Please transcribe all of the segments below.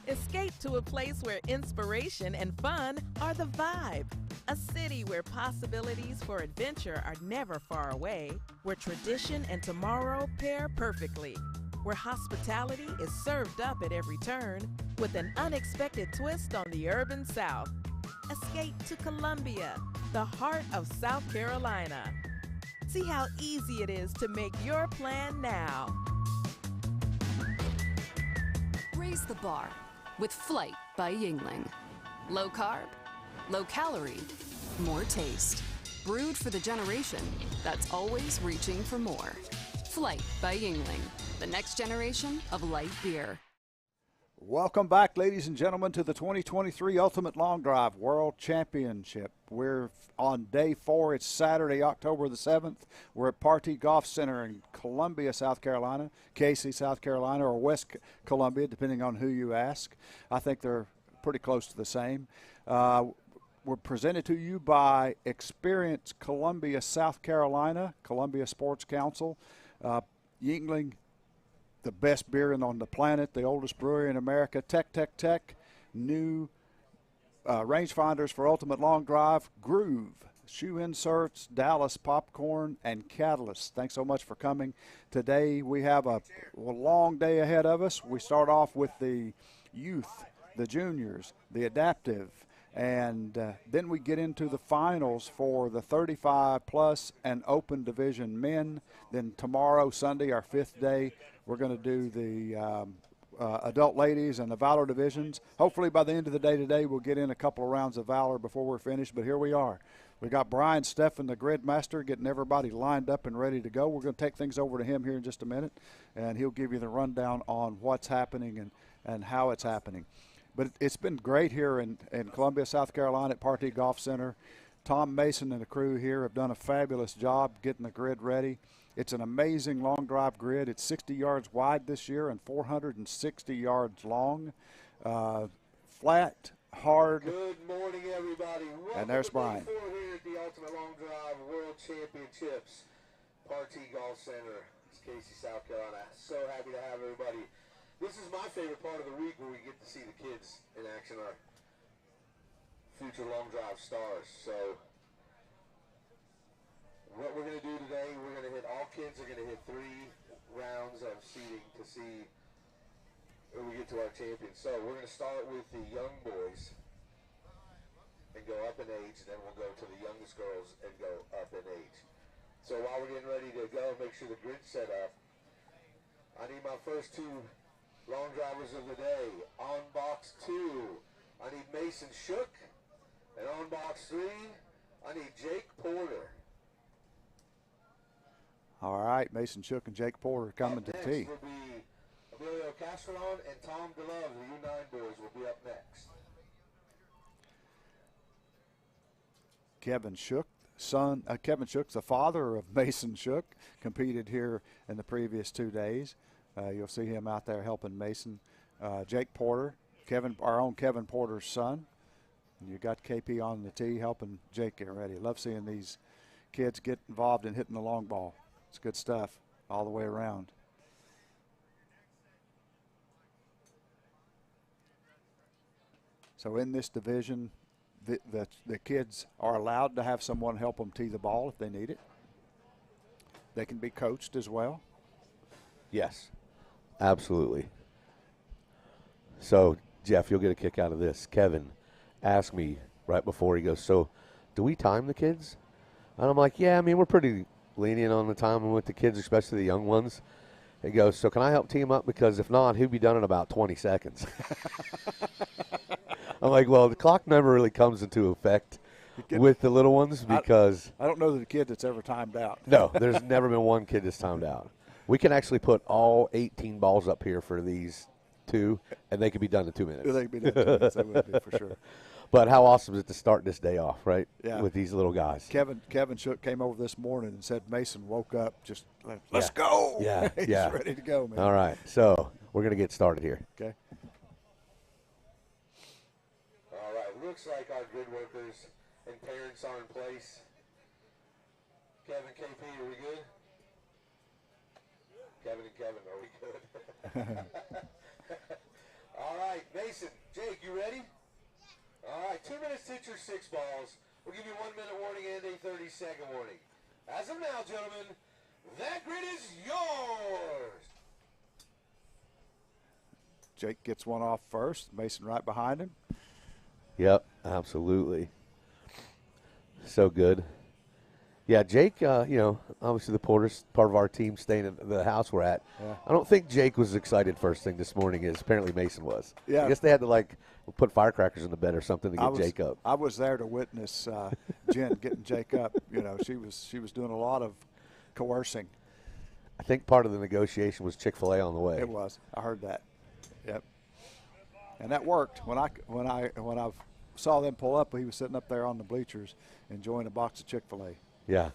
Escape to a place where inspiration and fun are the vibe. A city where possibilities for adventure are never far away, where tradition and tomorrow pair perfectly, where hospitality is served up at every turn with an unexpected twist on the urban South. Escape to Columbia, the heart of South Carolina. See how easy it is to make your plan now. Raise the bar with Flight by Yingling. Low carb, low calorie, more taste. Brewed for the generation that's always reaching for more. Flight by Yingling, the next generation of light beer. Welcome back, ladies and gentlemen, to the 2023 Ultimate Long Drive World Championship. We're on day 4. It's Saturday, October the 7th. We're at Partee Golf Center in Columbia, South Carolina, Casey, South Carolina, or West Columbia, depending on who you ask. I think they're pretty close to the same. We're presented to you by Experience Columbia, South Carolina, Columbia Sports Council. Yingling, the best beer on the planet, the oldest brewery in America. Tech, new rangefinders for Ultimate Long Drive, Groove, shoe inserts, Dallas popcorn, and Catalyst. Thanks so much for coming. Today we have a long day ahead of us. We start off with the youth, the juniors, the adaptive, and then we get into the finals for the 35-plus and open division men. Then tomorrow, Sunday, our 5th day, we're going to do the adult ladies and the Valor divisions. Hopefully by the end of the day today, we'll get in a couple of rounds of Valor before we're finished, but here we are. We got Brian Steffen, the grid master, getting everybody lined up and ready to go. We're going to take things over to him here in just a minute, and he'll give you the rundown on what's happening and how it's happening. But it's been great here in Columbia, South Carolina at Partee Golf Center. Tom Mason and the crew here have done a fabulous job getting the grid ready. It's an amazing long drive grid. It's 60 yards wide this year and 460 yards long. Flat, hard. Good morning, everybody. Welcome and there's to Brian. Day 4 here at the Ultimate Long Drive World Championships, Partee Golf Center, Casey, South Carolina. So happy to have everybody. This is my favorite part of the week where we get to see the kids in action, our future long drive stars. So what we're going to do today, we're going to hit, all kids are going to hit 3 rounds of seating to see when we get to our champions. So we're going to start with the young boys and go up in age, and then we'll go to the youngest girls and go up in age. So while we're getting ready to go, make sure the grid's set up. I need my first 2 long drivers of the day. On box 2, I need Mason Shook. And on box 3, I need Jake Porter. All right, Mason Shook and Jake Porter coming to tee. Next will be Emilio Castellon and Tom DeLove. The U9 boys will be up next. Kevin Shook, Kevin Shook's the father of Mason Shook, competed here in the previous 2 days. You'll see him out there helping Mason. Jake Porter, our own Kevin Porter's son. And you got KP on the tee helping Jake get ready. Love seeing these kids get involved in hitting the long ball. It's good stuff all the way around. So in this division, the kids are allowed to have someone help them tee the ball if they need it. They can be coached as well. Yes, absolutely. So, Jeff, you'll get a kick out of this. Kevin asked me right before, he goes, so do we time the kids? And I'm like, yeah, I mean, we're pretty lenient on the timing with the kids, especially the young ones. He goes, so can I help team up? Because if not, he'll be done in about 20 seconds. I'm like, well, the clock never really comes into effect with the little ones because I don't know that a kid that's ever timed out. No, there's never been one kid that's timed out. We can actually put all 18 balls up here for these 2, and they could be done in 2 minutes. They could be done in 2 minutes. They would be, for sure. But how awesome is it to start this day off, right? Yeah. With these little guys. Kevin Shook came over this morning and said Mason woke up just like, let's go. Yeah, He's yeah. ready to go, man. All right, so we're going to get started here. Okay. All right, looks like our grid workers and parents are in place. Kevin, KP, are we good? Kevin and Kevin, are we good? All right, Mason, Jake, you ready? All right, 2 minutes to hit your 6 balls. We'll give you 1 minute warning and a 30-second warning. As of now, gentlemen, that grid is yours. Jake gets one off first. Mason right behind him. Yep, absolutely. So good. Yeah, Jake, obviously the Porter's part of our team staying at the house we're at. Yeah. I don't think Jake was excited first thing this morning as apparently Mason was. Yeah. I guess they had to, put firecrackers in the bed or something to get Jake up. I was there to witness Jen getting Jake up. She was doing a lot of coercing. I think part of the negotiation was Chick-fil-A on the way. It was. I heard that. Yep. And that worked. When I saw them pull up, he was sitting up there on the bleachers enjoying a box of Chick-fil-A. Yeah.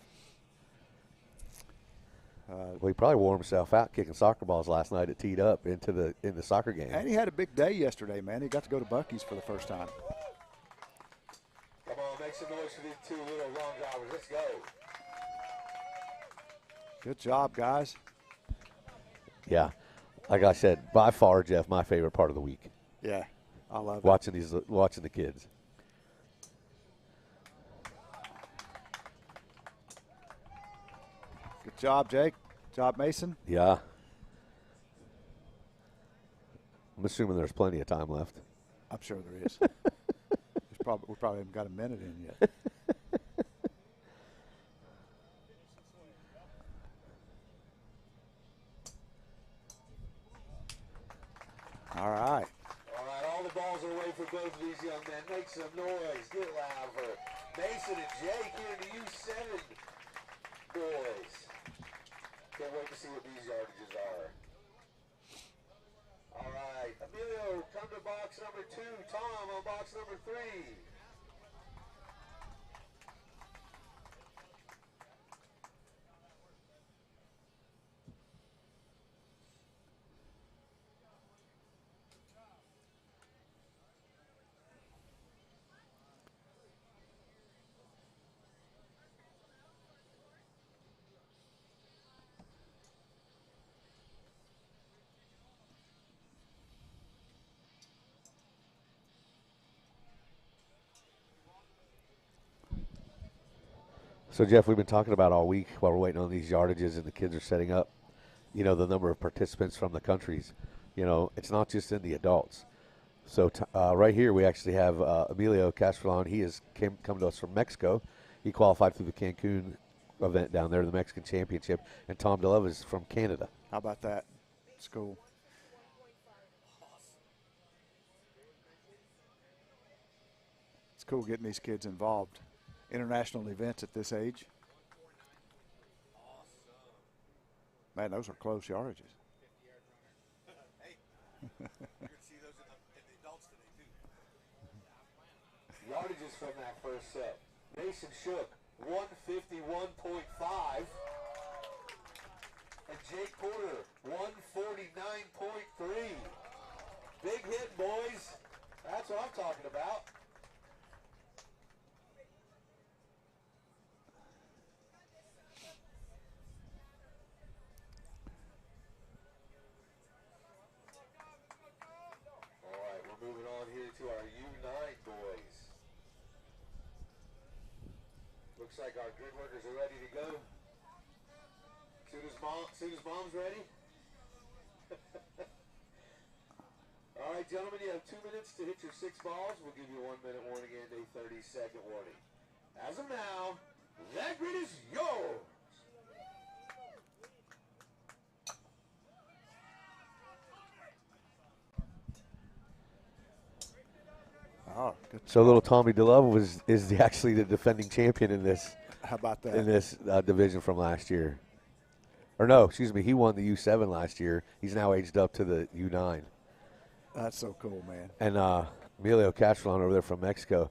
Well, he probably wore himself out kicking soccer balls last night at teed up in the soccer game. And he had a big day yesterday, man. He got to go to Buc-ee's for the first time. Come on, make some noise for these 2 little long drivers. Let's go. Good job, guys. Yeah. Like I said, by far, Jeff, my favorite part of the week. Yeah, I love it. Watching the kids. Good job, Jake. Good job, Mason. Yeah. I'm assuming there's plenty of time left. I'm sure there is. we probably haven't got a minute in yet. All right. All right, all the balls are away for both of these young men. Make some noise. Get loud for Mason and Jake here in the U7 boys. Can't wait to see what these yardages are. All right, Emilio, come to box number 2. Tom on box number 3. So, Jeff, we've been talking about all week while we're waiting on these yardages and the kids are setting up, the number of participants from the countries. It's not just in the adults. So, right here we actually have Emilio Castellon. He has come to us from Mexico. He qualified through the Cancun event down there, the Mexican Championship. And Tom DeLove is from Canada. How about that? It's cool. It's cool getting these kids involved. International events at this age. Man, those are close yardages. Hey, you're going to see those in the adults today, too. Yardages from that first set. Mason Shook, 151.5. And Jake Porter, 149.3. Big hit, boys. That's what I'm talking about. Moving on here to our U9 boys. Looks like our grid workers are ready to go. Soon as mom's ready. All right, gentlemen, you have 2 minutes to hit your 6 balls. We'll give you a 1 minute warning and a 30-second warning. As of now, that grid is yours. Oh, good. So little Tommy DeLove is actually the defending champion in this. How about that? In this division from last year. Or no, excuse me, he won the U7 last year. He's now aged up to the U9. That's so cool, man. And Emilio Castellon over there from Mexico,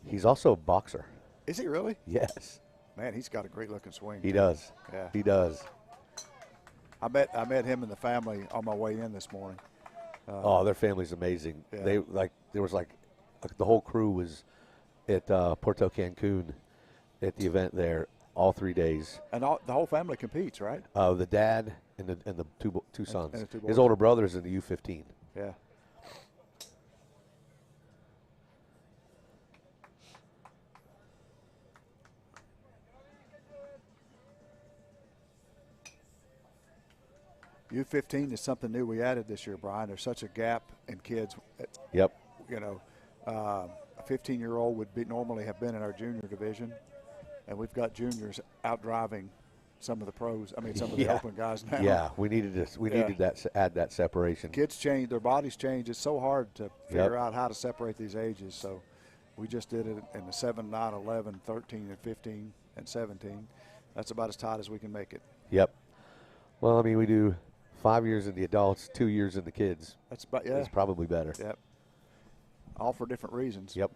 he's also a boxer. Is he really? Yes. Man, he's got a great looking swing. He does. Yeah. He does. I met him and the family on my way in this morning. Their family's amazing. Yeah. There was the whole crew was at Puerto Cancun at the event there all 3 days. And the whole family competes, right? The dad and the two sons. and the two His boys. older brother's in the U15. Yeah. U15 is something new we added this year, Brian. There's such a gap in kids. Yep. You know, a 15-year-old would normally have been in our junior division, and we've got juniors out driving some of the pros. I mean, some of the open guys now. Yeah, we needed to. We needed that. Add that separation. Kids change, their bodies change. It's so hard to figure out how to separate these ages. So we just did it in the 7, 9, 11, 13, and 15, and 17. That's about as tight as we can make it. Yep. Well, I mean, we do 5 years in the adults, 2 years in the kids. That's about It's probably better. Yep. All for different reasons. Yep.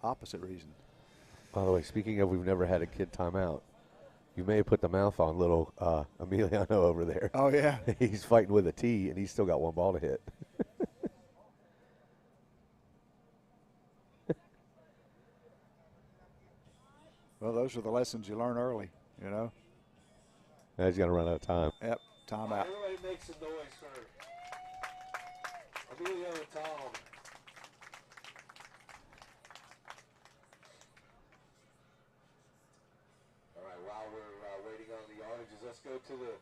Opposite reason. By the way, speaking of, we've never had a kid timeout. You may have put the mouth on little Emiliano over there. Oh, yeah. He's fighting with a T, and he's still got one ball to hit. Well, those are the lessons you learn early, you know. Now he's going to run out of time. Yep, timeout. Everybody make some noise for Emilio and Tom. All right, while we're waiting on the yardages, let's go to the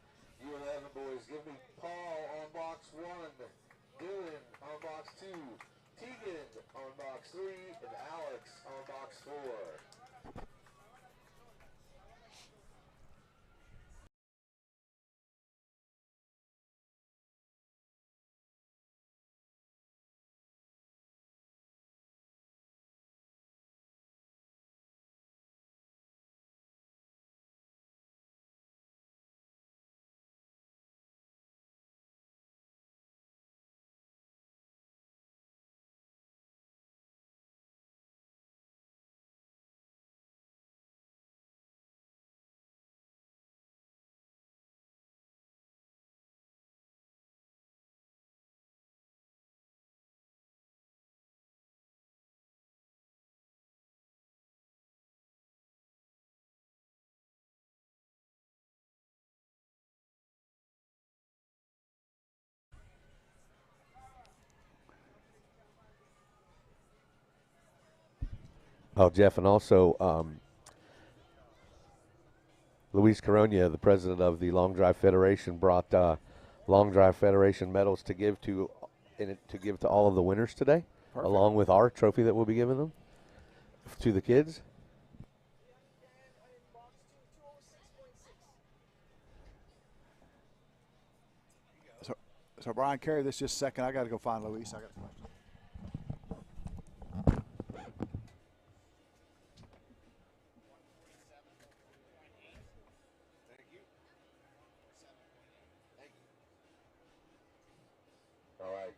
U11 boys. Give me Paul on box 1, Dylan on box 2, Tegan on box 3, and Alex on box 4. Oh, Jeff, and also Luis Coronia, the president of the Long Drive Federation, brought Long Drive Federation medals to give to all of the winners today, along with our trophy that we'll be giving them to the kids. So Brian, carry this just a second. I got to go find Luis. I got a question.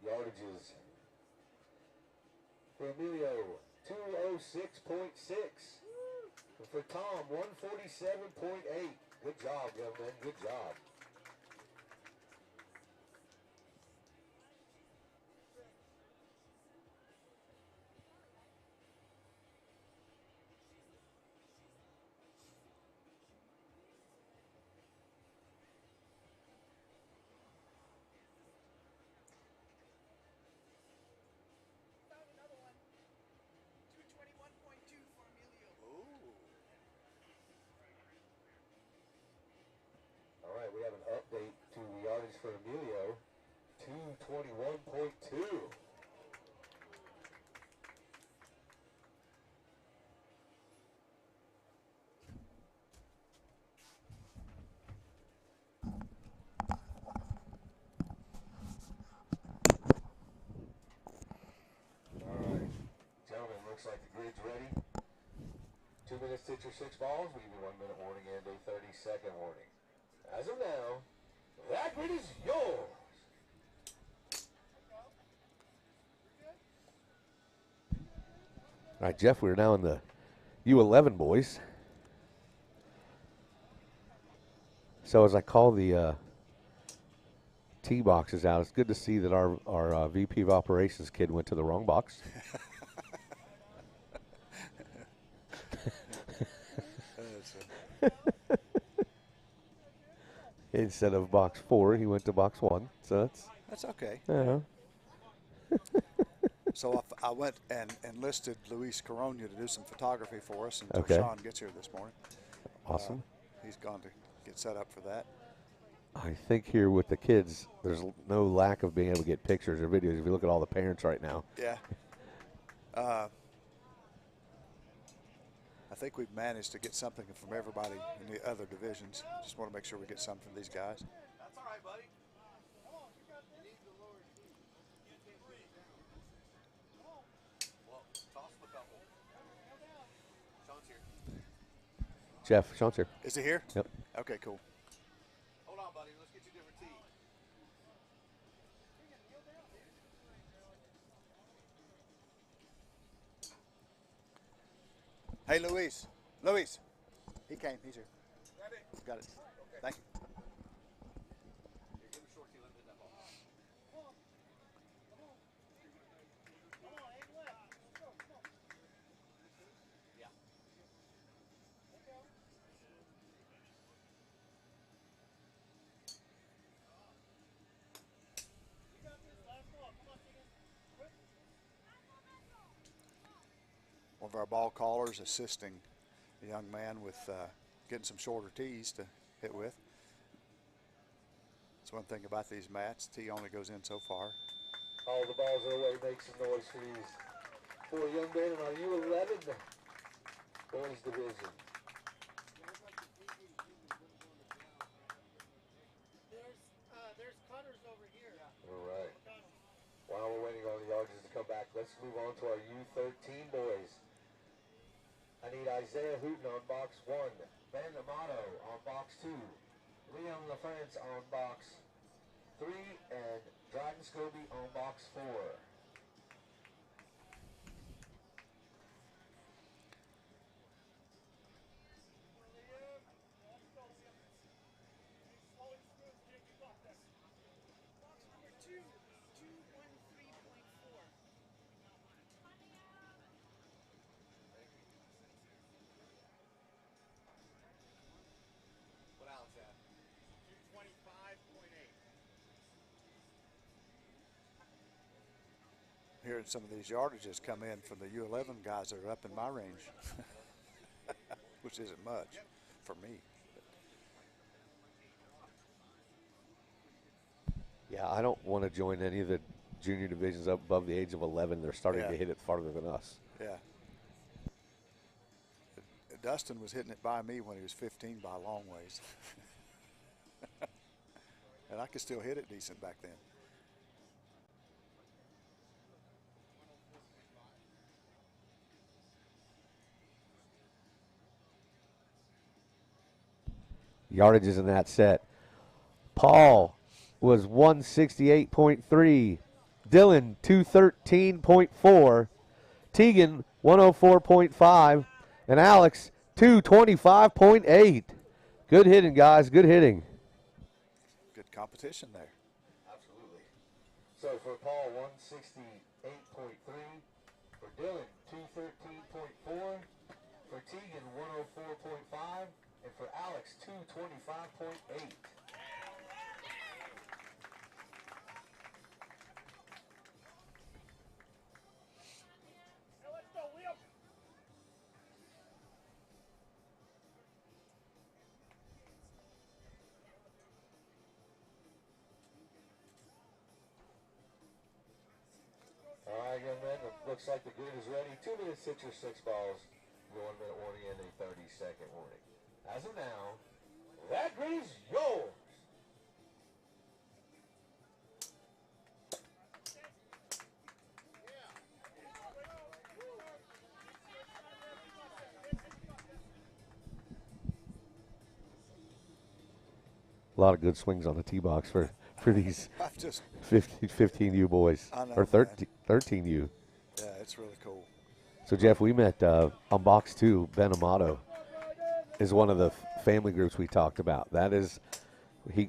Yardages for Emilio, 206.6. For Tom, 147.8. Good job, young man. Good job. We have an update to the yardage for Emilio, 221.2. All right, gentlemen, looks like the grid's ready. 2 minutes to hit your 6 balls. We give you 1 minute warning and a 30-second warning. As of now, that grid is yours. All right, Jeff, we're now in the U11 boys. So as I call the tee boxes out, it's good to see that our VP of Operations kid went to the wrong box. Instead of box 4, he went to box 1. So that's okay. Yeah. So I went and enlisted Luis Coronia to do some photography for us until Sean gets here this morning. Awesome. He's gone to get set up for that. I think here with the kids, there's no lack of being able to get pictures or videos. If you look at all the parents right now. Yeah. I think we've managed to get something from everybody in the other divisions. Just want to make sure we get something from these guys. That's all right, buddy. Well, toss the couple. Sean's here. Jeff, Sean's here. Is he here? Yep. Okay, cool. Hold on, buddy. Let's get you a different tee. Hey, Luis. Luis. He came. He's here. Ready? Got it. Thank you. Here, give him a short tee. Let him hit that ball. Yeah. One of our ball callers assisting the young man with getting some shorter tees to hit with. That's one thing about these mats. Tee only goes in so far. All the balls are away. Make some noise for these 4 young men in our U11 boys division. There's cutters over here. All right. While we're waiting on the yardages to come back, let's move on to our U13 boys. I need Isaiah Hooten on box 1, Ben Amato on box 2, Liam LaFrance on box 3, and Dryden Scobie on box 4. What Alex at? 225.8. Hearing some of these yardages come in from the U11 guys that are up in my range, which isn't much for me. Yeah, I don't want to join any of the junior divisions up above the age of 11. They're starting Yeah. to hit it farther than us. Yeah. Dustin was hitting it by me when he was 15 by a long ways. And I could still hit it decent back then. Yardages in that set. Paul was 168.3. Dylan, 213.4. Tegan, 104.5. And Alex, 225.8. Good hitting, guys. Good hitting. Good competition there. Absolutely. So for Paul, 168.3. For Dylan, 213.4. For Tegan, 104.5. And for Alex, 225.8. All right, young men, it looks like the grid is ready. 2 minutes, hit your 6 balls. Your 1 minute warning and a 30-second warning. As of now, that grid's yours. A lot of good swings on the tee box for these I've just, 15U boys. I know, Or 13U. yeah, it's really cool. So, Jeff, we met on box 2, Ben Amato is one of the family groups we talked about. That is,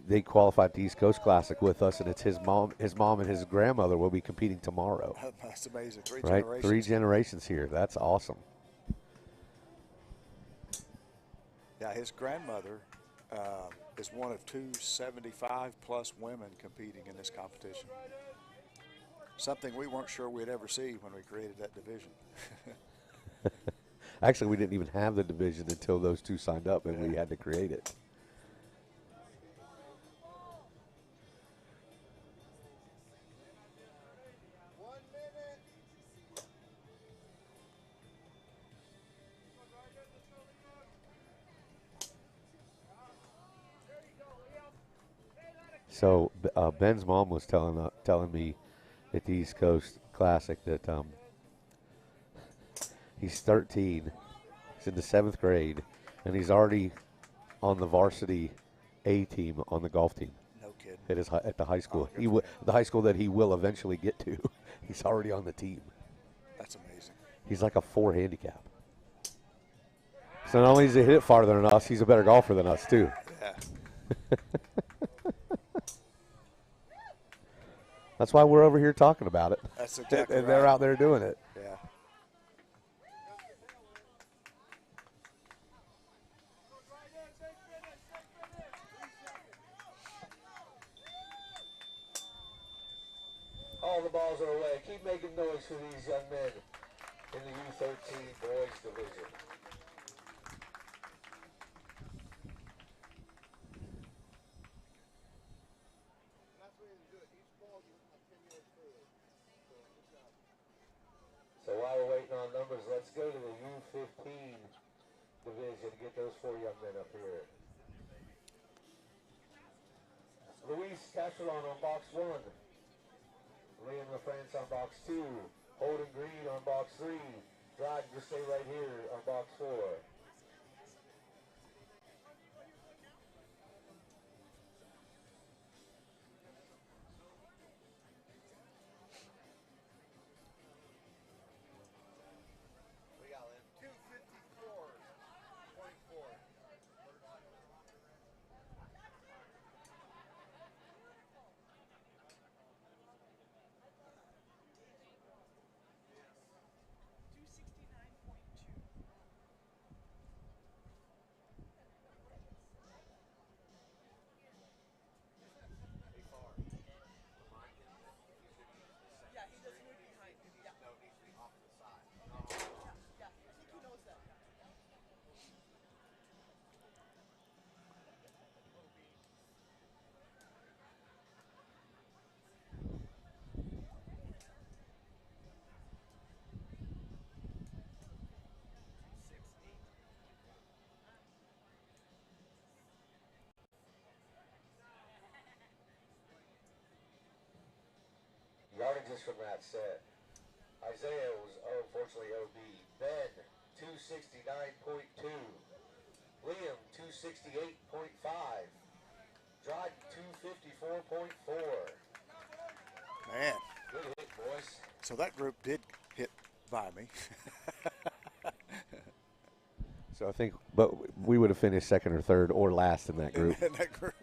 they qualified the East Coast Classic with us, and it's his mom and his grandmother will be competing tomorrow. That's amazing. 3 Right? generations. 3 generations here. That's awesome. Yeah, his grandmother is one of 2 75-plus women competing in this competition. Something we weren't sure we'd ever see when we created that division. Actually, we didn't even have the division until those 2 signed up, and we had to create it. So Ben's mom was telling me at the East Coast Classic that he's 13. He's in the 7th grade, and he's already on the varsity A team on the golf team. No kidding. At the high school. Oh, The high school that he will eventually get to. He's already on the team. That's amazing. He's like a 4 handicap. So not only does he hit it farther than us, he's a better golfer than us too. Yeah. That's why we're over here talking about it. That's exactly And they're right. out there doing it. Yeah. All the balls are away. Keep making noise for these young men in the U13 boys division. So while we're waiting on numbers, let's go to the U15 division to get those 4 young men up here. Luis Castellon on box 1. Liam LaFrance on box 2. Holden Green on box 3. Dryden, just stay right here on box 4. Yardages from that set. Isaiah was unfortunately OB. Ben, 269.2. Liam, 268.5. Dryden, 254.4. Man. Good hit, boys. So that group did hit by me. So I think, but we would have finished 2nd or 3rd or last in that group. In that group.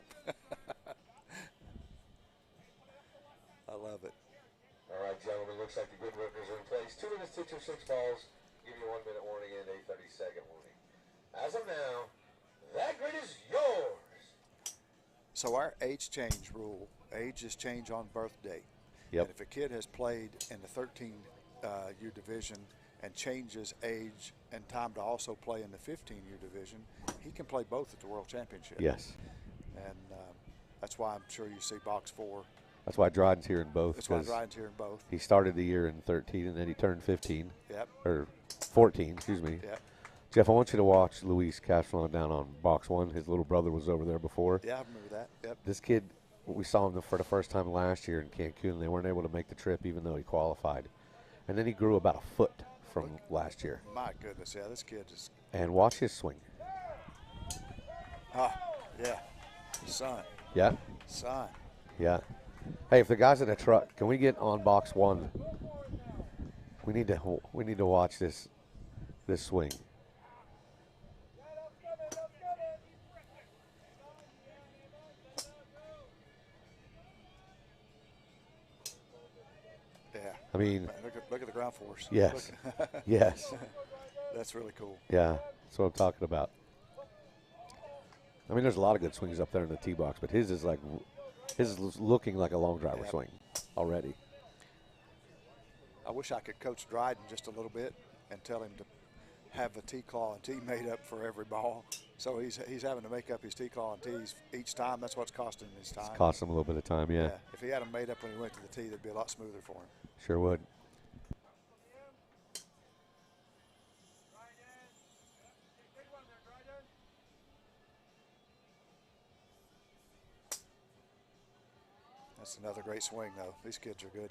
I love it. All right, gentlemen, looks like the good workers are in place. 2 minutes to hit your 6 balls. Give you a 1 minute warning and a 30-second warning. As of now, that grid is yours. So our age change rule, ages change on birthday. Yep. And if a kid has played in the 13 U division and changes age and time to also play in the 15 U division, he can play both at the World Championship. Yes. And that's why I'm sure you see box 4. That's why Dryden's here in both. That's why Dryden's here in both. He started the year in 13 and then he turned 15. Yep. Or 14, excuse me. Yep. Jeff, I want you to watch Luis Castellon down on box 1. His little brother was over there before. Yeah, I remember that. Yep. This kid, we saw him for the first time last year in Cancun. They weren't able to make the trip even though he qualified. And then he grew about a foot from last year. My goodness, yeah, this kid is. And watch his swing. Ah, yeah. Son. Yeah? Son. Yeah. Hey, if the guy's in a truck, can we get on box 1? We need to watch this swing. Yeah. I mean, look at the ground force. yes. Yes. That's really cool. Yeah, that's what I'm talking about. I mean, there's a lot of good swings up there in the tee box, but his is looking like a long driver swing already. I wish I could coach Dryden just a little bit and tell him to have a tee claw and tee made up for every ball. So he's having to make up his tee claw and tees each time. That's what's costing him his time. It's cost him a little bit of time, yeah. If he had them made up when he went to the tee, they'd be a lot smoother for him. Sure would. That's another great swing, though. These kids are good.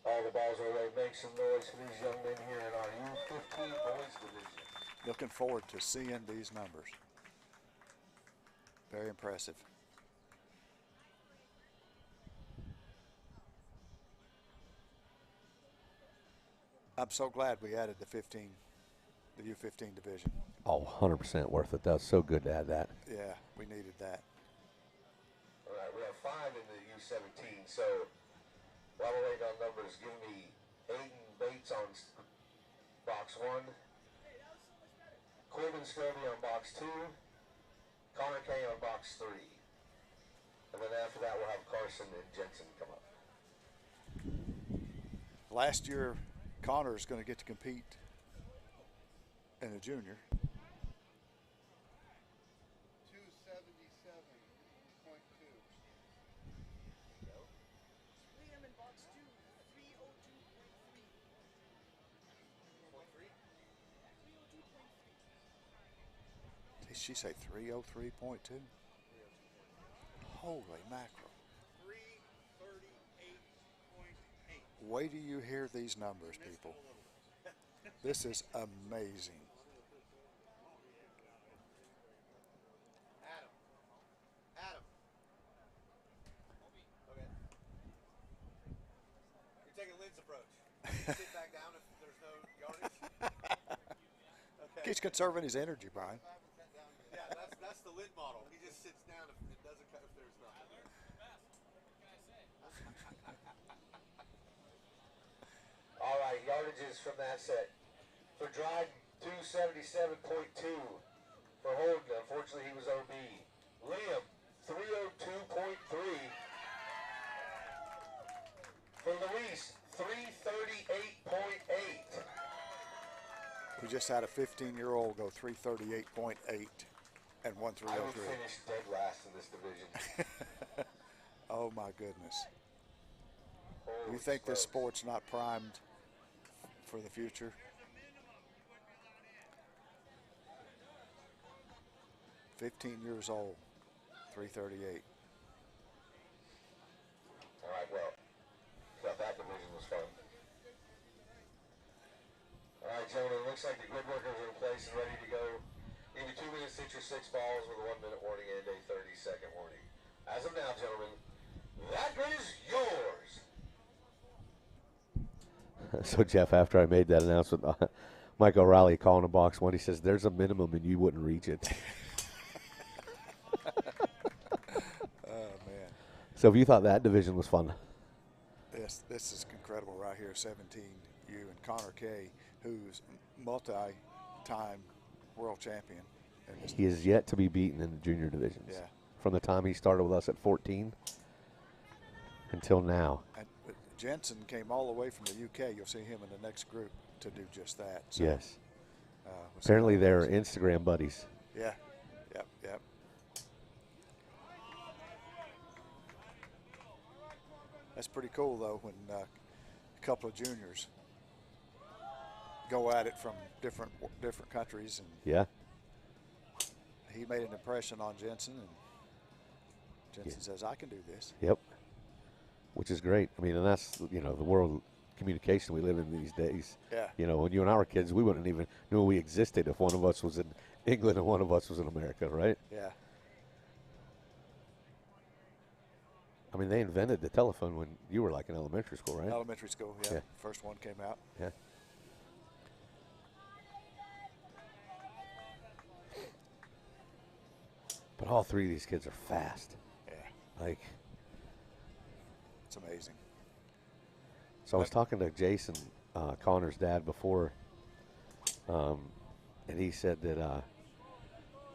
All the balls are away. Make some noise for these young men here in our U15 boys division. Looking forward to seeing these numbers. Very impressive. I'm so glad we added the U15 division. Oh, 100% worth it. That was so good to add that. Yeah, we needed that. All right, we have 5 in the U17. So while we're waiting on numbers, give me Aiden Bates on box 1, Corbin Scobie on box 2, Connor Kay on box 3. And then after that, we'll have Carson and Jensen come up. Last year, Connor's going to get to compete in a junior. 277.2. Liam in box 2, 302.3. Did she say 303.2? Holy mackerel. 338.8. Wait till you hear these numbers, people. This is amazing. Adam. Okay. You're taking Lynn's approach. Sit back down if there's no yardage. Okay. He's conserving his energy, Brian. Yeah, that's the Lynn model. He just sits down if it doesn't cut if there's nothing. All right, yardages from that set. For Dryden, 277.2. For Holden, unfortunately, he was OB. Liam, 302.3. For Luis, 338.8. We just had a 15-year-old go 338.8 and won I would 303. finish dead last in this division. Oh my goodness. Holy You think this smokes. sport's not primed for the future? "15 years old, 338. All right, well, thought that division was fun. All right, gentlemen, looks like the grid workers are in place and ready to go. Give you 2 minutes to hit your 6 balls with a 1-minute warning and a 30-second warning. As of now, gentlemen, that grid is yours. So, Jeff, after I made that announcement, Mike O'Reilly calling a box 1, he says, there's a minimum and you wouldn't reach it. Oh, man. So if you thought that division was fun. This is incredible right here, 17U and Connor Kay, who's multi-time world champion. In this He is yet to be beaten in the junior divisions. Yeah. From the time he started with us at 14 until now. And Jensen came all the way from the UK. You'll see him in the next group to do just that. So, Yes. we'll see Apparently how it they're goes. Instagram buddies. Yeah. Yep. That's pretty cool, though, when a couple of juniors go at it from different countries, and Yeah. he made an impression on Jensen, and Jensen says, "I can do this." Yep. Which is great. I mean, and that's, the world communication we live in these days. Yeah. When you and I were kids, we wouldn't even know we existed if one of us was in England and one of us was in America, right? Yeah. I mean, they invented the telephone when you were like in elementary school, right? Elementary school, yeah. Yeah. First one came out. Yeah. But all 3 of these kids are fast. Yeah. Like, It's amazing. so I was talking to Jason, Connor's dad, before, and he said that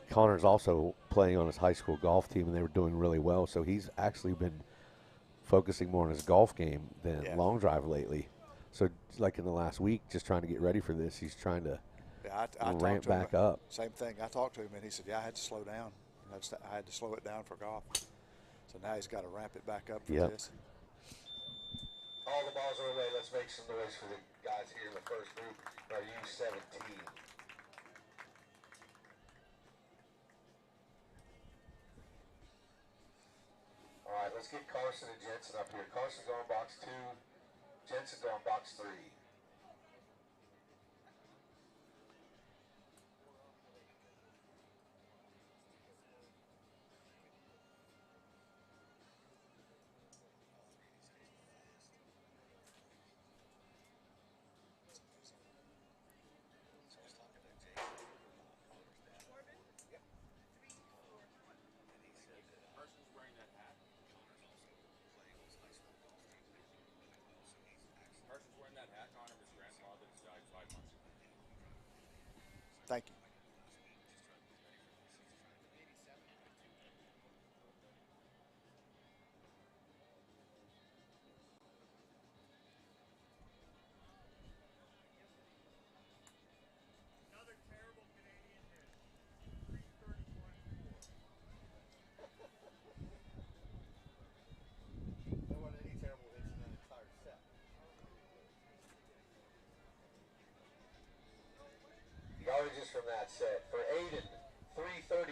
Connor's also playing on his high school golf team, and they were doing really well. So he's actually been focusing more on his golf game than Yeah. long drive lately. So, like in the last week, just trying to get ready for this, he's trying to Yeah, I talked ramp to him. back up. Same thing. I talked to him, and he said, "Yeah, I had to slow down. I had to slow it down for golf." So now he's got to ramp it back up for Yep. this. All the balls are away. Let's make some noise for the guys here in the first group, our U17. get Carson and Jensen up here. Carson going box 2, Jensen going box 3. Thank you. Another terrible Canadian hit. 331-4. There wasn't any terrible hits in that entire set. Yardages from that set. For Aiden, 331.4.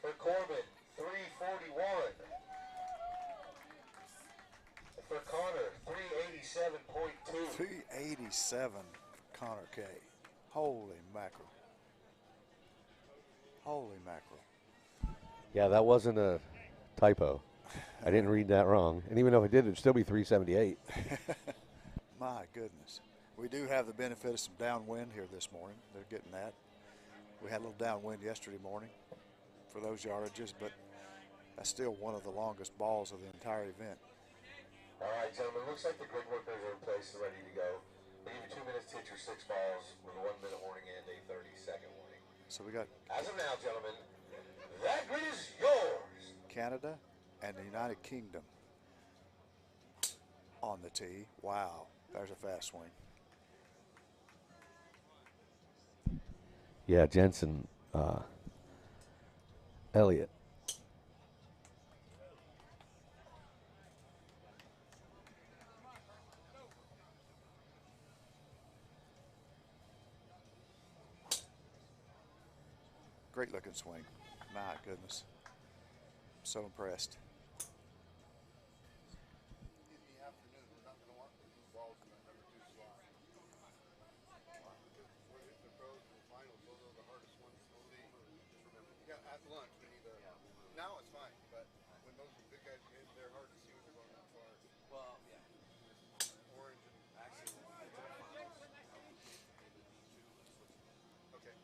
For Corbin, 341. For Connor, 387.2. 387 for Connor K. Holy mackerel. Holy mackerel. Yeah, that wasn't a typo. I didn't read that wrong. And even though I did, it'd still be 378. My goodness. We do have the benefit of some downwind here this morning. They're getting that. We had a little downwind yesterday morning for those yardages, but that's still one of the longest balls of the entire event. All right, gentlemen, looks like the grid workers are in place and ready to go. We give you 2 minutes to hit your 6 balls with a 1 minute warning and a 30-second warning. So we got As of now, gentlemen, that grid is yours. Canada and the United Kingdom on the tee. Wow, there's a fast swing. Yeah, Jensen, Elliott. Great looking swing. My goodness. I'm so impressed. In the afternoon, we're not going to want to move balls in that number 2 slot. Because we're hitting the pros in the finals. Those are the hardest ones to see. Just remember. Yeah, at lunch we need a. Now it's fine, but when those big guys get in, they're hard to see when they're going that far. Well, yeah. Orange and Actually, when we get to the finals, okay.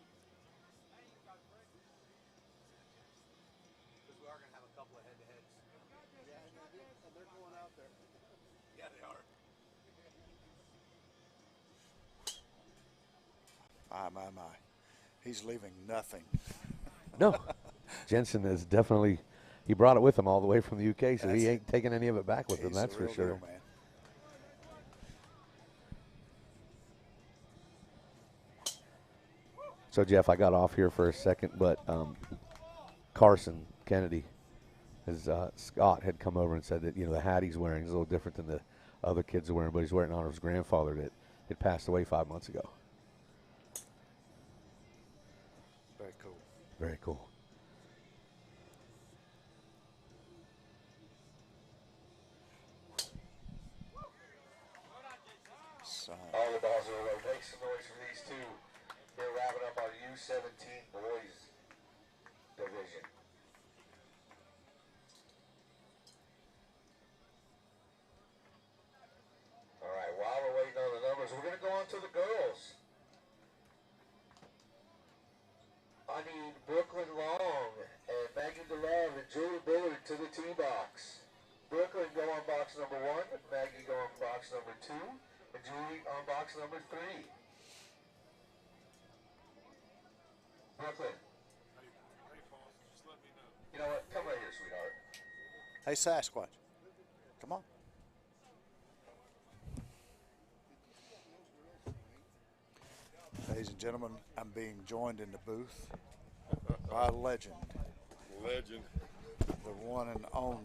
because we are going to have a couple of head-to-heads. Yeah, and they're going out there. Yeah, they are. My. He's leaving nothing. No. Jensen is definitely, he brought it with him all the way from the UK, so That's- he ain't taking any of it back with him, He's that's the for real sure. deal, man. So, Jeff, I got off here for a second, but Carson Kennedy, Scott had come over and said that, the hat he's wearing is a little different than the other kids are wearing, but he's wearing it in honor of his grandfather that had passed away 5 months ago. Very cool. Very cool. Son. All the balls are away. Make some noise for these two. They're wrapping up our U17 boys division. All right, while we're waiting on the numbers, we're going to go on to the girls. I need Brooklyn Long and Maggie DeLove and Julie Bullard to the tee box. Brooklyn go on box number 1, Maggie go on box number 2, and Julie on box number 3. Brooklyn. Hey, boss, just let me know. You know what? Come right here, sweetheart. Hey, Sasquatch. Come on. Ladies and gentlemen, I'm being joined in the booth by a legend, Legend. the one and only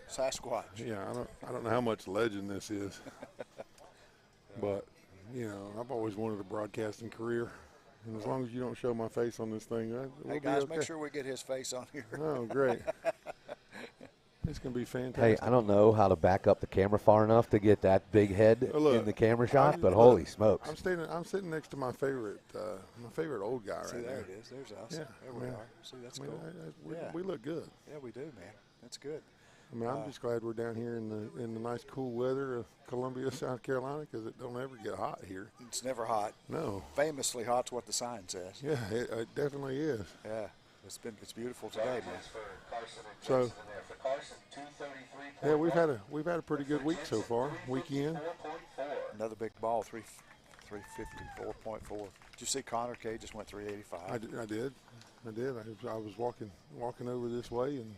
Sasquatch. Yeah, I don't know how much legend this is, but I've always wanted a broadcasting career, and as long as you don't show my face on this thing, we'll Hey be guys, okay. make sure we get his face on here. Oh, great. It's going to be Hey, fantastic. I don't know how to back up the camera far enough to get that big head Look, in the camera shot, but look, holy smokes. I'm sitting next to my favorite old guy See, right there there. it is. There's us. Yeah, There we yeah. are. See, that's I mean, cool. we look good. Yeah, we do, man. That's good. I mean, I'm just glad we're down here in the nice cool weather of Columbia, South Carolina, because it don't ever get hot here. It's never hot. No. Famously hot's what the sign says. Yeah, it definitely is. Yeah, it's beautiful today, man. So, yeah, we've had a pretty good week so far. Weekend. Another big ball, 354.4. Did you see Connor K just went 385? I did. I was walking over this way, and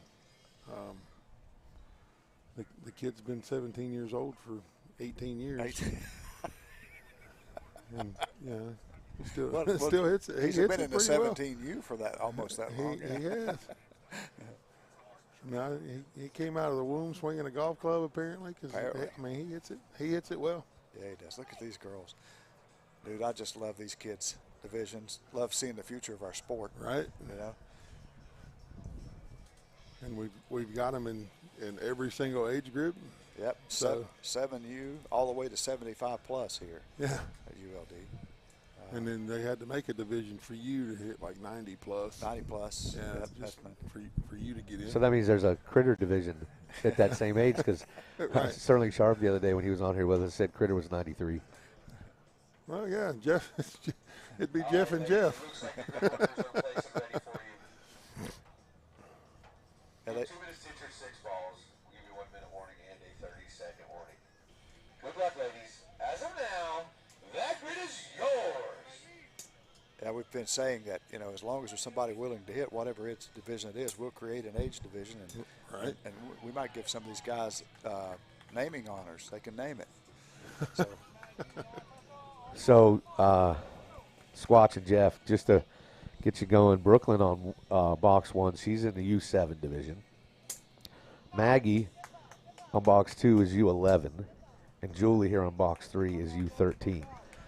the kid's been 17 years old for 18 years. And yeah, he still hits it. He's hits been it in the pretty well. 17U for that almost that long. He has. Now he came out of the womb swinging a golf club apparently, because I mean he hits it well. Yeah, he does. Look at these girls, dude. I just love these kids' divisions. Love seeing the future of our sport. Right. You know. And we've got them in every single age group. Yep. So 7U all the way to 75 plus here. Yeah. At ULD. And then they had to make a division for you to hit like 90 plus. 90 plus. Yeah, Yep, just that's for you to get in. So that means there's a critter division at that same age, because Right. Sterling Sharp the other day when he was on here with us said critter was 93. Well, yeah, Jeff. It'd be Jeff and Jeff. Yeah, 2 minutes to enter 6 balls. We'll give you 1 minute warning and a 30-second warning. Good luck, ladies. As of now, that grid is yours. Yeah, we've been saying that, you know, as long as there's somebody willing to hit whatever its division it is, we'll create an age division, and we might give some of these guys naming honors. They can name it. So, So, Squatch and Jeff, just to get you going, Brooklyn on box 1, she's in the U7 division. Maggie on box 2 is U11, and Julie here on box 3 is U13.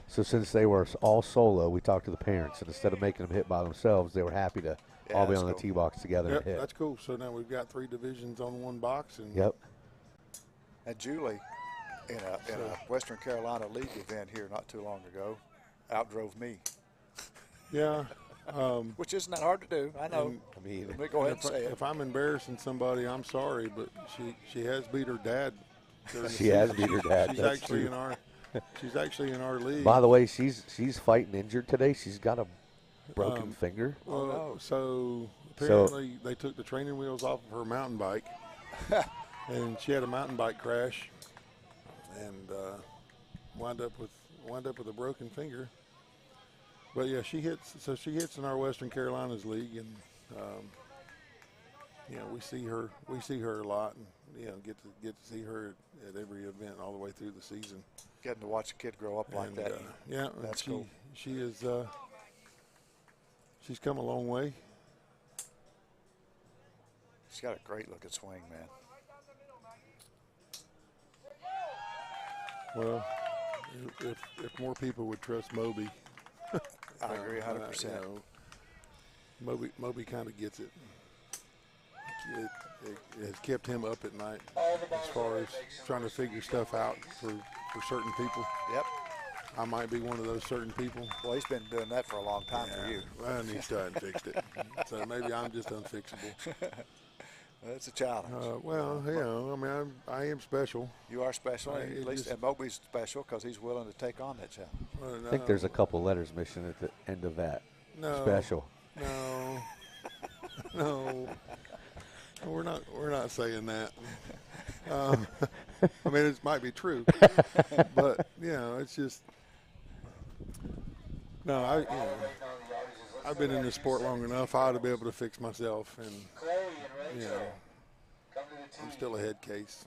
So since they were all solo, we talked to the parents, and instead of making them hit by themselves, they were happy to all be on the tee box together Yep, and hit. that's cool. So now we've got 3 divisions on one box. And Yep. and Julie, in a Western Carolina League event here not too long ago, outdrove me. Yeah. Which isn't that hard to do. I know. I mean, Let me go ahead and say it. If I'm embarrassing somebody, I'm sorry, but she has beat her dad. She has beat her dad. She's That's actually true. She's actually in our league. By the way, she's fighting injured today. She's got a broken finger. Well, so apparently they took the training wheels off of her mountain bike, and she had a mountain bike crash, and wound up with a broken finger. But yeah, she hits in our Western Carolinas league, and we see her a lot, and get to see her at every event all the way through the season. Getting to watch a kid grow up like that. Yeah, that's she, cool. She is. She's come a long way. She's got a great looking swing, man. Well, if more people would trust Moby, I agree 100%. Moby kind of gets it. It has kept him up at night as far as trying to figure stuff out for certain people. Yep. I might be one of those certain people. Well, he's been doing that for a long time for you. Well, and he still hasn't fixed it. So maybe I'm just unfixable. That's a challenge. I mean, I am special. You are special, and Moby's special because he's willing to take on that challenge. I think there's a couple letters missing at the end of that. No. Special. No. We're not saying that. I mean, it might be true, but it's just no. I've been in this sport long enough. I ought to be able to fix myself, and I'm still a head case.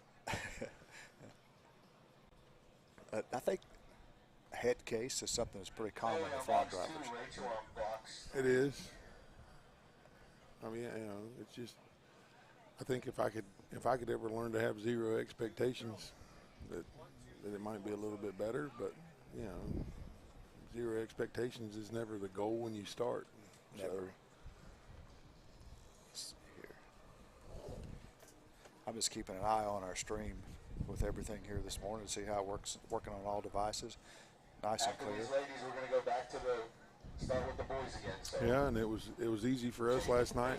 I think head case is something that's pretty common with lawn drivers. It is. I mean, it's just. I think if I could ever learn to have zero expectations, that it might be a little bit better. But zero expectations is never the goal when you start. Never. Let's see here. I'm just keeping an eye on our stream with everything here this morning to see how it works, working on all devices. Nice After and clear. these ladies, we're going to go back to start with the boys again. So. Yeah, and it was easy for us last night.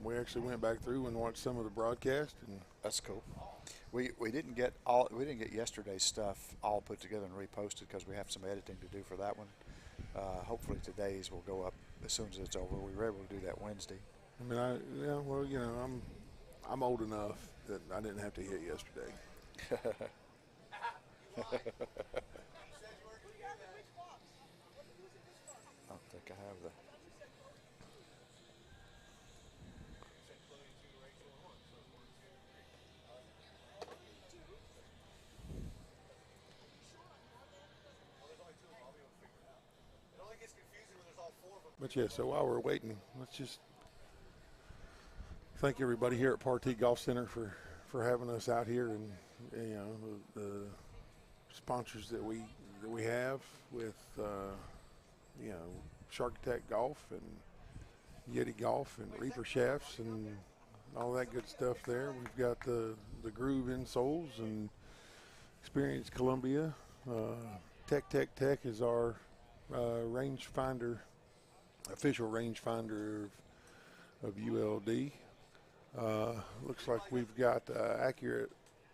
We actually went back through and watched some of the broadcast, and That's cool. We didn't get yesterday's stuff all put together and reposted because we have some editing to do for that one. Hopefully today's will go up as soon as it's over. We were able to do that Wednesday. I mean, I'm old enough that I didn't have to hit yesterday. I don't think I have the. But yeah, so while we're waiting, let's just thank everybody here at Partee Golf Center for having us out here, and you know the sponsors that we have with you know Shark Attack Golf and Yeti Golf and Reaper Shafts and all that good stuff there. We've got the Groove Insoles and Experience Columbia. Tech is our rangefinder, official rangefinder of ULD. Looks like we've got Accurate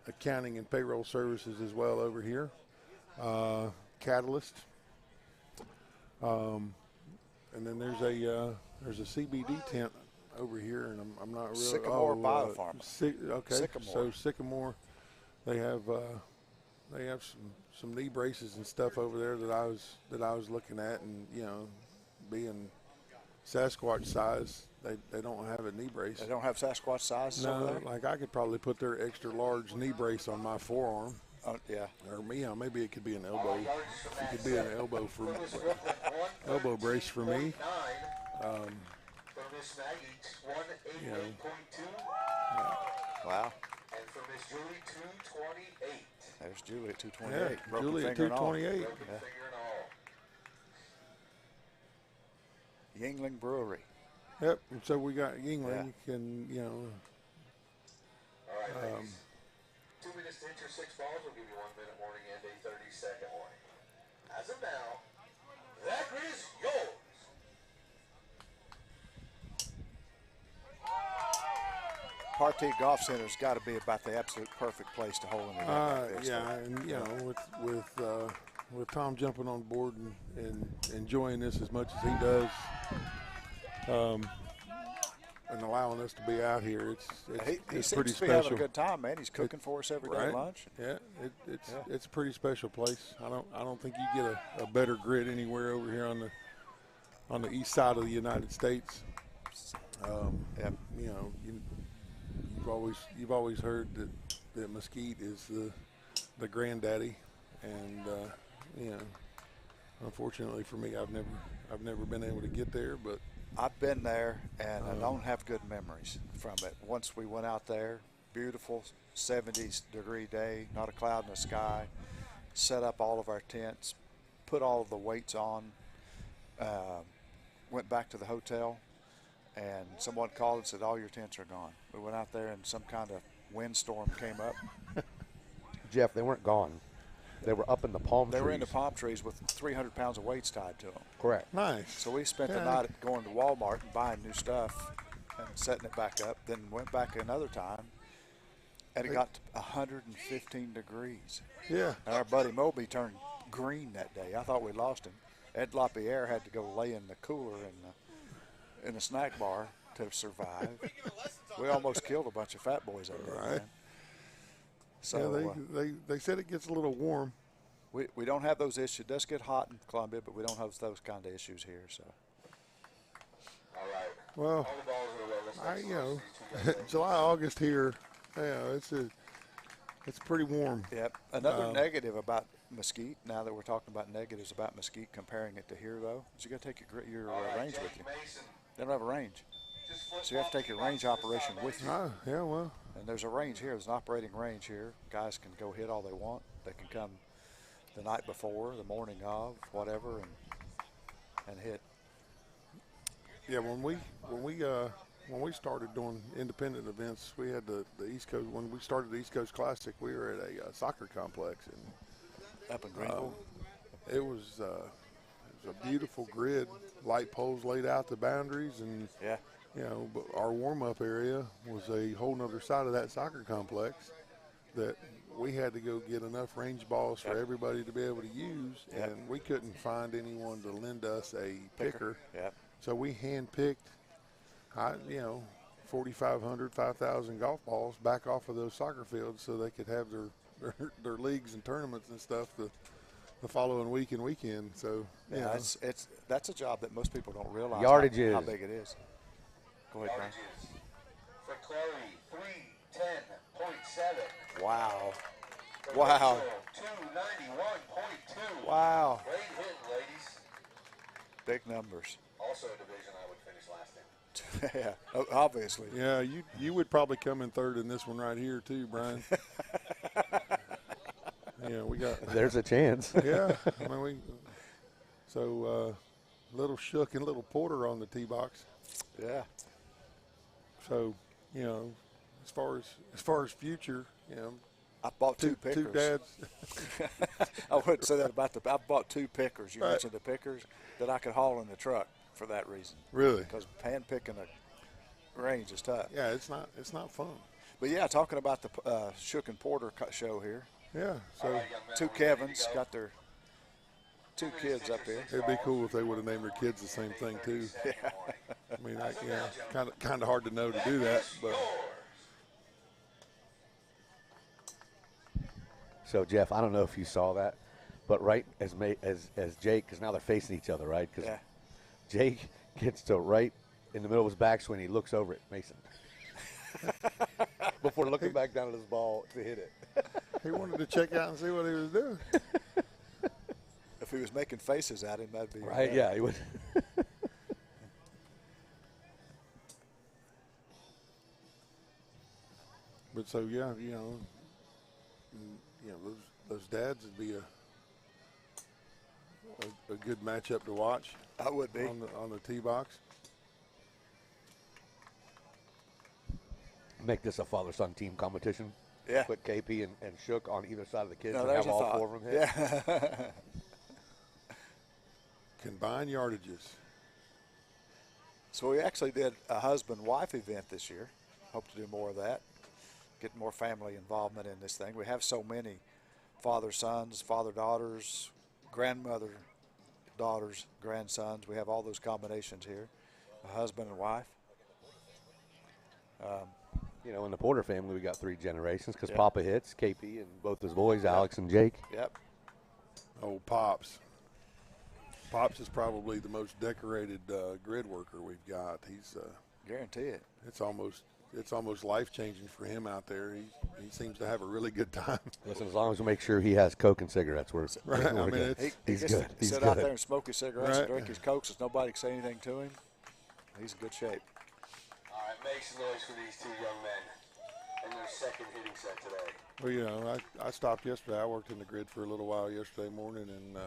Accounting and Payroll Services as well over here. Catalyst. And then there's a CBD tent over here, and I'm not really. Sycamore Biopharma. Okay, Sycamore. so Sycamore, they have some knee braces and stuff over there that I was looking at, and you know, being Sasquatch size, they don't have a knee brace. They don't have Sasquatch sizes over No, there? like I could probably put their extra large knee brace on my forearm. Yeah. Or maybe it could be an elbow. It could be an elbow brace for me. For Miss Maggie, 188.2. Wow. And for Miss Julie, 228. There's Julie at 228. Yeah, Broken Julie at finger and all. 228. Broken finger and all. Yingling Brewery. Yep. And so we got Yingling, Yeah. and you know. All right, ladies. 2 minutes to hit your 6 balls. We'll give you 1 minute warning and a 30-second warning. As of now, that is yours. Partee Golf Center's got to be about the absolute perfect place to hold an event like this. Yeah, and you know, with Tom jumping on board and enjoying this as much as he does, and allowing us to be out here, He it's seems pretty to be having special. a good time, man. He's cooking for us every day Right? lunch. Yeah, it's a pretty special place. I don't think you get a better grid anywhere over here on the east side of the United States. Yep. You know, you've always heard that Mesquite is the granddaddy, and you know, unfortunately for me, I've never been able to get there, but I've been there, and I don't have good memories from it. Once we went out there, beautiful 70-degree day, not a cloud in the sky, set up all of our tents, put all of the weights on, went back to the hotel, and someone called and said, all your tents are gone. We went out there, and some kind of windstorm came up. Jeff, they weren't gone. They were up in the palm trees. They were in the palm trees with 300 pounds of weights tied to them. Correct. nice. So we spent the night going to Walmart and buying new stuff and setting it back up, then went back another time, and it got to 115 degrees. Yeah. And our buddy Moby turned green that day. I thought we lost him. Ed LaPierre had to go lay in the cooler in the snack bar to survive. We almost killed a bunch of fat boys out there, Right. man. So they said it gets a little warm. we don't have those issues. It does get hot in Columbia, but we don't have those kind of issues here. So All right. Well, All the balls in a row. Let's you know, July, August here, yeah, it's pretty warm. yep. Another negative about Mesquite. Now that we're talking about negatives about Mesquite, comparing it to here though, is you got to take your range with you. They don't have a range, so you have to take your range operation with you. Yeah, well, And there's a range here. There's an operating range here. Guys can go hit all they want. They can come the night before, the morning of, whatever, and hit. yeah. When when we started doing independent events, we had the East Coast. When we started the East Coast Classic, we were at a soccer complex Up in Greenville. It was a beautiful grid, light poles laid out the boundaries, and Yeah. you know, but our warm-up area was a whole nother side of that soccer complex that we had to go get enough range balls for everybody to be able to use, and we couldn't find anyone to lend us a picker. Yep. So we hand-picked, 4,500, 5,000 golf balls back off of those soccer fields so they could have their leagues and tournaments and stuff the following week and weekend. So Yeah, that's a job that most people don't realize Yardages. how big it is. Go ahead, Brian. Yardages for Chloe, 310.7. Wow. For Wow. Rachel, 291.2. Wow. Great hit, ladies. Big numbers. Also a division I would finish last in. Yeah, obviously. yeah, you would probably come in third in this one right here too, Brian. Yeah, we got. There's a chance. Yeah, I mean little Shook and little Porter on the tee box. Yeah. So, you know, as far as future, you know, I bought two pickers. two dads. I wouldn't say that about I bought two pickers. You Right. mentioned the pickers that I could haul in the truck for that reason. Really? Because hand picking a range is tough. Yeah, it's not fun. But yeah, talking about the Shook and Porter show here. Yeah, so All right, young men, Two are we ready to Kevins go? got their two kids up here. it'd be cool if they would have named their kids the same thing too. I mean, kind of hard to know to do that, but So Jeff, I don't know if you saw that, but right as Jake, because now they're facing each other, right? Because Yeah. Jake gets to right in the middle of his backswing, he looks over at Mason before looking back down at his ball to hit it. he wanted to check out and see what he was doing. If he was making faces at him, that'd be Right? Yeah, he would. But so yeah, those dads would be a good matchup to watch I would be. on the tee box. Make this a father-son team competition. Yeah. Put KP and Shook on either side of the kids No, and there's have a all thought. four of them hit. Yeah. Combine yardages. So we actually did a husband-wife event this year. Hope to do more of that. Get more family involvement in this thing. We have so many father-sons, father-daughters, grandmother-daughters, grandsons. We have all those combinations here. A husband and wife. You know, in the Porter family, we got three generations because Yeah. Papa hits, KP, and both his boys, Alex and Jake. Yep. Oh, Pops. Pops is probably the most decorated grid worker we've got. He's Guarantee it. it's almost life-changing for him out there. He seems to have a really good time. Listen, as long as we make sure he has Coke and cigarettes, we're Right, I we're mean, good. it's- He He's gets good. to He's sit good. out there and smoke his cigarettes and Right. drink his Cokes and nobody can say anything to him. He's in good shape. All right, make some noise for these two young men in their second hitting set today. Well, you know, I stopped yesterday. I worked in the grid for a little while yesterday morning, and All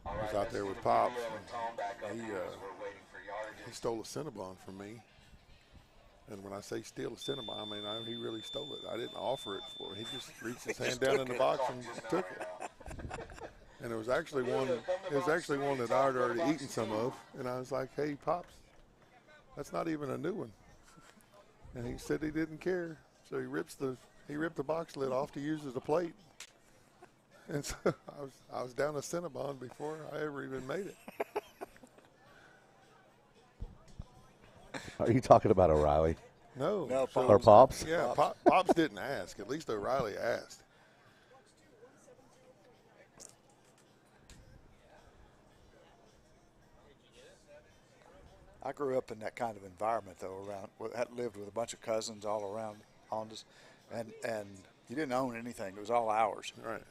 I was right, out let's there get with the Pops. video and Tom back up He, here as we're waiting for He yardages. stole a Cinnabon from me. And when I say steal a Cinnabon, I mean, he really stole it. I didn't offer it for him. He just reached his hand down in the box and took it. And it was actually one that I'd already eaten some of. And I was like, hey, Pops, that's not even a new one. And he said he didn't care. So he ripped the box lid off to use as a plate. And so I was down a Cinnabon before I ever even made it. Are you talking about O'Reilly? No. No, So- Or Pops? Yeah, Pops didn't ask. At least O'Reilly asked. I grew up in that kind of environment, though. I lived with a bunch of cousins all around Hondas, and you didn't own anything. It was all ours. Right.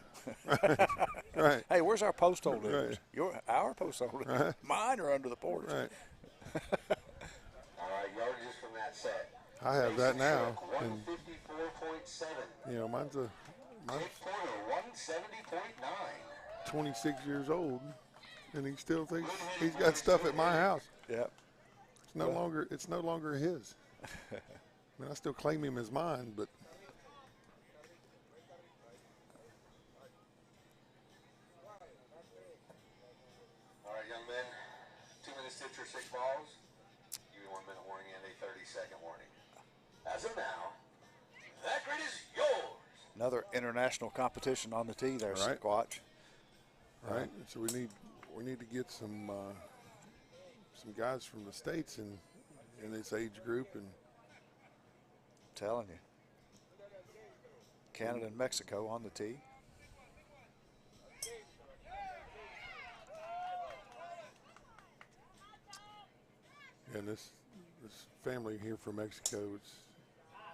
Right. Hey, where's our postal holders? Right. Our postal holders. Mine are under the porch. Right. All right, yardages from that set. I have that now. Shook, And, 154.7. you know, mine's Jake Porter, 170.9. 26 years old, and he still thinks he's got stuff at my house. Yep. It's no longer his. I mean, I still claim him as mine, but All right, young men, 2 minutes to hit your 6 balls. Give you 1 minute warning and a 30-second warning. As of now, that grid is yours. Another international competition on the tee there, Right. Squatch. right. So we need to get some guys from the States in this age group, and Telling you. Canada and Mexico on the tee. this family here from Mexico,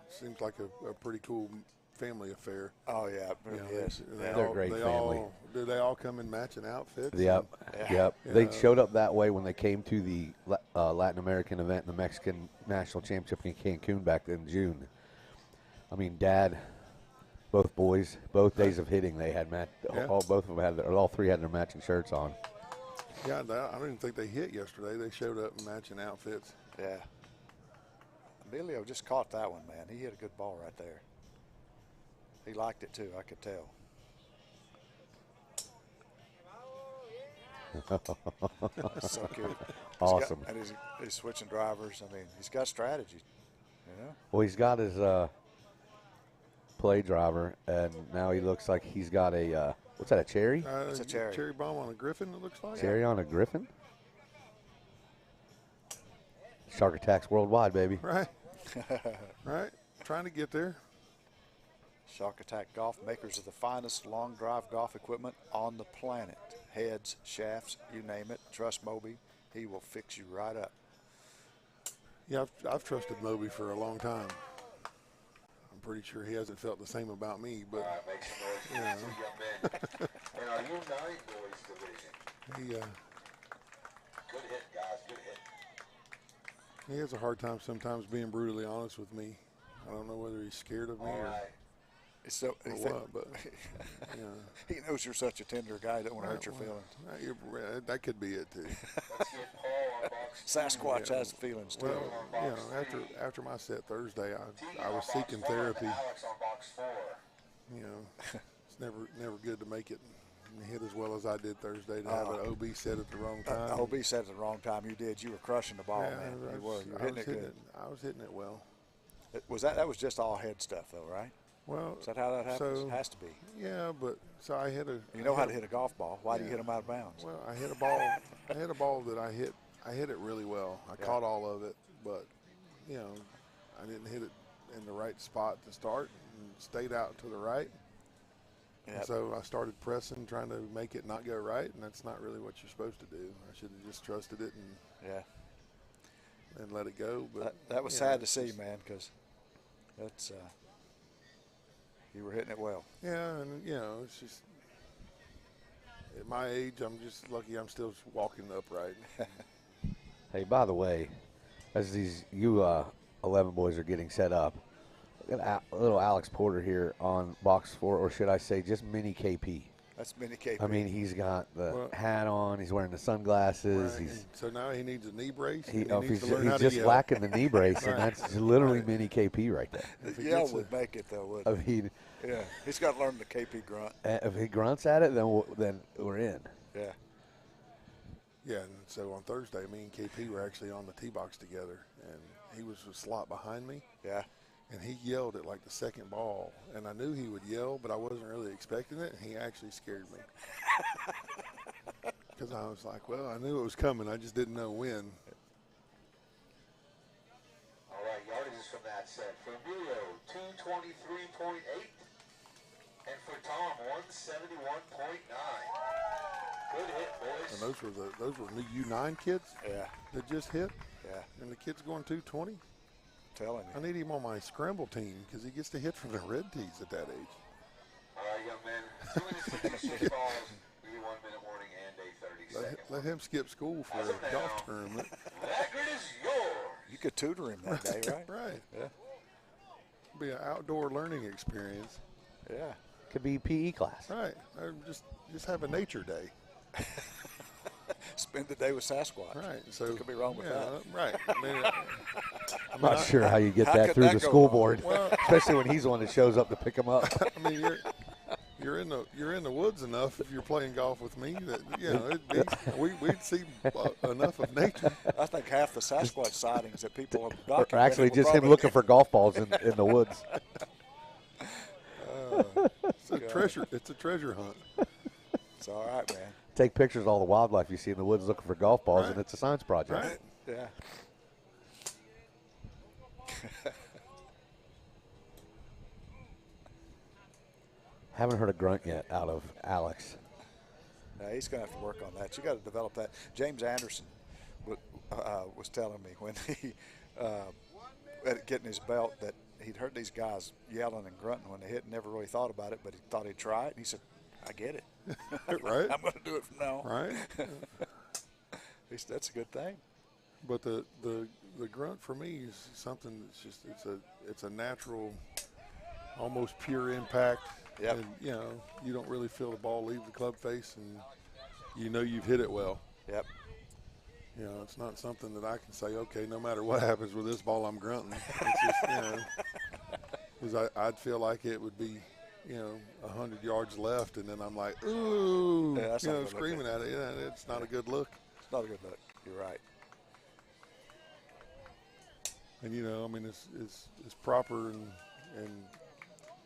seems like a pretty cool family affair. Oh, yeah. It You really know, is. They're a great family. Do they all come in matching outfits? Yep, Yeah. yep. Yeah. They showed up that way when they came to the Latin American event, the Mexican National Championship in Cancun back in June. I mean, Dad, both boys, both days of hitting, they had Yeah. both of them all three had their matching shirts on. Yeah, I don't even think they hit yesterday. They showed up in matching outfits. Yeah. Emilio just caught that one, man. He hit a good ball right there. He liked it, too. I could tell. So cute. Awesome. And he's switching drivers. I mean, he's got strategy, you know? Well, he's got his play driver, and now he looks like he's got a, what's that, a cherry? It's a cherry. Cherry bomb on a Griffin, it looks like. Cherry on a Griffin? Shark attacks worldwide, baby. Right. Right. Trying to get there. Shark Attack Golf, makers of the finest long drive golf equipment on the planet. Heads, shafts, you name it. Trust Moby. He will fix you right up. Yeah, I've trusted Moby for a long time. I'm pretty sure he hasn't felt the same about me, All but right, make some noise for these 2 young men. In our U9 boys division. he Good hit, guys. Good hit. he has a hard time sometimes being brutally honest with me. I don't know whether he's scared of me All or right. So what, but you know, he knows you're such a tender guy that won't hurt your feelings. that could be it too. Let's get Paul on box 2. Sasquatch has feelings too. Well, you know, after my set Thursday, I was seeking therapy. Alex on box 4. You know, it's never good to make it and hit as well as I did Thursday to have an OB set at the wrong time. OB said at the wrong time. You did. You were crushing the ball, Yeah, man. I You was- were. You were I hitting was it good. I was hitting it well. That was just all head stuff, though, right? Well, Is that how that happens? so- Has to be. yeah, but so I hit a. You know how to hit a golf ball. Why do you hit them out of bounds? Well, I hit a ball. I hit a ball that I hit it really well. I caught all of it, but you know, I didn't hit it in the right spot to start and stayed out to the right. And Yep. so I started pressing, trying to make it not go right, and that's not really what you're supposed to do. I should have just trusted it and let it go. But That was you sad know, to see, man, because that's you were hitting it well. Yeah, and you know, it's just at my age, I'm just lucky I'm still walking upright. Hey, by the way, as these U11 boys are getting set up, look at little Alex Porter here on box 4, or should I say just mini KP. That's mini KP. I mean, he's got the Well- hat on, he's wearing the sunglasses, Right, he's and so now he needs a knee brace. he, and oh, needs he's, to learn how he's to just yell. lacking the knee brace, and Right. that's literally Right. mini KP right there. If he Yell gets would make it, though, wouldn't I it? mean, Yeah. He's got to learn the KP grunt. if he grunts at it, then we're in. Yeah. Yeah, and so on Thursday, me and KP were actually on the tee box together, and he was a slot behind me, Yeah. and he yelled at like the second ball, and I knew he would yell, but I wasn't really expecting it, and he actually scared me. Because I was like, well, I knew it was coming, I just didn't know when. All right, yardages from that set. For Emilio, 223.8. And for Tom, 171.9. Good hit, And boys. those were new U9 kids Yeah. that just hit, Yeah. and the kid's going 220. Telling I you. need him on my scramble team because he gets to hit from the red tees at that age. All right, young men. 2 minutes to hit 6 balls. Give you 1 minute warning and a 30-second. Let him skip school for As a of now. golf tournament. That grid is yours. You could tutor him that day, right? Right. Yeah. Be an outdoor learning experience. Yeah. Could be PE class. Right. Or just have a nature day. spend the day with Sasquatch. Right. So what could be wrong with that? Right. I mean, I'm not sure how you get how that could through that the go school wrong? board, Well- especially when he's the one that shows up to pick him up. I mean, you're in the woods enough if you're playing golf with me that we'd see enough of nature. I think half the Sasquatch sightings that people have Or documented actually, were just him probably- looking for golf balls in the woods. It's a treasure. It's a treasure hunt. It's all right, man. Take pictures of all the wildlife you see in the woods looking for golf balls, Right. and it's a science project. Right. Yeah. Haven't heard a grunt yet out of Alex. Now, he's going to have to work on that. You got to develop that. James Anderson was telling me when he getting his belt that he'd heard these guys yelling and grunting when they hit and never really thought about it, but he thought he'd try it. And he said, I get it. Right. I'm going to do it from now on. Right. He said, that's a good thing. But the grunt for me is something that's just it's a natural, almost pure impact. Yep. And you don't really feel the ball leave the club face, and you've hit it well. Yep. It's not something that I can say, okay, no matter what happens with this ball, I'm grunting. It's just, because I'd feel like it would be, 100 yards left, and then I'm like, ooh, Yeah, that's not a good look. screaming at it. Yeah, it's not a good look. It's not a good look. You're right. And I mean, as proper and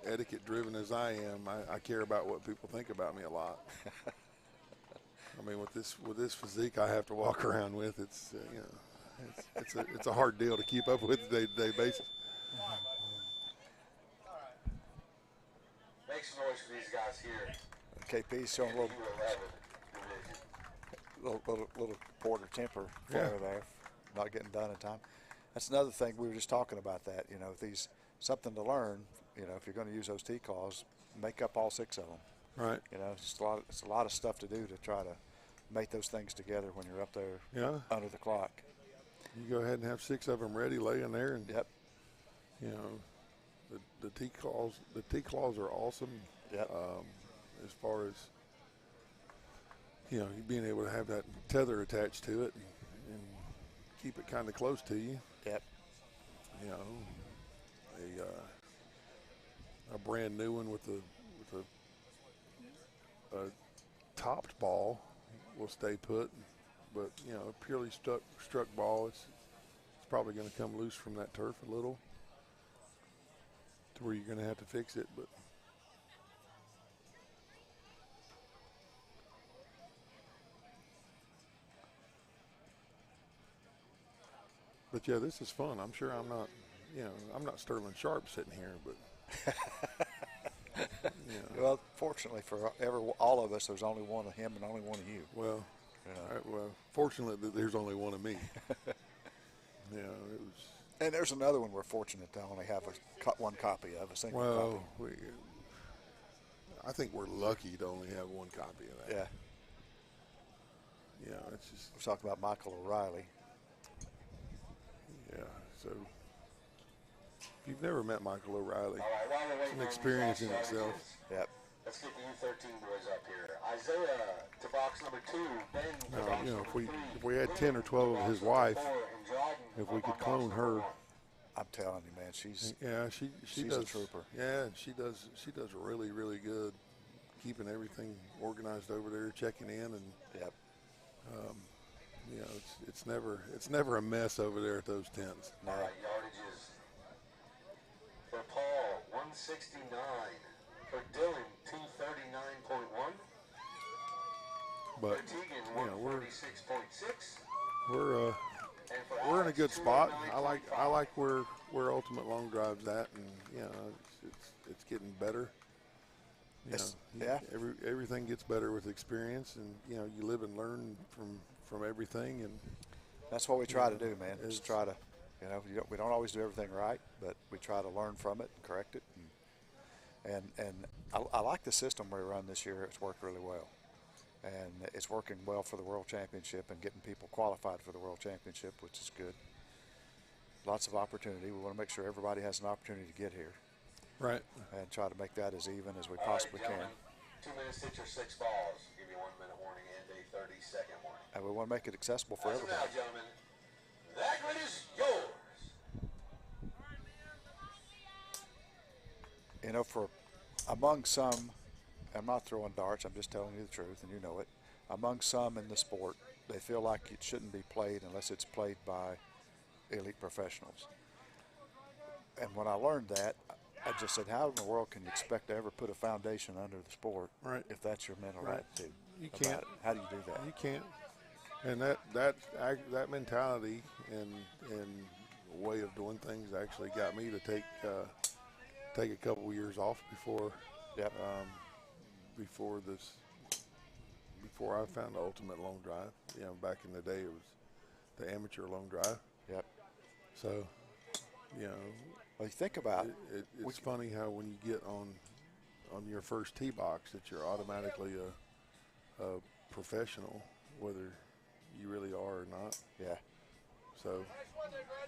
etiquette driven as I am, I care about what people think about me a lot. I mean, with this physique I have to walk around with, it's it's a hard deal to keep up with day-to-day basis. Make some noise for these guys here. KP's showing a in the little U11 division. little quarter temper flare there, not getting done in time. That's another thing we were just talking about. That these something to learn. If you're going to use those T claws, make up all 6 of them. Right. It's a lot of stuff to do to try to make those things together when you're up there under the clock. You go ahead and have 6 of them ready, laying there, and Yep. The T claws are awesome. Yep. As far as you being able to have that tether attached to it and keep it kind of close to you. Yep. A brand new one with a topped ball will stay put, but a purely struck ball, it's probably going to come loose from that turf a little to where you're going to have to fix it. But yeah, this is fun. I'm sure I'm not Sterling Sharp sitting here, but Well, fortunately for all of us, there's only one of him and only one of you. Well, fortunately, there's only one of me. It was. And there's another one we're fortunate to only have one copy of, a single copy. I think we're lucky to only have one copy of that. Yeah. It's just. We're talking about Michael O'Reilly. Yeah. So, if you've never met Michael O'Reilly, All right, while we're it's waiting an on experience these in guys, itself. Yep. Let's get the U13 boys up here. Isaiah to box number 2. Ben to Now, box if number 3. we had 10 or 12 of his wife, if we could clone her. I'm telling you, man, she's She a does. trooper. Yeah, she does really, really good, keeping everything organized over there, checking in, and Yep. it's never a mess over there at those tents. No. All right, yardages. For Paul, 169. For Dylan, 239.1. But For Tegan, we're 146.6. we're And for we're in a Alex, good spot. I 289.5. like where Ultimate Long Drive's at, and it's getting better. Everything gets better with experience, and you live and learn from everything, and That's what we try to do, man. Just try to, we don't always do everything right, but we try to learn from it and correct it. And I like the system we run this year. It's worked really well. And it's working well for the World Championship and getting people qualified for the World Championship, which is good. Lots of opportunity. We want to make sure everybody has an opportunity to get here right. and try to make that as even as we possibly can. 2 minutes, hit your 6 balls. Give you 1 minute warning and a 30-second warning. And we want to make it accessible for As of everybody. now, gentlemen, that grid is yours. You know, for among some, I'm not throwing darts, I'm just telling you the truth, and you know it. Among some in the sport, they feel like it shouldn't be played unless it's played by elite professionals. And when I learned that, I just said, how in the world can you expect to ever put a foundation under the sport Right. if that's your mental Right. attitude? You about can't. it? How do you do that? You can't. And that mentality and way of doing things actually got me to take a couple years off before Yep. before I found the ultimate long drive. You know, back in the day it was the amateur long drive. Yep. So, you know, Well, you think about it's funny how when you get on your first tee box that you're automatically a professional, whether you really are or not. Yeah. So,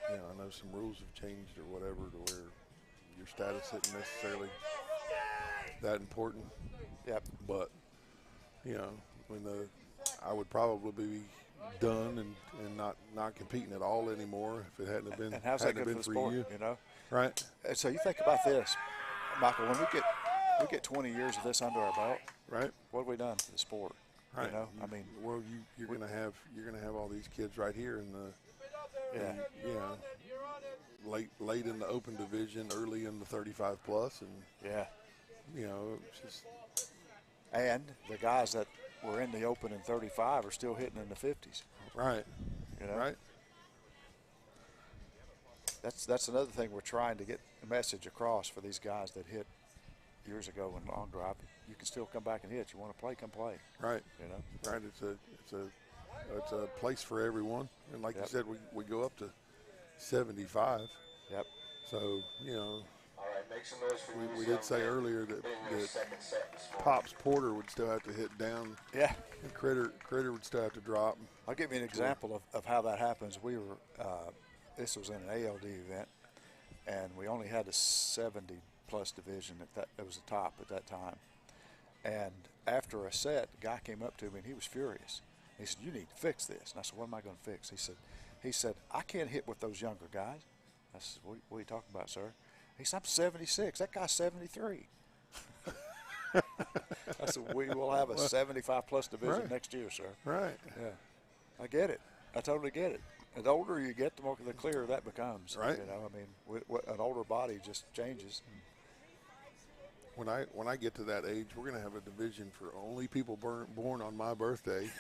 you know, I know some rules have changed or whatever to where your status isn't necessarily that important. Yep. But, you know, I would probably be done and not competing at all anymore if it hadn't have been And how's that hadn't good have for been the sport, you. you know? Right. And so you think about this, Michael, when we get 20 years of this under our belt, Right. what have we done for the sport? Right. You know, I mean, well, you're gonna have all these kids right here in the yeah. you know, late in the open division, early in the 35 plus, and Yeah. you know, it's just And the guys that were in the open in 35 are still hitting in the 50s. right, You know? right, That's another thing we're trying to get a message across for these guys that hit years ago in long drive. You can still come back and hit. You want to play, come play. right, You know? right. It's a place for everyone, and like Yep. you said, we go up to 75. Yep. So you know, All right, make some noise for we did say earlier that second set this morning. Pops Porter would still have to hit down, Yeah. and Critter would still have to drop. I'll give you an example of how that happens. We were, this was in an ALD event, and we only had a 70-plus division. That was the top at that time. And after a set, the guy came up to me, and he was furious. He said, "You need to fix this." And I said, "What am I going to fix?" He said, "I can't hit with those younger guys." I said, what are you talking about, sir?" He said, "I'm 76. That guy's 73. I said, "We will have a 75-plus division Right. next year, sir." Right. Yeah, I get it. I totally get it. And the older you get, the clearer that becomes. Right. You know, I mean, an older body just changes. When I get to that age, we're going to have a division for only people born on my birthday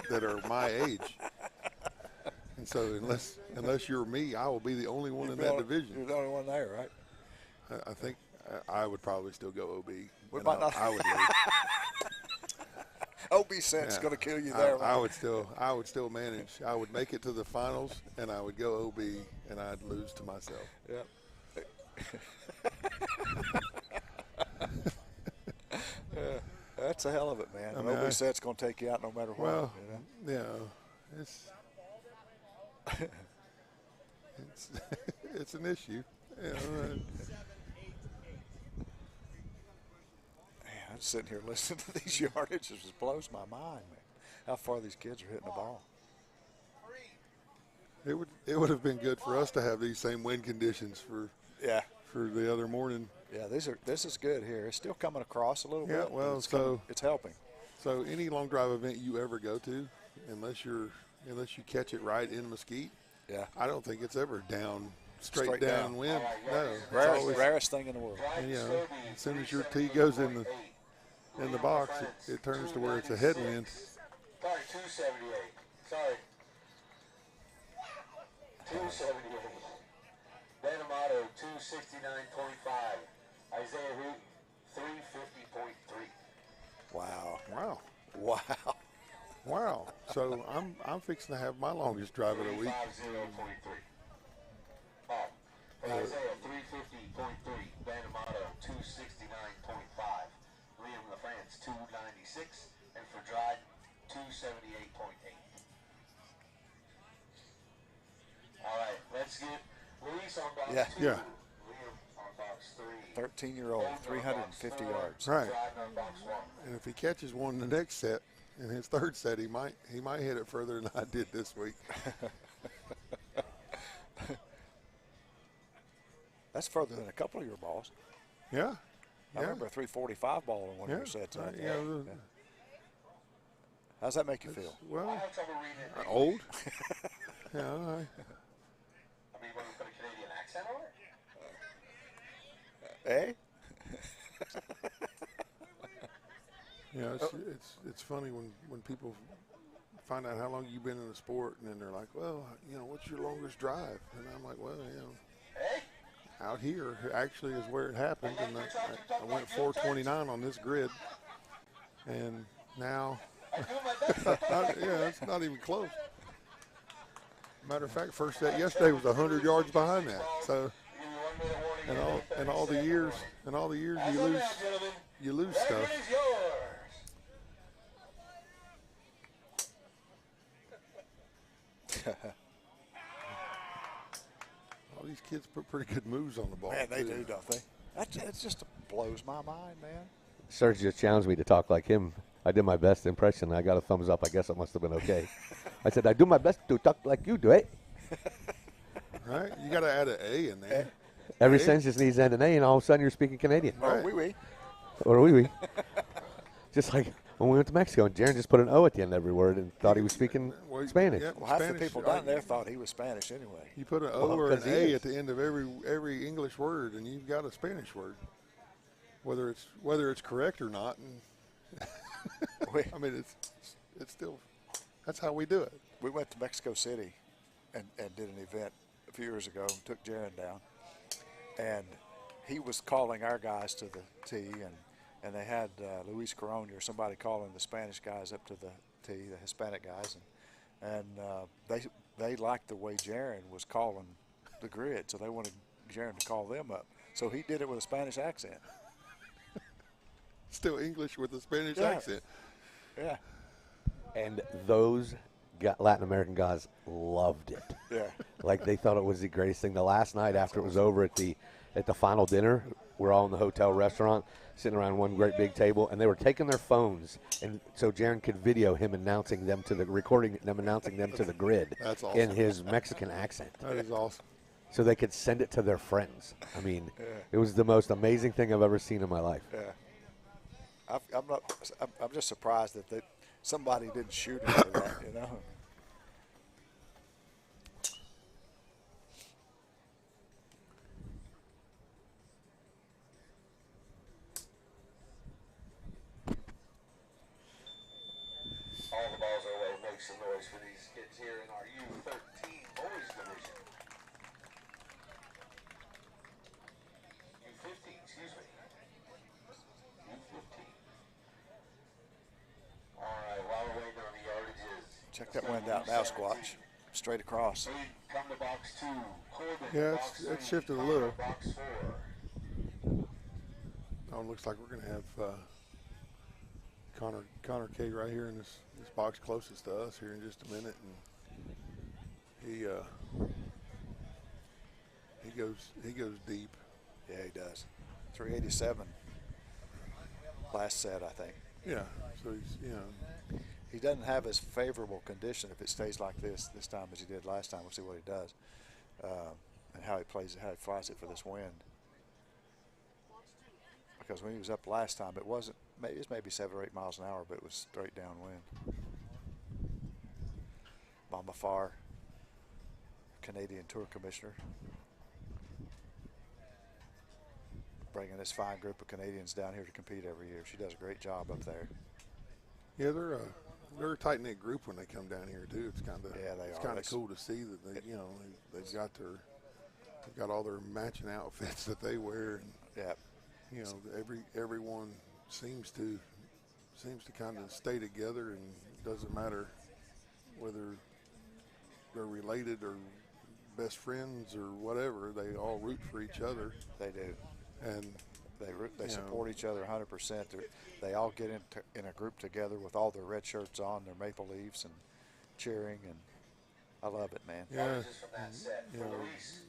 that are my age. And so unless you're me, I will be the only one in that division. You're the only one there, right? I think I would probably still go OB. We and might not. I would leave. OB set's Yeah. going to kill you there. I would still manage. I would make it to the finals, and I would go OB, and I'd lose to myself. Yeah. That's a hell of it, man. I mean, OB set's going to take you out no matter what. Well, You know? yeah, it's it's an issue. You know, Man, I'm sitting here listening to these yardages. It just blows my mind, man. How far these kids are hitting the ball. it would have been good for us to have these same wind conditions Yeah. for the other morning. Yeah, this is good here. It's still coming across a little Yeah, bit. well, but it's helping. So any long drive event you ever go to, unless you catch it right in Mesquite, Yeah. I don't think it's ever straight Straight down down. wind. No, it's Rarest, always, rarest thing in the world. and, you know, as soon as your tee goes in the box, it turns to where it's a headwind. Sorry, 278. Sorry. 278. Ben Amato, 269.5. Isaiah Hoot, 350.3. Wow. Wow, Wow. wow. So I'm fixing to have my longest drive of the week. 350.3. Oh, for Isaiah, 350.3. Ben Amato, 269.5. Liam LaFrance, 296. And for Dryden, 278.8. All right, let's get Luis on box Yeah. 2. Yeah. Liam on box 3. 13-year-old, 350 yards. Right. And if he catches one in the next set, in his third set, he might hit it further than I did this week. That's further than a couple of your balls. Yeah. I remember a 345 ball in one of your sets. Right, Yeah. How's that make you feel? Well, old. Yeah. I mean, when you put a Canadian accent on it? Eh? It's funny when people find out how long you've been in the sport, and then they're like, well, what's your longest drive? And I'm like, well, out here actually is where it happened, and I went 429 on this grid, and now, it's not even close. Matter of fact, first set yesterday was 100 yards behind that. So, and all the years you lose stuff. All these kids put pretty good moves on the ball. Man, they do, don't they? That just blows my mind, man. Serge just challenged me to talk like him. I did my best impression. I got a thumbs up. I guess it must have been okay. I said, I do my best to talk like you do, eh? Right? You got to add an A in there. Every sentence just needs to end an A, and all of a sudden you're speaking Canadian. Right. Oui. Or oui. Just like when we went to Mexico, and Jaron just put an O at the end of every word and thought he was speaking Spanish. Yeah, Well, half the people down there thought he was Spanish anyway. You put an O or an A at the end of every English word, and you've got a Spanish word, whether it's correct or not. And I mean, it's still, that's how we do it. We went to Mexico City and did an event a few years ago and took Jaron down, and he was calling our guys to the tee, and they had Luis Corona or somebody calling the Spanish guys up to the tee, the Hispanic guys, and they liked the way Jaron was calling the grid, so they wanted Jaron to call them up. So he did it with a Spanish accent. Still English with a Spanish accent. Yeah. And those Latin American guys loved it. Yeah. Like they thought it was the greatest thing. The last night after it was over at the final dinner, we're all in the hotel restaurant, sitting around one great big table, and they were taking their phones, and so Jaron could video him announcing them to the grid. That's awesome. In his Mexican accent. That is awesome. So they could send it to their friends. I mean, It was the most amazing thing I've ever seen in my life. Yeah. I'm just surprised that somebody didn't shoot him for that, you know. All the balls are away. Make some noise for these kids here in our U13 boys division. U15, excuse me. U15. All right, while we're waiting on the yardages. Check that wind out now, Squatch. Straight across. Come to box 2. Corbin, Yeah, box it's 3, shifted a little. Box 4. Oh, it looks like we're going to have Connor K right here in this box closest to us here in just a minute, and he goes deep. Yeah, he does. 387 last set, I think. Yeah, so he's He doesn't have as favorable condition if it stays like this time as he did last time. We'll see what he does and how he flies it for this wind. Because when he was up last time, it was maybe 7 or 8 miles an hour, but it was straight downwind. Mama Farr, Canadian Tour Commissioner, bringing this fine group of Canadians down here to compete every year. She does a great job up there. Yeah, they're a tight knit group when they come down here too. It's kind of they kind are. of cool to see that they've got all their matching outfits that they wear, and everyone seems to kind of stay together, and it doesn't matter whether they're related or best friends or whatever. They all root for each other. They do. And they support each other 100%. They all get in a group together with all their red shirts on, their maple leaves, and cheering, and I love it, man. Yeah,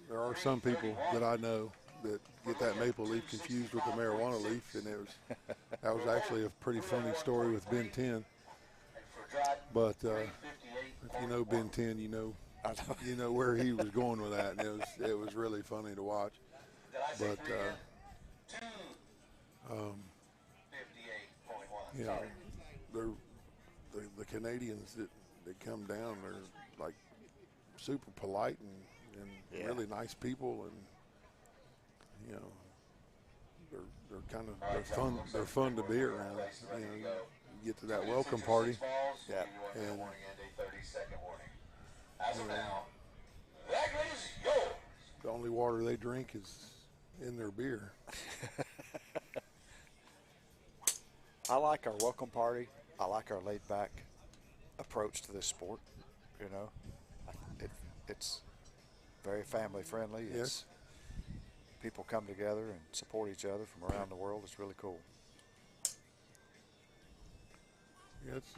there are some people that I know that get that maple leaf confused with the marijuana leaf, and that was actually a pretty funny story with Ben 10. But if you know Ben 10, you know where he was going with that, and it was really funny to watch. But you know, the Canadians that come down, they're like super polite and really nice people, and you know, they're fun to be around. You know, you get to that welcome party, and the only water they drink is in their beer. I like our welcome party. I like our laid-back approach to this sport. You know, it's very family-friendly. Yes. People come together and support each other from around the world. It's really cool. Yeah, it's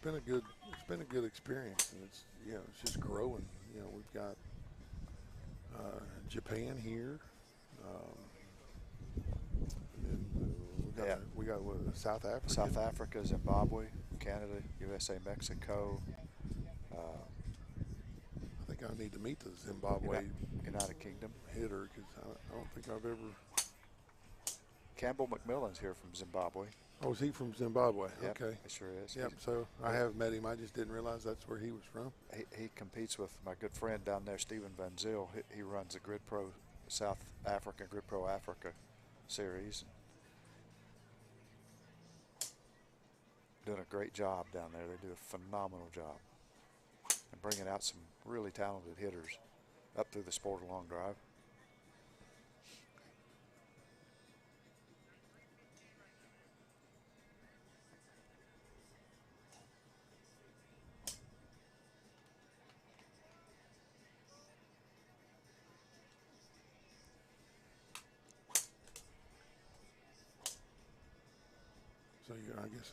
been a good experience, and it's just growing. You know, we've got Japan here. We got what, South Africa. South Africa, Zimbabwe, Canada, USA, Mexico. I think I need to meet the Zimbabwe United Kingdom hitter, because I don't think I've ever. Campbell McMillan's here from Zimbabwe. Oh, is he from Zimbabwe? Yep, Okay. he sure is. Yep. So I have met him. I just didn't realize that's where he was from. He competes with my good friend down there, Stephen Van Zyl. He runs the Grid Pro South Africa, Grid Pro Africa series. Doing a great job down there. They do a phenomenal job. And bringing out some really talented hitters up through the sport of long drive. So yeah, I guess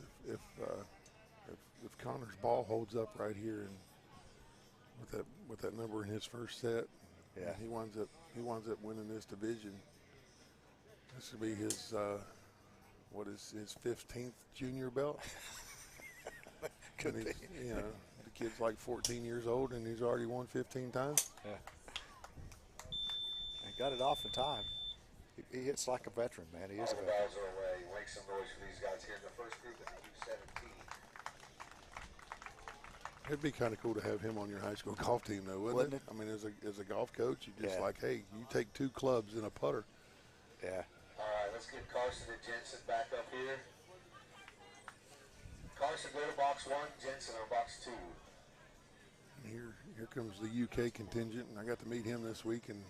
if Connor's ball holds up right here and with that number in his first set, he winds up winning this division. This will be his his 15th junior belt. Could be. You know, the kid's like 14 years old and he's already won 15 times. Yeah. He got it off in time. He hits like a veteran, man. He is a veteran. Fouls are away. Make some noise for these guys here in the first group of the U17. It'd be kind of cool to have him on your high school golf team, though, wouldn't it? I mean, as a golf coach, you just like, hey, you take 2 clubs and a putter. Yeah. All right, let's get Carson and Jensen back up here. Carson, go to box 1. Jensen on box 2. And here comes the UK contingent, and I got to meet him this week, and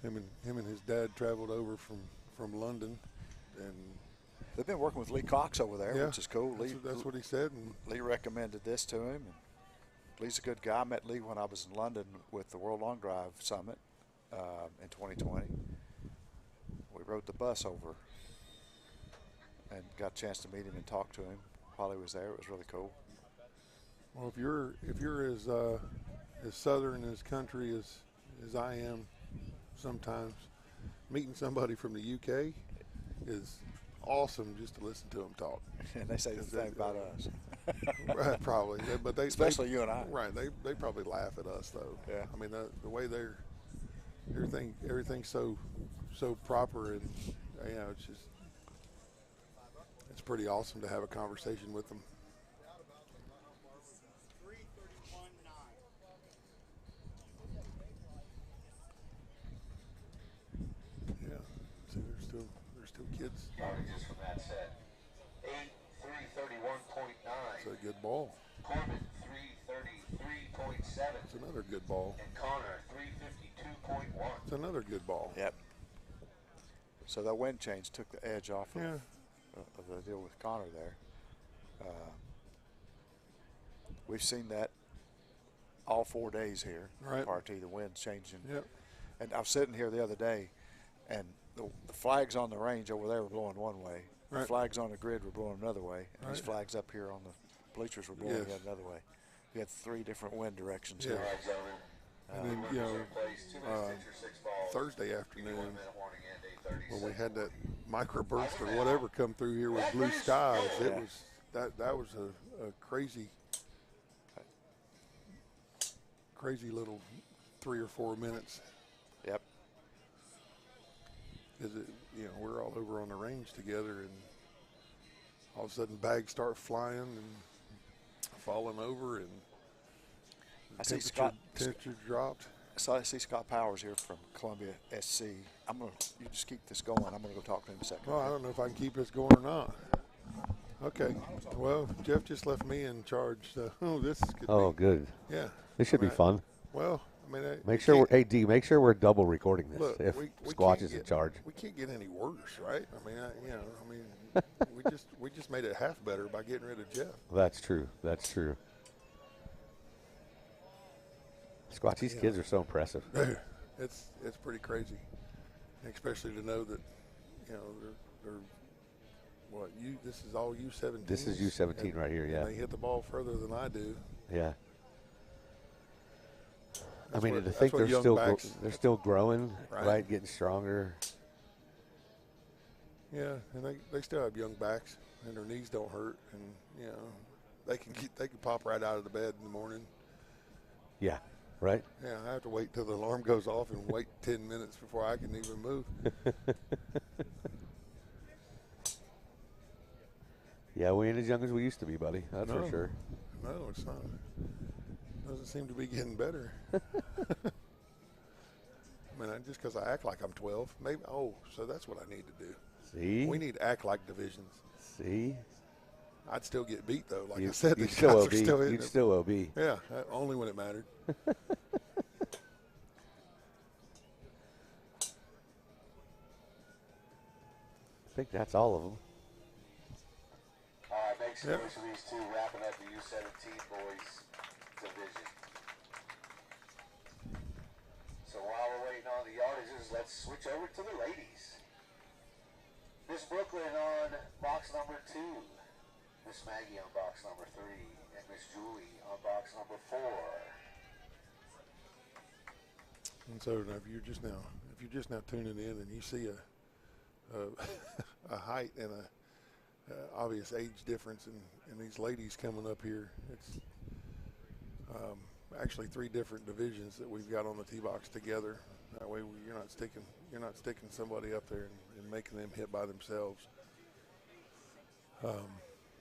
him and his dad traveled over from London, and they've been working with Lee Cox over there, which is cool. That's what he said. And Lee recommended this to him. And Lee's a good guy. I met Lee when I was in London with the World Long Drive Summit in 2020. We rode the bus over and got a chance to meet him and talk to him while he was there. It was really cool. Well, if you're as southern as country as I am, sometimes meeting somebody from the UK is awesome just to listen to them talk. And they say the same about us. Right, probably. But especially you and I. Right. They probably laugh at us though. Yeah. I mean the way everything's so proper, and you know, it's pretty awesome to have a conversation with them. Yeah. See, there's still kids. Just from that set. 331.9. It's a good ball. Corbin 333.7. It's another good ball. And Connor 352.1. It's another good ball. Yep. So that wind change took the edge off of the deal with Connor there. We've seen that all 4 days here. Right. Party, the wind's changing. Yep. And I was sitting here the other day, and the flags on the range over there were blowing one way. The Right. flags on the grid were blowing another way. And these Right. flags up here on the bleachers were blowing yet another way. We had 3 different wind directions here. All right, gentlemen. And then, you know, Thursday afternoon, when we had that microburst or whatever come through here with blue skies, it was that was a crazy little 3 or 4 minutes. Yep. Because you know, we're all over on the range together, and all of a sudden bags start flying and falling over, and I see Scott. temperature dropped. So I see Scott Powers here from Columbia SC. You just keep this going. I'm gonna go talk to him in a second. Well, I don't know if I can keep this going or not. Okay. Well, Jeff just left me in charge. So, this could be, good. Yeah. This should be fun. Well, I mean, Make sure we're double recording this look, if we Squatch can't is in get- charge. We can't get any worse, right? I mean, we just made it half better by getting rid of Jeff. That's true. That's true. Squatch, these kids are so impressive. It's pretty crazy, especially to know that, you know, they're what this is all U17. This is U17 right here, yeah. And they hit the ball further than I do. Yeah. That's I mean, what- to that's think what they're young still growing, Right. right? Getting stronger. Yeah, and they still have young backs, and their knees don't hurt, and you know they can pop right out of the bed in the morning. Yeah, right. Yeah, I have to wait till the alarm goes off and wait 10 minutes before I can even move. Yeah, we ain't as young as we used to be, buddy. That's No. for sure. No, it's not. Doesn't seem to be getting better. I mean, just because I act like I'm 12, maybe. Oh, so that's what I need to do. See? We need to act like divisions. See? I'd still get beat though. Like You, I said, you'd these still guys OB. are still hitting You'd it. still OB. Yeah, only when it mattered. I think that's all of them. All right, make some Yep. noise for these two wrapping up the U17 boys division. So while we're waiting on the yardages, let's switch over to the ladies. Miss Brooklyn on box number 2, Miss Maggie on box number 3, and Miss Julie on box number 4. And so now, if you're just now tuning in and you see a height and a obvious age difference in these ladies coming up here, it's actually 3 different divisions that we've got on the tee box together. That way you're not sticking somebody up there and making them hit by themselves,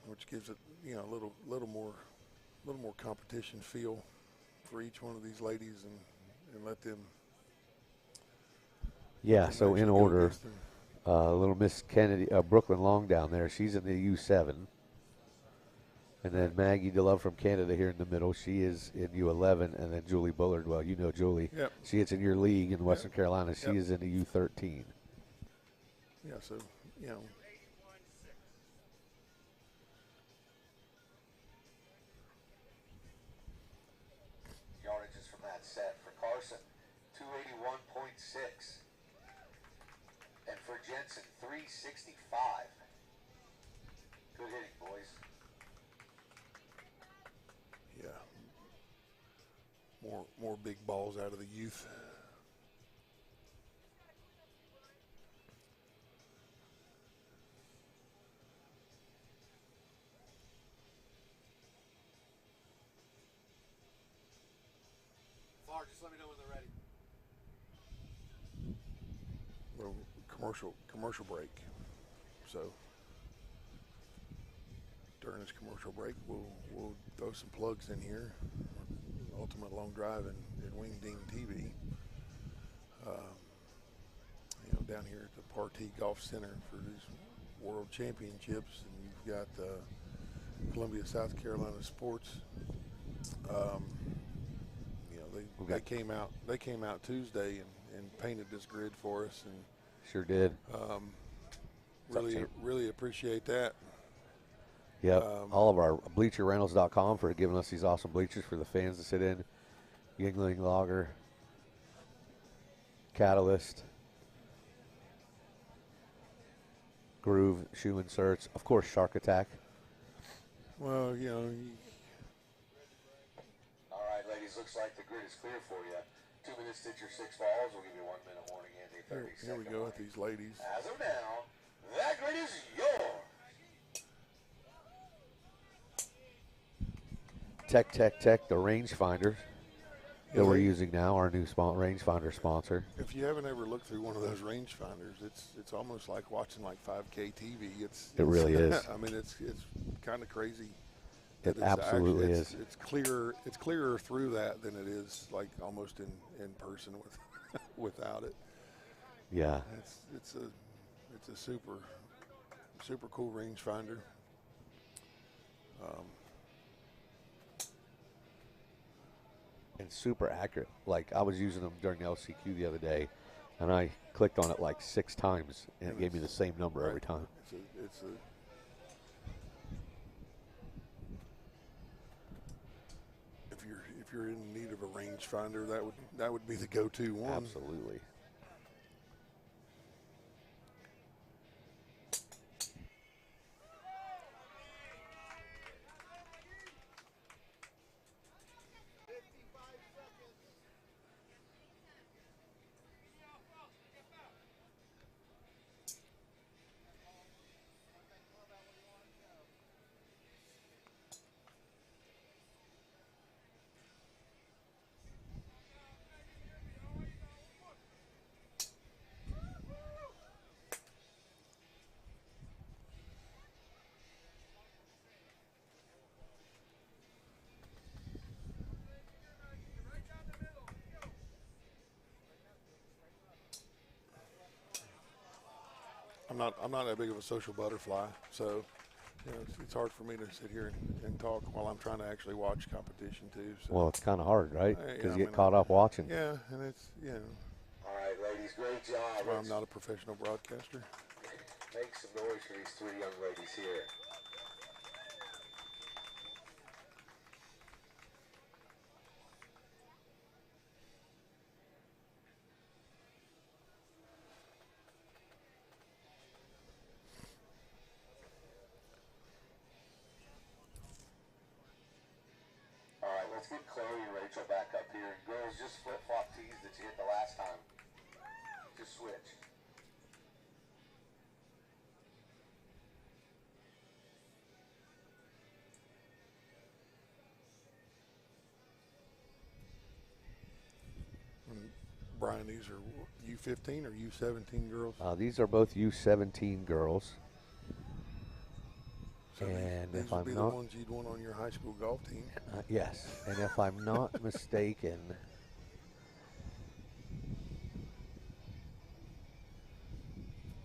which gives it, you know, a little more competition feel for each one of these ladies, and let them. Yeah, them so in actually go order, against them. little Miss Kennedy, Brooklyn Long down there, she's in the U7. And then Maggie DeLove from Canada here in the middle, she is in U11. And then Julie Bullard, well, you know Julie. Yep. She is in your league in Western Yep. Carolina. She Yep. is in the U13. Yeah, so, you know. Yardages from that set for Carson, 281.6. And for Jensen, 365. Good hitting, boys. Yeah. More big balls out of the youth. Valor, just let me know when they're ready. Little commercial break. So during this commercial break, we'll throw some plugs in here. Ultimate Long Drive and Wingding TV. You know, down here at the Partee Golf Center for these World Championships, and you've got Columbia, South Carolina Sports. You know, they came out Tuesday and painted this grid for us, and Sure did. really appreciate that. Yep. All of our bleacherrentals.com for giving us these awesome bleachers for the fans to sit in. Yingling Lager, Catalyst, Groove, Shoe Inserts, of course, Shark Attack. Well, you know, All right, ladies ladies, looks like the grid is clear for you. 2 minutes to hit your 6 balls. We'll give you 1 minute warning and a 30 Here second we go with warning. these ladies. As of now, that grid is yours. Tech, the rangefinder that we're using now, our new rangefinder sponsor. If you haven't ever looked through one of those rangefinders, it's almost like watching like 5K TV. It really is. I mean, it's kind of crazy. It absolutely is. It's clearer. It's clearer through that than it is like almost in person with without it. Yeah. It's a super cool rangefinder. And super accurate. Like, I was using them during LCQ the other day, and I clicked on it like 6 times, and it gave me the same number every time. If you're in need of a rangefinder, that would be the go-to one. Absolutely. I'm not that big of a social butterfly, so it's hard for me to sit here and talk while I'm trying to actually watch competition too. So. Well, it's kind of hard, right? Because you get caught up watching. Yeah, and it's All right, ladies, great job. I'm not a professional broadcaster. Make some noise for these 3 young ladies here. All right, let's get Chloe and Rachel back up here. And girls, just flip-flop tees that you hit the last time. Just switch. Brian, these are U15 or U17 girls? These are both U17 girls. So and these if would I'm be not, the ones you'd want on your high school golf team. yes, and if I'm not mistaken,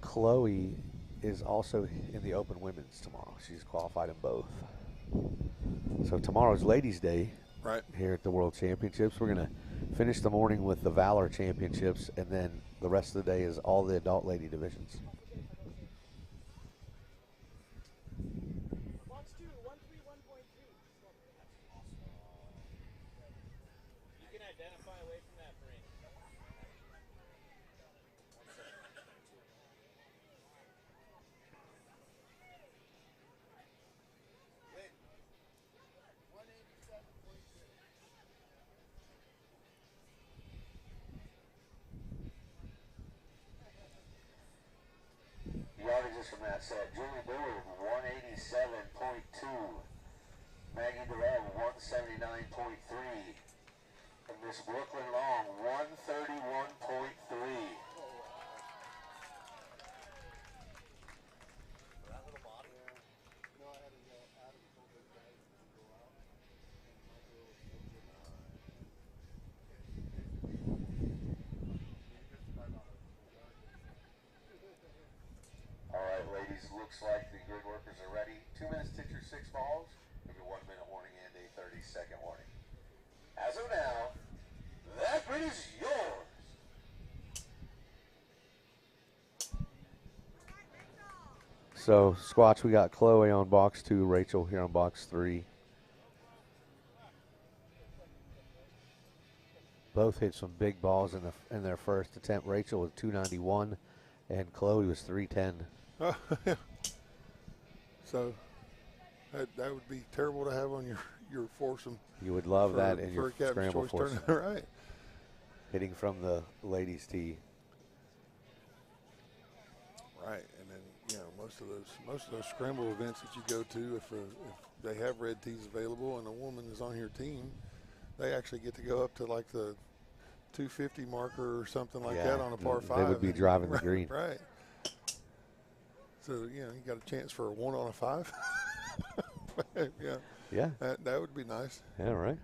Chloe is also in the Open Women's tomorrow. She's qualified in both. So tomorrow's Ladies' Day, right here at the World Championships. We're going to finish the morning with the Valor Championships, and then the rest of the day is all the adult lady divisions. Yardages from that set. Julie Bullard, 187.2. Maggie Durrell, 179.3. And Miss Brooklyn Long, 131.3. All right, ladies, looks like the grid workers are ready. 2 minutes to hit your 6 balls. Give you 1 minute warning and a 30-second warning. As of now, that grid is yours. So, Squatch, we got Chloe on box 2, Rachel here on box 3. Both hit some big balls in their first attempt. Rachel was 291, and Chloe was 310. So That would be terrible to have on your foursome. You would love that in for your a captain's scramble choice foursome. tournament, right? Hitting from the ladies' tee. Right, and then most of those scramble events that you go to, if they have red tees available and a woman is on your team, they actually get to go up to like the 250 marker or something like that on a par 5. They would be driving the green. Right. So you got a chance for a 1 on a 5. Yeah. Yeah. That would be nice. Yeah, right.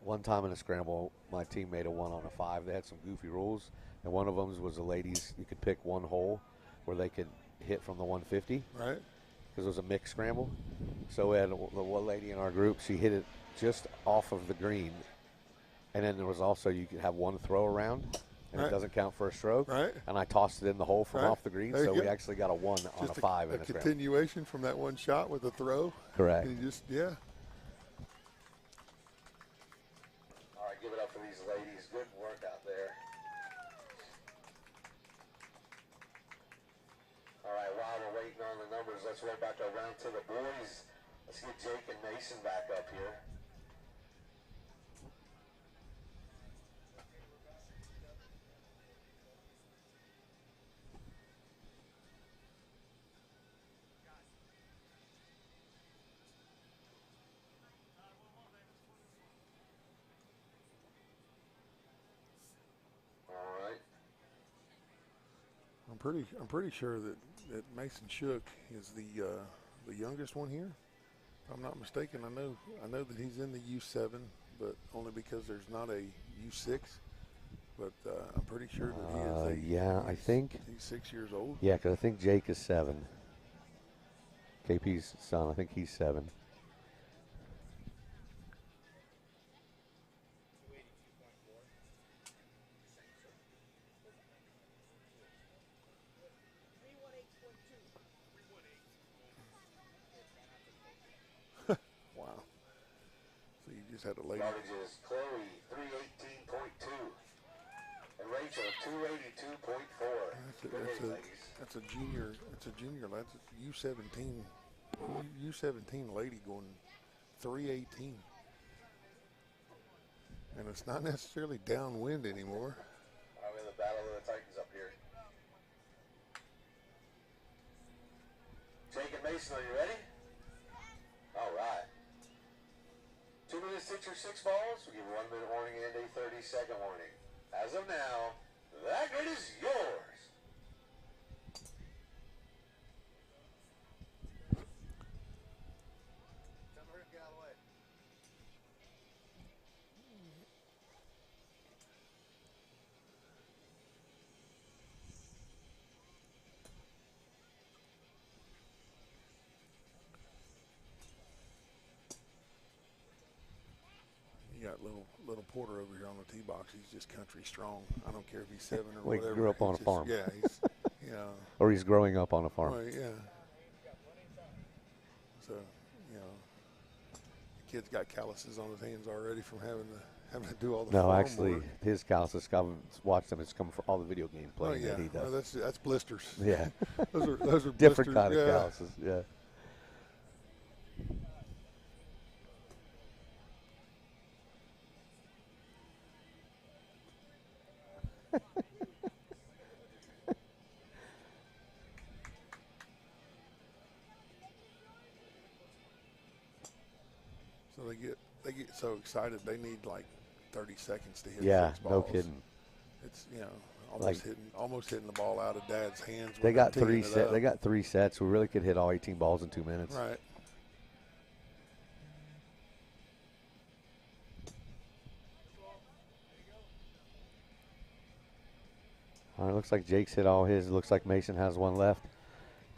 One time in a scramble, my team made a 1 on a 5. They had some goofy rules, and one of them was the ladies. You could pick one hole where they could hit from the 150. Right. Because it was a mixed scramble. So we had the one lady in our group. She hit it just off of the green, and then there was also you could have one throw around, and right. It doesn't count for a stroke. Right. And I tossed it in the hole from right. off the green, there so we we actually got a 1 on a 5 in a a scramble. continuation from that one shot with a throw. Correct. And you just yeah. All right, give it up for these ladies. Good work out there. All right, while we're waiting on the numbers, let's roll back around to the boys. Let's get Jake and Mason back up here. All right. I'm pretty sure that Mason Shook is the youngest one here. If I'm not mistaken, I know that he's in the U7, but only because there's not a U6. But I'm pretty sure that he is. I think he's 6 years old. Yeah, because I think Jake is 7. KP's son, I think he's 7. Wow. So you just had a lady. Yardages, Chloe, 318.2. And Rachel, 282.4. That's a junior. That's a junior. That's a U17. U17 lady going 318. And it's not necessarily downwind anymore. All right, we have the Battle of the Titans up here. Jake and Mason, are you ready? All right. 2 minutes to hit your 6 balls. We give 1 minute warning and a 30-second warning. As of now, that grid is yours. You got little Porter over here on the tee box. He's just country strong. I don't care if he's 7 or Well, he whatever. grew up on a He's farm. Yeah, he's Or he's growing up on a farm. Well, yeah. So the kid's got calluses on his hands already from having to do all the No, farm actually, work. his calluses watched them. It's come from all the video game Oh, playing yeah. that he does. Well, that's blisters. Yeah. those are Different blisters. kind of Yeah. calluses, yeah. So they get so excited they need like 30 seconds to hit Yeah, 6 no balls. kidding. It's almost hitting the ball out of Dad's hands. They when got they're teeing three it set. up. They got 3 sets. We really could hit all 18 balls in 2 minutes. Right. All right, looks like Jake's hit all his. It looks like Mason has one left.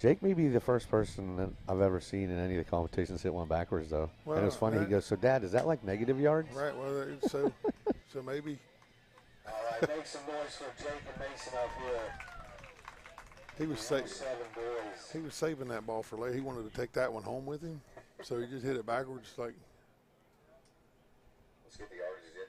Jake may be the first person that I've ever seen in any of the competitions hit one backwards, though. Well, and it was funny. He goes, "So, Dad, is that like negative yards?" Right. Well, so maybe. All right, make some noise for Jake and Mason up here. He was Number 7 boys. He was saving that ball for later. He wanted to take that one home with him, so he just hit it backwards like. Let's get the yardages yet.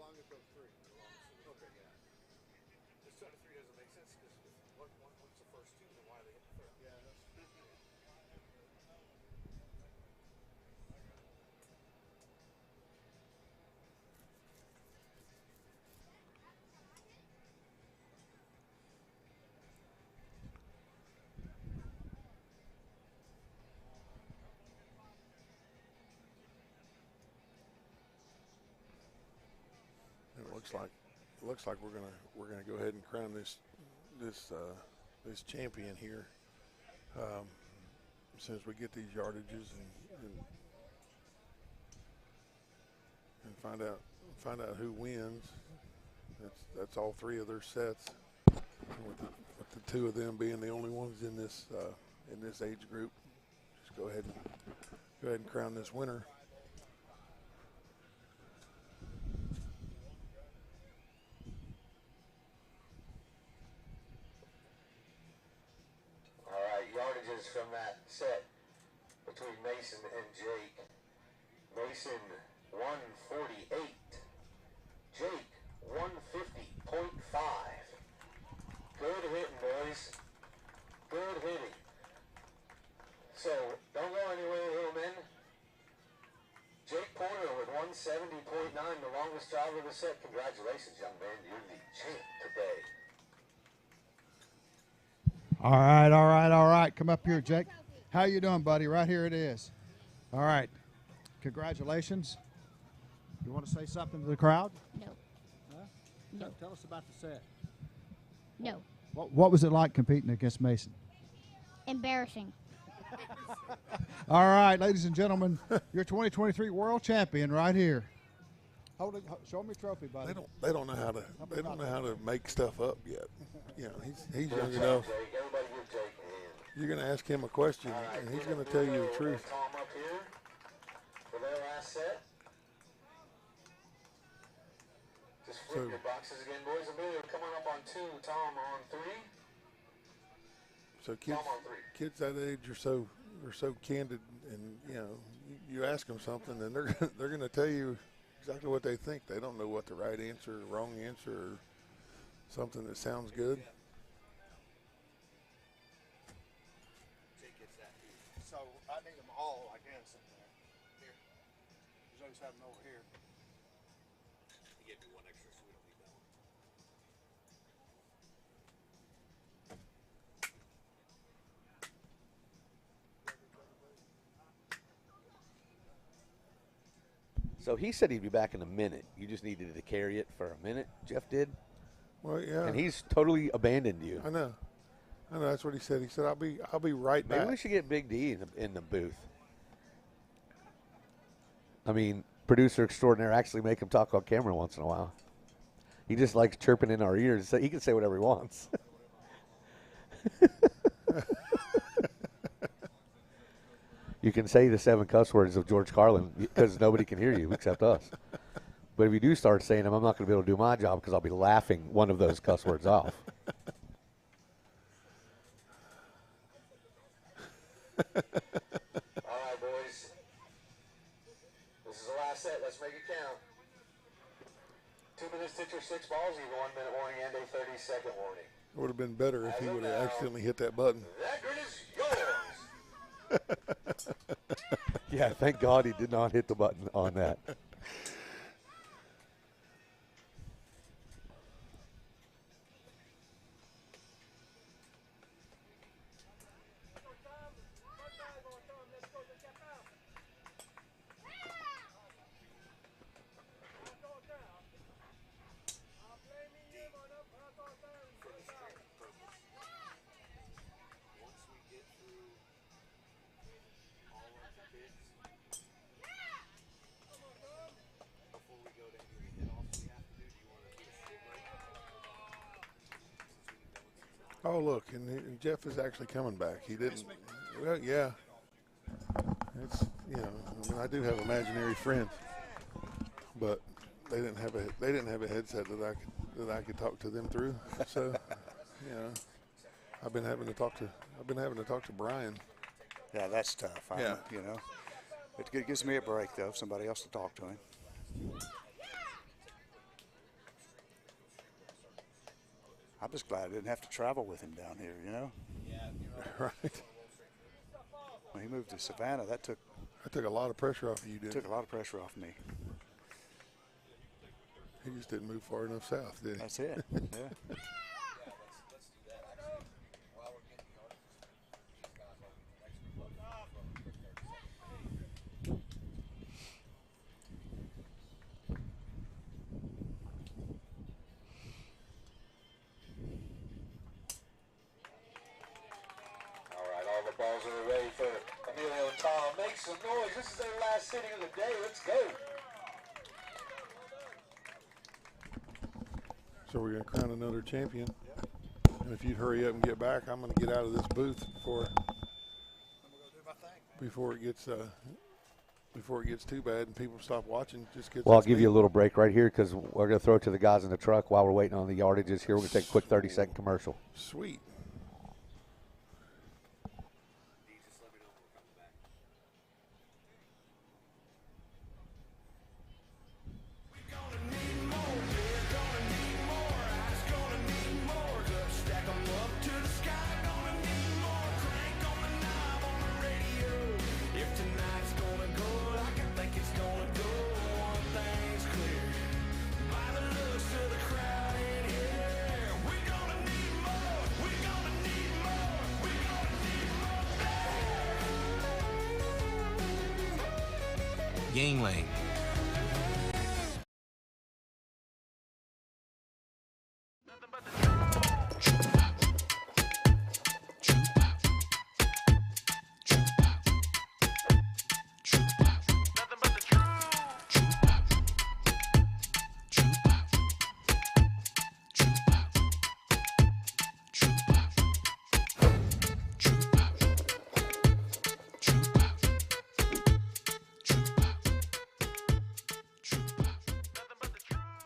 long as those three. Okay. This 2 out of 3 doesn't make sense because what's the first two and why they hit the third? Yeah. It looks like we're gonna go ahead and crown this champion here. As soon as we get these yardages and find out who wins. That's all 3 of their sets, with the 2 of them being the only ones in this age group. Just go ahead and crown this winner. All right, yardages from that set between Mason and Jake. Mason 148. Jake 150.5. Good hitting, boys. Good hitting. So don't go anywhere, little men. Jake Porter with 170.9, the longest drive of the set. Congratulations, young man. You're the champ today. All right. Come up here, Jake. How you doing, buddy? Right here it is. All right. Congratulations. You want to say something to the crowd? No. Huh? No. Tell us about the set. No. What was it like competing against Mason? Embarrassing. All right, ladies and gentlemen, your 2023 world champion right here. Show me your trophy, buddy. They don't know how to make stuff up yet. You know, he's young Jake, enough. everybody give Jake a hand. You're going to ask him a question, and he's going to tell you the truth. Tom up here for their last set. Just flip So- your boxes again, boys. Emilio coming up on 2, Tom on 3. So Tom on 3. kids that age are so candid, and you ask them something, and they're going to tell you exactly what they think. They don't know what the right answer, or wrong answer, or something that sounds good. So I need them all, I guess, in there. Here. There's always have them over here. You gave me 1 extra, so we don't need that one. So he said he'd be back in a minute. You just needed to carry it for a minute, Jeff did? Well, yeah. And he's totally abandoned you. I know. That's what he said. He said, "I'll be right back." Maybe we should get Big D in the booth. I mean, producer extraordinaire, actually make him talk on camera once in a while. He just likes chirping in our ears. So he can say whatever he wants. You can say the 7 cuss words of George Carlin because nobody can hear you except us. But if you do start saying them, I'm not going to be able to do my job because I'll be laughing one of those cuss words off. All right, boys. This is the last set. Let's make it count. 2 minutes to hit your 6 balls, either 1 minute warning and a 30-second warning. It would have been better if he would have accidentally hit that button. That grid is yours. Yeah, thank God he did not hit the button on that. Oh, look, and Jeff is actually coming back. He didn't. Well, yeah. It's I mean, I do have imaginary friends, but they didn't have a headset that I could talk to them through. So, I've been having to talk to Brian. Yeah, that's tough. Yeah. It gives me a break though, somebody else to talk to him. Just glad I didn't have to travel with him down here, you know? Right. When he moved to Savannah, that took a lot of pressure off of you, didn't took it? a lot of pressure off me. He just didn't move far enough south, did he? That's it. Yeah. Balls are away for Emilio and Tom. Make some noise. This is their last sitting of the day. Let's go. So we're going to crown another champion. And if you'd hurry up and get back, I'm going to get out of this booth before it gets too bad and people stop watching. Well, I'll give you a little break right here because we're going to throw it to the guys in the truck while we're waiting on the yardages here. We're going to take a quick 30-second commercial. Sweet. Yingling.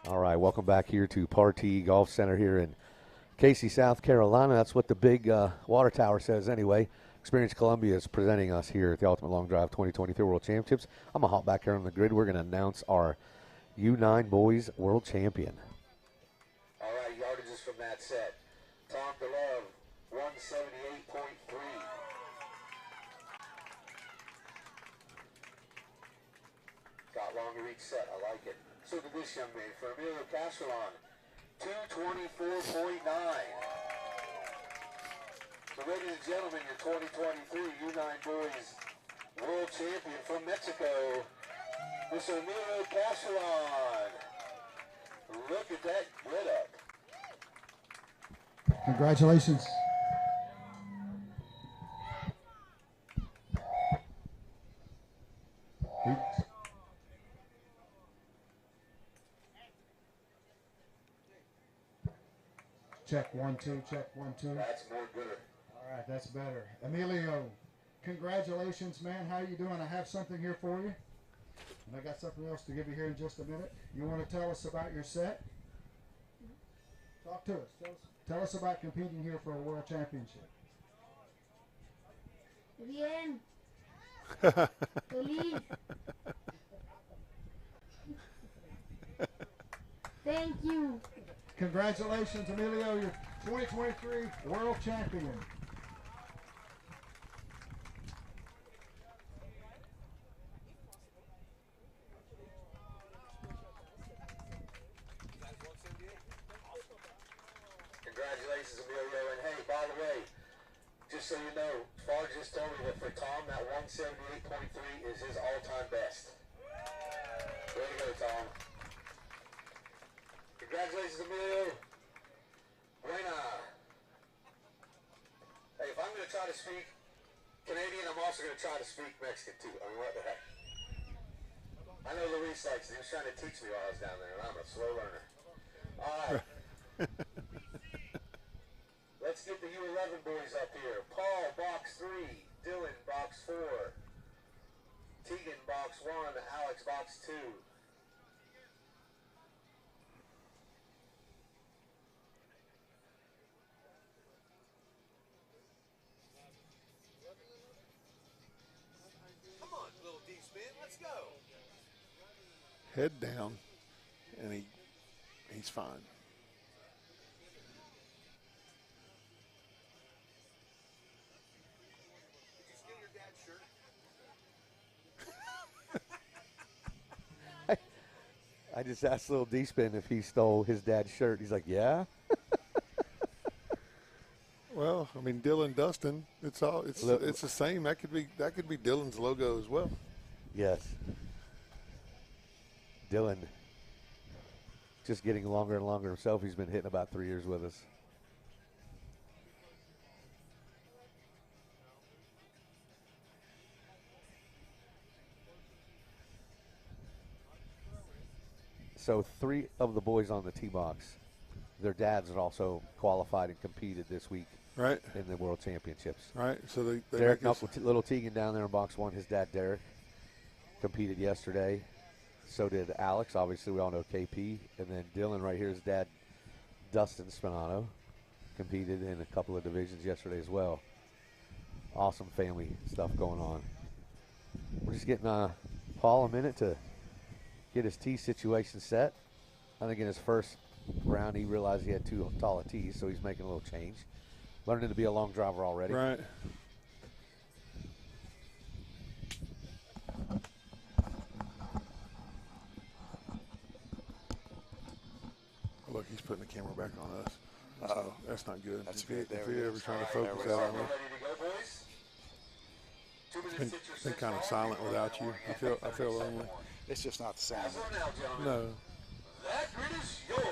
All right, welcome back here to Partee Golf Center here in Casey, South Carolina. That's what the big water tower says anyway. Experience Columbia is presenting us here at the Ultimate Long Drive 2023 World Championships. I'm going to hop back here on the grid. We're going to announce our U9 Boys World Champion. All right, yardages from that set. Tom DeLove, 178.3. Got longer each set. I like it. So did this young man for Emilio Castellon, 224.9. So ladies and gentlemen, your 2023 U9 Boys World Champion from Mexico, Mr. Emilio Castellon. Look at that get up. Congratulations. Check 1 2, check 1 2. That's more gooder. All right, that's better. Emilio, congratulations, man. How you doing? I have something here for you. And I got something else to give you here in just a minute. You want to tell us about your set? Talk to us. Tell us about competing here for a world championship. Bien. Feliz. Thank you. Congratulations, Emilio, you're 2023 world champion. Congratulations, Emilio. And hey, by the way, just so you know, Far just told me that for Tom, that 178.3 is his all-time best. Way to go, Tom. Congratulations, Emilio. Buena. Hey, if I'm going to try to speak Canadian, I'm also going to try to speak Mexican, too. I mean, what the heck? I know Luis likes it. He was trying to teach me while I was down there, and I'm a slow learner. All right. Let's get the U11 boys up here. Paul, box 3. Dylan, box 4. Tegan, box 1. Alex, box 2. Come on, little D-spin, let's go. Head down, and he's fine. I just asked little D-Spin if he stole his dad's shirt. He's like, yeah. Well, I mean, Dylan Dustin. It's the same. That could be Dylan's logo as well. Yes. Dylan, just getting longer and longer himself. He's been hitting about 3 years with us. So 3 of the boys on the tee box, their dads had also qualified and competed this week, right, in the World Championships. Right. So they Derek Little Teagan down there in box 1. His dad Derek competed yesterday. So did Alex. Obviously, we all know KP, and then Dylan right here. His dad Dustin Spinato competed in a couple of divisions yesterday as well. Awesome family stuff going on. We're just getting Paul a minute to get his tee situation set. I think in his first round he realized he had too tall a tee, so he's making a little change. Learning to be a long driver already. Right. Look, he's putting the camera back on us. Uh-oh. That's not good. That's if good. He, There if it he is. ever trying to focus that on me. It's been kind of silent without you. I feel lonely. It's just not the same. No. That grid is yours.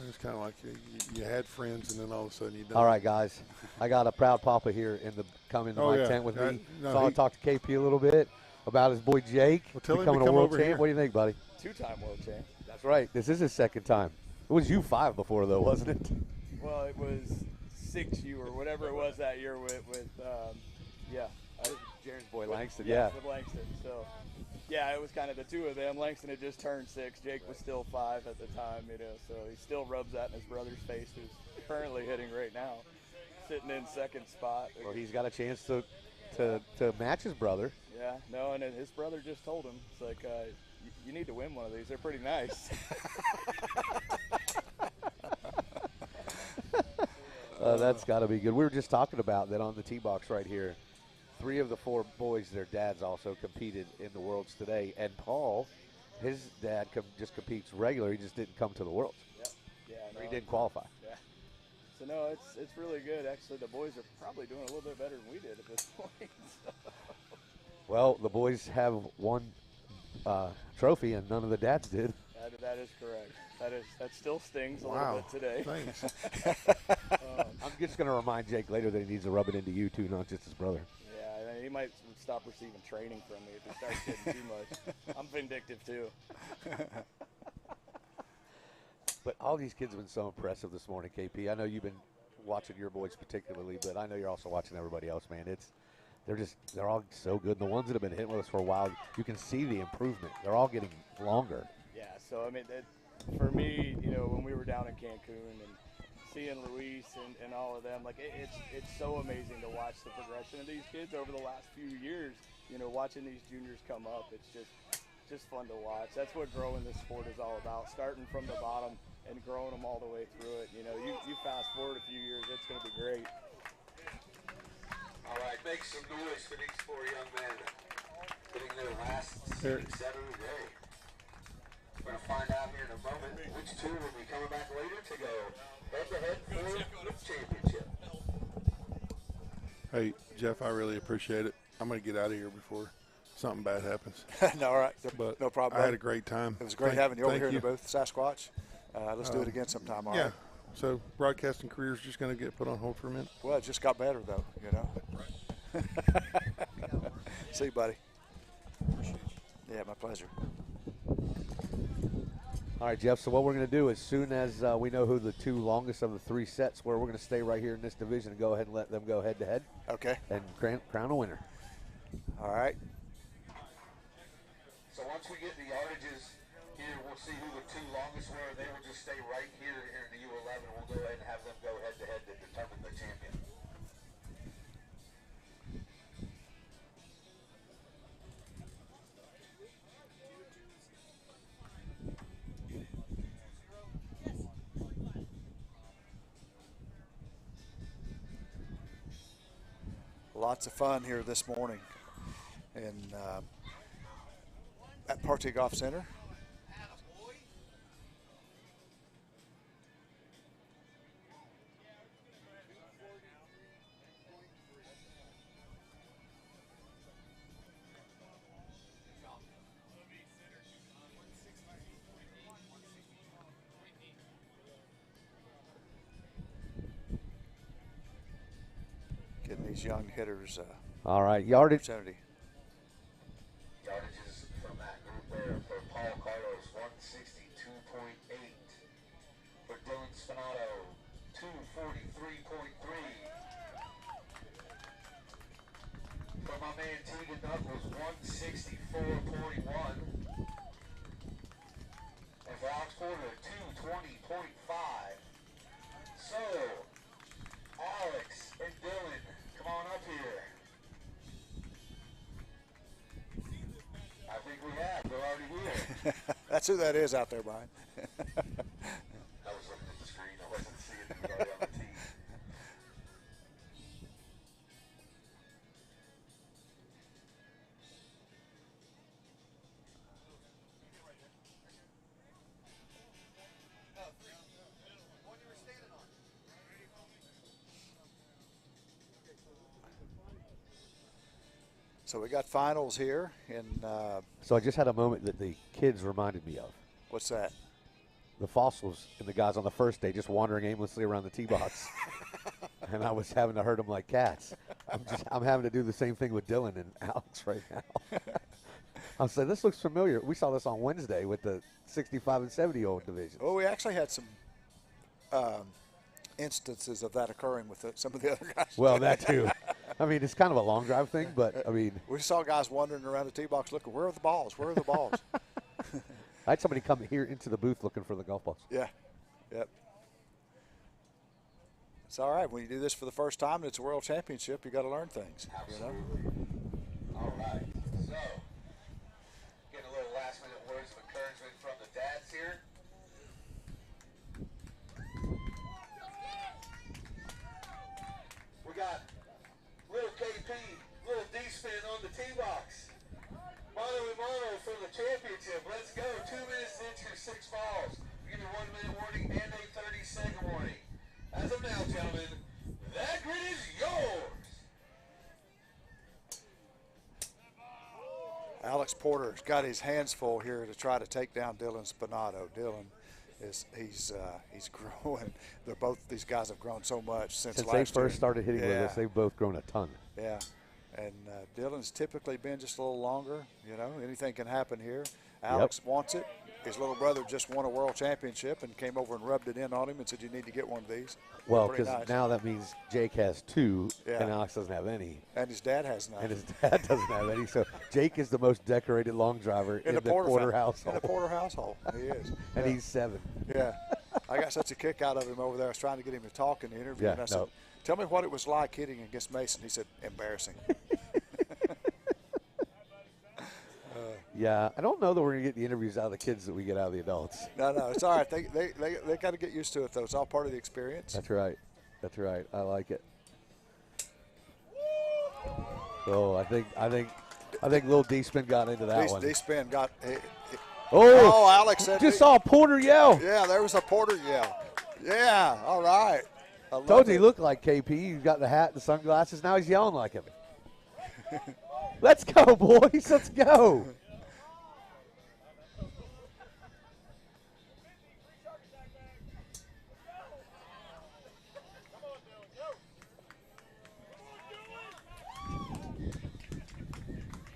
It's kind of like you had friends and then all of a sudden you don't. All right, guys. I got a proud papa here coming to my tent with me. So I'll talk to KP a little bit about his boy Jake becoming a world champ. Here. What do you think, buddy? 2-time world champ. That's right. This is his second time. It was U5 before, though, wasn't it? Well, it was 6U or whatever it was that year with Jaren's boy Langston. With Langston. So, yeah, it was kind of the two of them. Langston had just turned 6. Jake was still 5 at the time, so he still rubs that in his brother's face, who's currently hitting right now, sitting in second spot. Well, he's got a chance to match his brother. Yeah, no, and his brother just told him, it's like, you need to win one of these. They're pretty nice. That's got to be good. We were just talking about that on the tee box right here. 3 of the 4 boys, their dads also competed in the Worlds today. And Paul, his dad just competes regular. He just didn't come to the Worlds. Yeah, no, he didn't qualify. Yeah. So, no, it's really good. Actually, the boys are probably doing a little bit better than we did at this point. Well, the boys have one trophy, and none of the dads did. That is correct. That still stings a little bit today. Thanks. I'm just going to remind Jake later that he needs to rub it into you, too, not just his brother. Yeah, he might stop receiving training from me if he starts getting too much. I'm vindictive, too. But all these kids have been so impressive this morning, KP. I know you've been watching your boys particularly, but I know you're also watching everybody else, man. They're all so good. The ones that have been hitting with us for a while, you can see the improvement. They're all getting longer. Yeah, so, I mean, for me, when we were down in Cancun and seeing Luis and all of them, like, it's so amazing to watch the progression of these kids over the last few years. Watching these juniors come up, it's just fun to watch. That's what growing this sport is all about, starting from the bottom and growing them all the way through it. You fast forward a few years, it's going to be great. All right, make some noise for these 4 young men hitting their last seating set of the day. We're going to find out here in a moment which 2 will be coming back later to go head-to-head for the championship. Hey, Jeff, I really appreciate it. I'm going to get out of here before something bad happens. No, all right. But no problem. I had a great time. It was great having you over here in the booth, Sasquatch. Let's do it again sometime, all right? So broadcasting career is just going to get put on hold for a minute? Well, it just got better, though, See you, buddy. Yeah, my pleasure. All right, Jeff, so what we're going to do as soon as we know who the 2 longest of the 3 sets were, we're going to stay right here in this division and go ahead and let them go head-to-head. Okay. And crown a winner. All right. So once we get the yardages here, we'll see who the 2 longest were. They will just stay right here in the U11. We'll go ahead and have them go head-to-head to determine the champion. Lots of fun here this morning at Partee Golf Center. these young hitters All right, yardage. opportunity. Yardages from that group there for Paul Carlos, 162.8. For Dylan Spinato, 243.3. For my man Tegan Knuckles, 164.1. And for Alex Porter, 220.5. So, Alex and Dylan, come on up here. I think we have. They're already here. That's who that is out there, Brian. I was looking at the screen. I wasn't seeing anybody on the team. So we got finals here in So I just had a moment that the kids reminded me of. what's that? The Fossils and the guys on the first day just wandering aimlessly around the tee box. And I was having to herd them like cats. I'm having to do the same thing with Dylan and Alex right now. I was like, this looks familiar. We saw this on Wednesday with the 65 and 70-year-old division. Well, we actually had some instances of that occurring with some of the other guys. Well, that too. I mean, it's kind of a long drive thing, but, I mean. We saw guys wandering around the tee box looking, where are the balls? Where are the balls? I had somebody come here into the booth looking for the golf balls. Yeah. Yep. It's all right. When you do this for the first time and it's a world championship, you got to learn things. Absolutely. All right. So, getting a little last-minute words of encouragement from the dads here. We got little KP, little D-spin on the tee box. Mono and mono for the championship. Let's go. 2 minutes into your 6 balls. We give you 1 minute warning and a 30-second warning. As of now, gentlemen, that grid is yours. Alex Porter's got his hands full here to try to take down Dylan Spinato. Dylan he's growing. These guys have grown so much since they last year. first started hitting with us, they've both grown a ton. Yeah, and Dylan's typically been just a little longer. You know, anything can happen here. Alex wants it. His little brother just won a world championship and came over and rubbed it in on him and said, you need to get one of these. Well, because now that means Jake has 2 and Alex doesn't have any. And his dad has none. And his dad doesn't have any. So Jake is the most decorated long driver in the Porter household. In the Porter household, he is. And he's 7. Yeah. I got such a kick out of him over there. I was trying to get him to talk in the interview. And I said, tell me what it was like hitting against Mason. He said, embarrassing. Yeah, I don't know that we're going to get the interviews out of the kids that we get out of the adults. No, it's all right. They got to get used to it, though. It's all part of the experience. That's right. That's right. I like it. Oh, I think little D-Spin got into that one. D-Spin got Oh, Alex said just saw Porter yell. Yeah, there was a Porter yell. Yeah, all right. Told you he looked like KP. He's got the hat and the sunglasses. Now he's yelling like him. Let's go, boys. Let's go.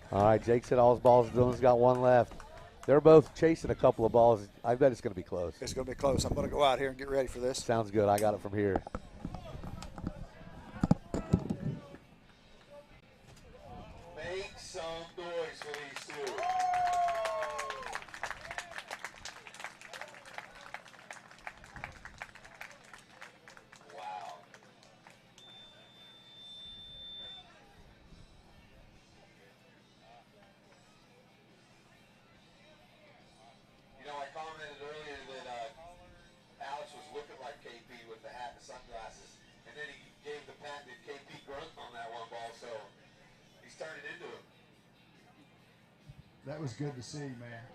All right, Jake's hit all his balls. Dylan's got 1 left. They're both chasing a couple of balls. I bet it's going to be close. It's going to be close. I'm going to go out here and get ready for this. Sounds good. I got it from here. Make some noise for these 2. Wow. You know, I commented earlier that Alex was looking like KP with the hat and sunglasses, and then he gave the patented KP grunt on that one ball, so he's turning into him. That was good to see, man.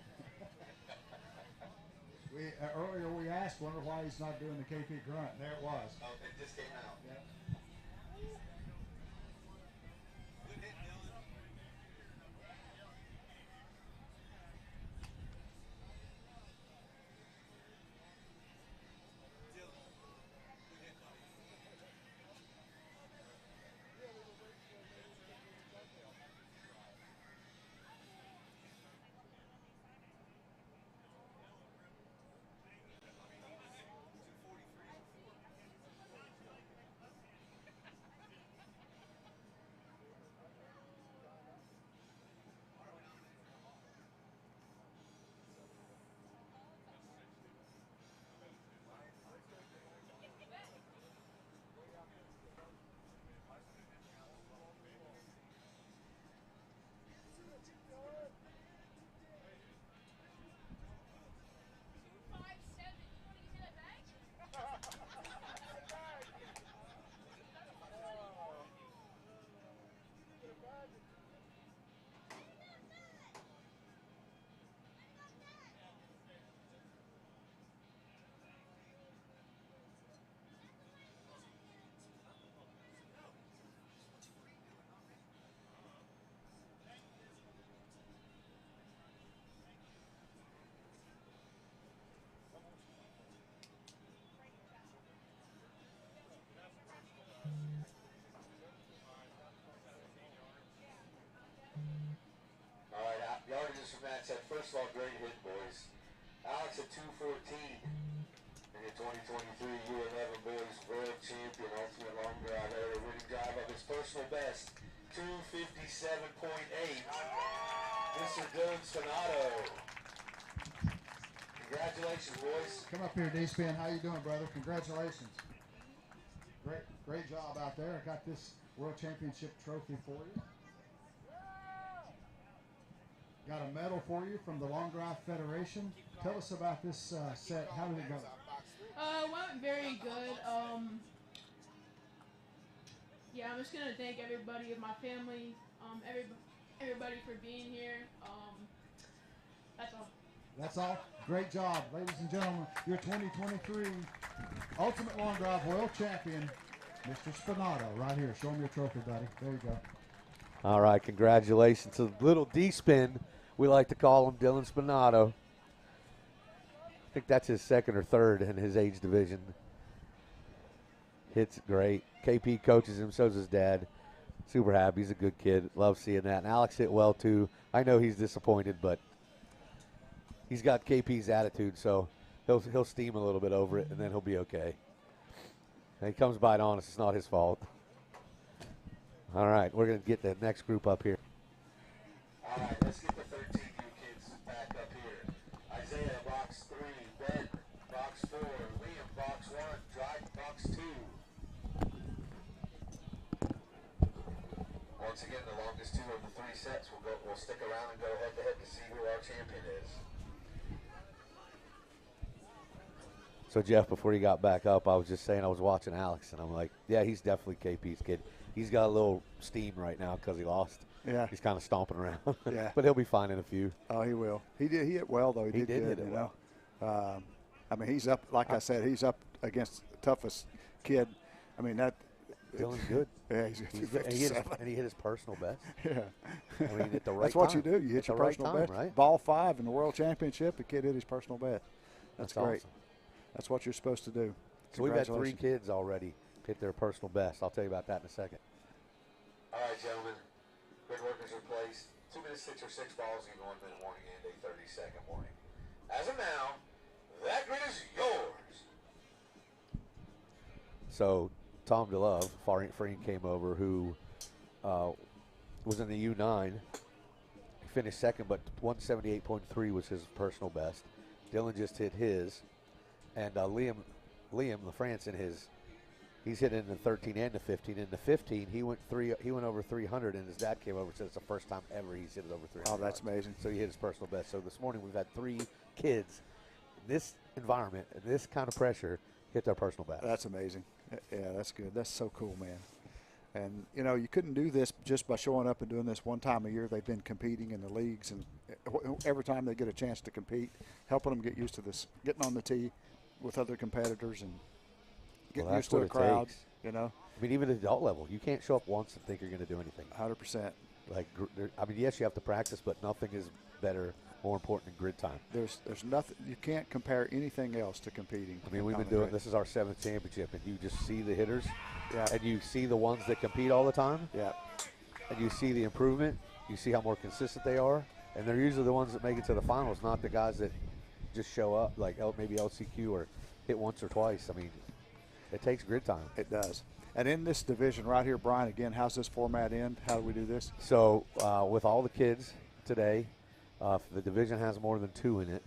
Earlier we asked, wonder why he's not doing the KP grunt. There it was. Oh, it just came out. Yep. first of all, great hit, boys. Alex at 214. And your 2023 U11 boys world champion, ultimate long drive, had a winning drive of his personal best, 257.8. Mr. Dylan Spinato. Congratulations, boys. Come up here, D-Spin. How you doing, brother? Congratulations. Great job out there. I got this World Championship trophy for you. Got a medal for you from the Long Drive Federation. Tell us about this set. How did it go? It went very good. Yeah, I'm just gonna thank everybody, my family, everybody for being here. That's all. That's all. Great job, ladies and gentlemen. Your 2023 Ultimate Long Drive World Champion, Mr. Spinato, right here. Show him your trophy, buddy. There you go. All right, congratulations to little D-Spin. We like to call him Dylan Spinato. I think that's his second or third in his age division. Hits great. KP coaches him, so's his dad. Super happy. He's a good kid. Love seeing that. And Alex hit well, too. I know he's disappointed, but he's got KP's attitude, so he'll steam a little bit over it, and then he'll be okay. And he comes by it honest. It's not his fault. All right, we're going to get the next group up here. All right, let's get the 13 new kids back up here. Isaiah, box 3. Ben, box 4. Liam, box 1. Dryden, box 2. Once again, the longest 2 of the 3 sets. We'll stick around and go head-to-head to see who our champion is. So, Jeff, before you got back up, I was just saying I was watching Alex, and I'm like, yeah, he's definitely KP's kid. He's got a little steam right now because he lost. Yeah. He's kind of stomping around. Yeah. But he'll be fine in a few. Oh, he will. He hit well, though. He did good, hit it well. I mean, he's up, like I said, he's up against the toughest kid. I mean, that. Dylan's good. Yeah, he's good. And he hit his personal best. Yeah. I mean, at the right That's what time. you do. You hit your personal best. Right? Ball 5 in the World Championship, the kid hit his personal best. That's great. Awesome. That's what you're supposed to do. So we've had 3 kids already hit their personal best. I'll tell you about that in a second. All right, gentlemen. Grid workers are placed. 2 minutes, 6 or 6 balls, give 1 minute warning and a 30-second warning. As of now, that grid is yours. So Tom DeLove, Freen came over, who was in the U9. He finished second, but 178.3 was his personal best. Dylan just hit his. And Liam LaFrance in his, he's hit in the 13 and the 15. In the 15, he went over 300, and his dad came over and said it's the first time ever he's hit it over 300. Oh, that's amazing. So he hit his personal best. So this morning we've had 3 kids in this environment, and this kind of pressure, hit their personal best. That's amazing. Yeah, that's good. That's so cool, man. And, you know, you couldn't do this just by showing up and doing this one time a year. They've been competing in the leagues, and every time they get a chance to compete, helping them get used to this, getting on the tee with other competitors and getting used to a crowd, you know. I mean, even at the adult level, you can't show up once and think you're going to do anything. 100%. Like, I mean, yes, you have to practice, but nothing is better, more important than grid time. There's nothing, you can't compare anything else to competing. I mean, we've been doing, this is our 7th championship, and you just see the hitters, yeah, and you see the ones that compete all the time, yeah, and you see the improvement, you see how more consistent they are, and they're usually the ones that make it to the finals, not the guys that just show up, like maybe LCQ or hit once or twice. I mean, it takes grid time. It does. And in this division right here, Brian, again, how's this format end? How do we do this? So with all the kids today, if the division has more than 2 in it,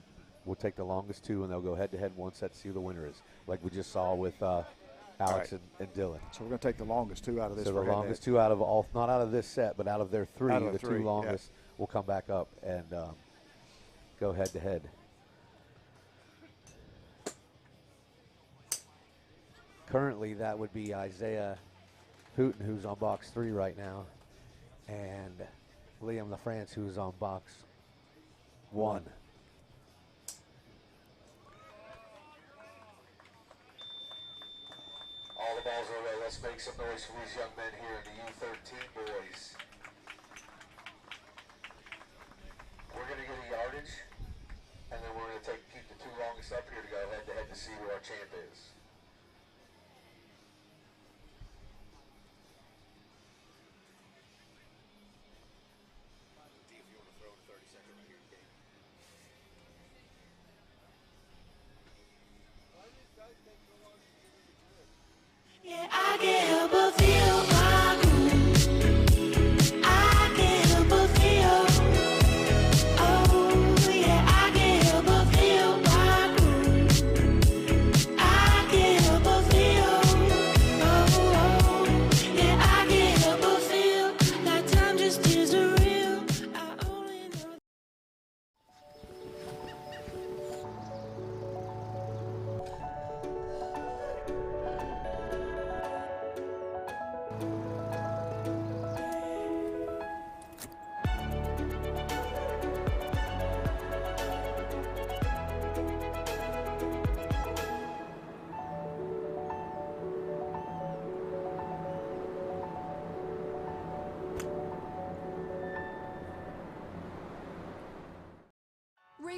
we'll take the longest 2, and they'll go head-to-head one set to see who the winner is, like we just saw with Alex right, and Dylan. So we're going to take the longest 2 out of this. So the longest 2 out of all, not out of this set, but out of their 3, the 2 longest will come back up and go head-to-head. Currently, that would be Isaiah Hooten, who's on box 3 right now, and Liam LaFrance, who's on box 1. All the balls are away. Let's make some noise for these young men here in the U13 boys. We're going to get a yardage, and then we're going to keep the 2 longest up here to go head-to-head to see who our champ is.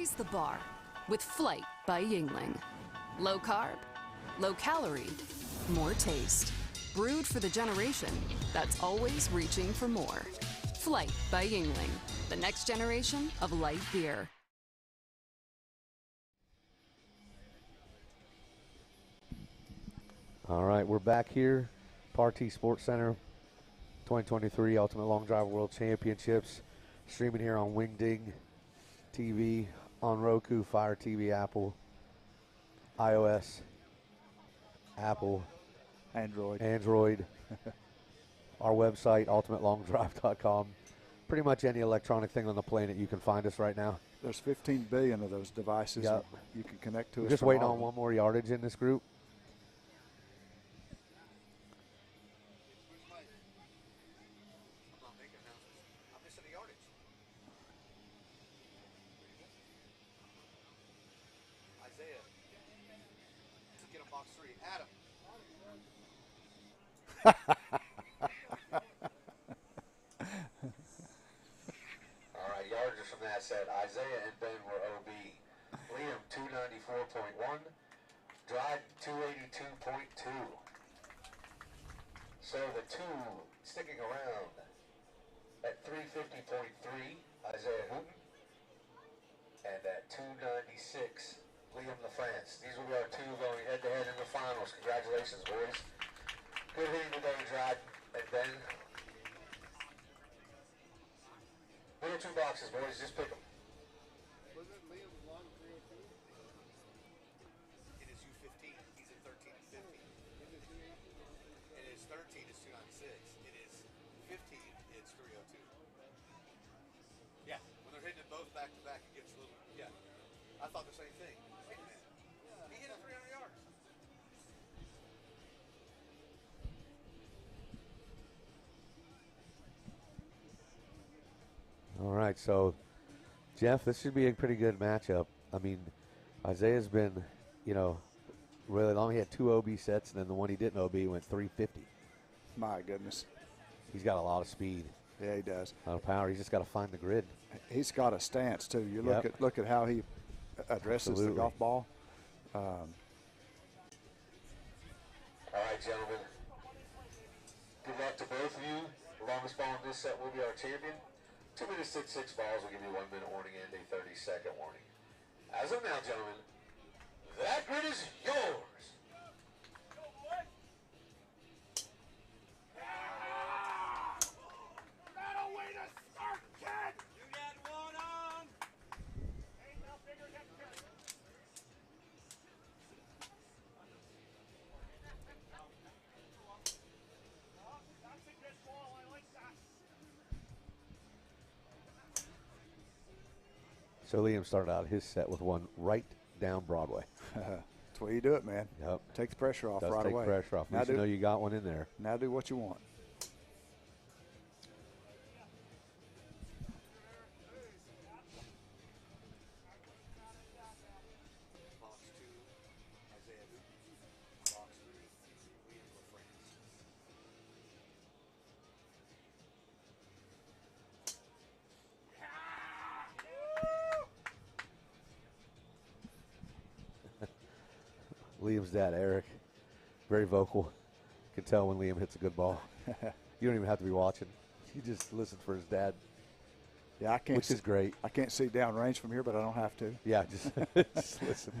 Raise the bar with Flight by Yingling. Low carb, low calorie, more taste. Brewed for the generation that's always reaching for more. Flight by Yingling, the next generation of light beer. All right, we're back here, Partee Sports Center, 2023 Ultimate Long Drive World Championships, streaming here on Wingding TV, on Roku, Fire TV, Apple, iOS, Apple, Android. Our website, ultimatelongdrive.com. Pretty much any electronic thing on the planet, you can find us right now. There's 15 billion of those devices. Yep. You can connect to We're us. just from waiting all on of them. one more yardage in this group. I'm missing the yardage. Isaiah. To get on box 3. Adam. All right, yardages from that set. Isaiah and Ben were OB. Liam, 294.1. Dryden, 282.2. So the two sticking around at 350.3, Isaiah Hooten. And at 296, Liam LaFrance. These will be our two going head-to-head in the finals. Congratulations, boys. Good hitting today, Dryden and Ben. Middle two boxes, boys. Just pick them. Wasn't Liam long 302? It is U15. He's at 13 and 15. It is 13 is 296. It is 15. It's 302. Yeah, when they're hitting it both back to back, it gets a little. Yeah, I thought the same thing. Wait a minute. He hit it 300 yards. All right, so, Jeff, this should be a pretty good matchup. I mean, Isaiah's been, really long. He had 2 OB sets, and then the one he didn't OB went 350. My goodness. He's got a lot of speed. Yeah, he does. A lot of power. He's just got to find the grid. He's got a stance, too. You Yep. look at how he addresses Absolutely. the golf ball. All right, gentlemen. Good luck to both of you. The longest ball in this set will be our champion. 2 minutes, 6 balls will give you 1 minute warning and a 30-second warning. As of now, gentlemen, that grid is yours. So Liam started out his set with one right down Broadway. That's the way you do it, man. Yep. Take the pressure off Does right take away. pressure off. At least you know you got one in there. Now do what you want. Box 2, Isaiah Hooten. Box 3, Liam LaFrance. Liam's dad, Eric, very vocal. Can tell when Liam hits a good ball. You don't even have to be watching. You just listen for his dad. Yeah, I can't. Which is great. I can't see down range from here, but I don't have to. Yeah, just, just listen.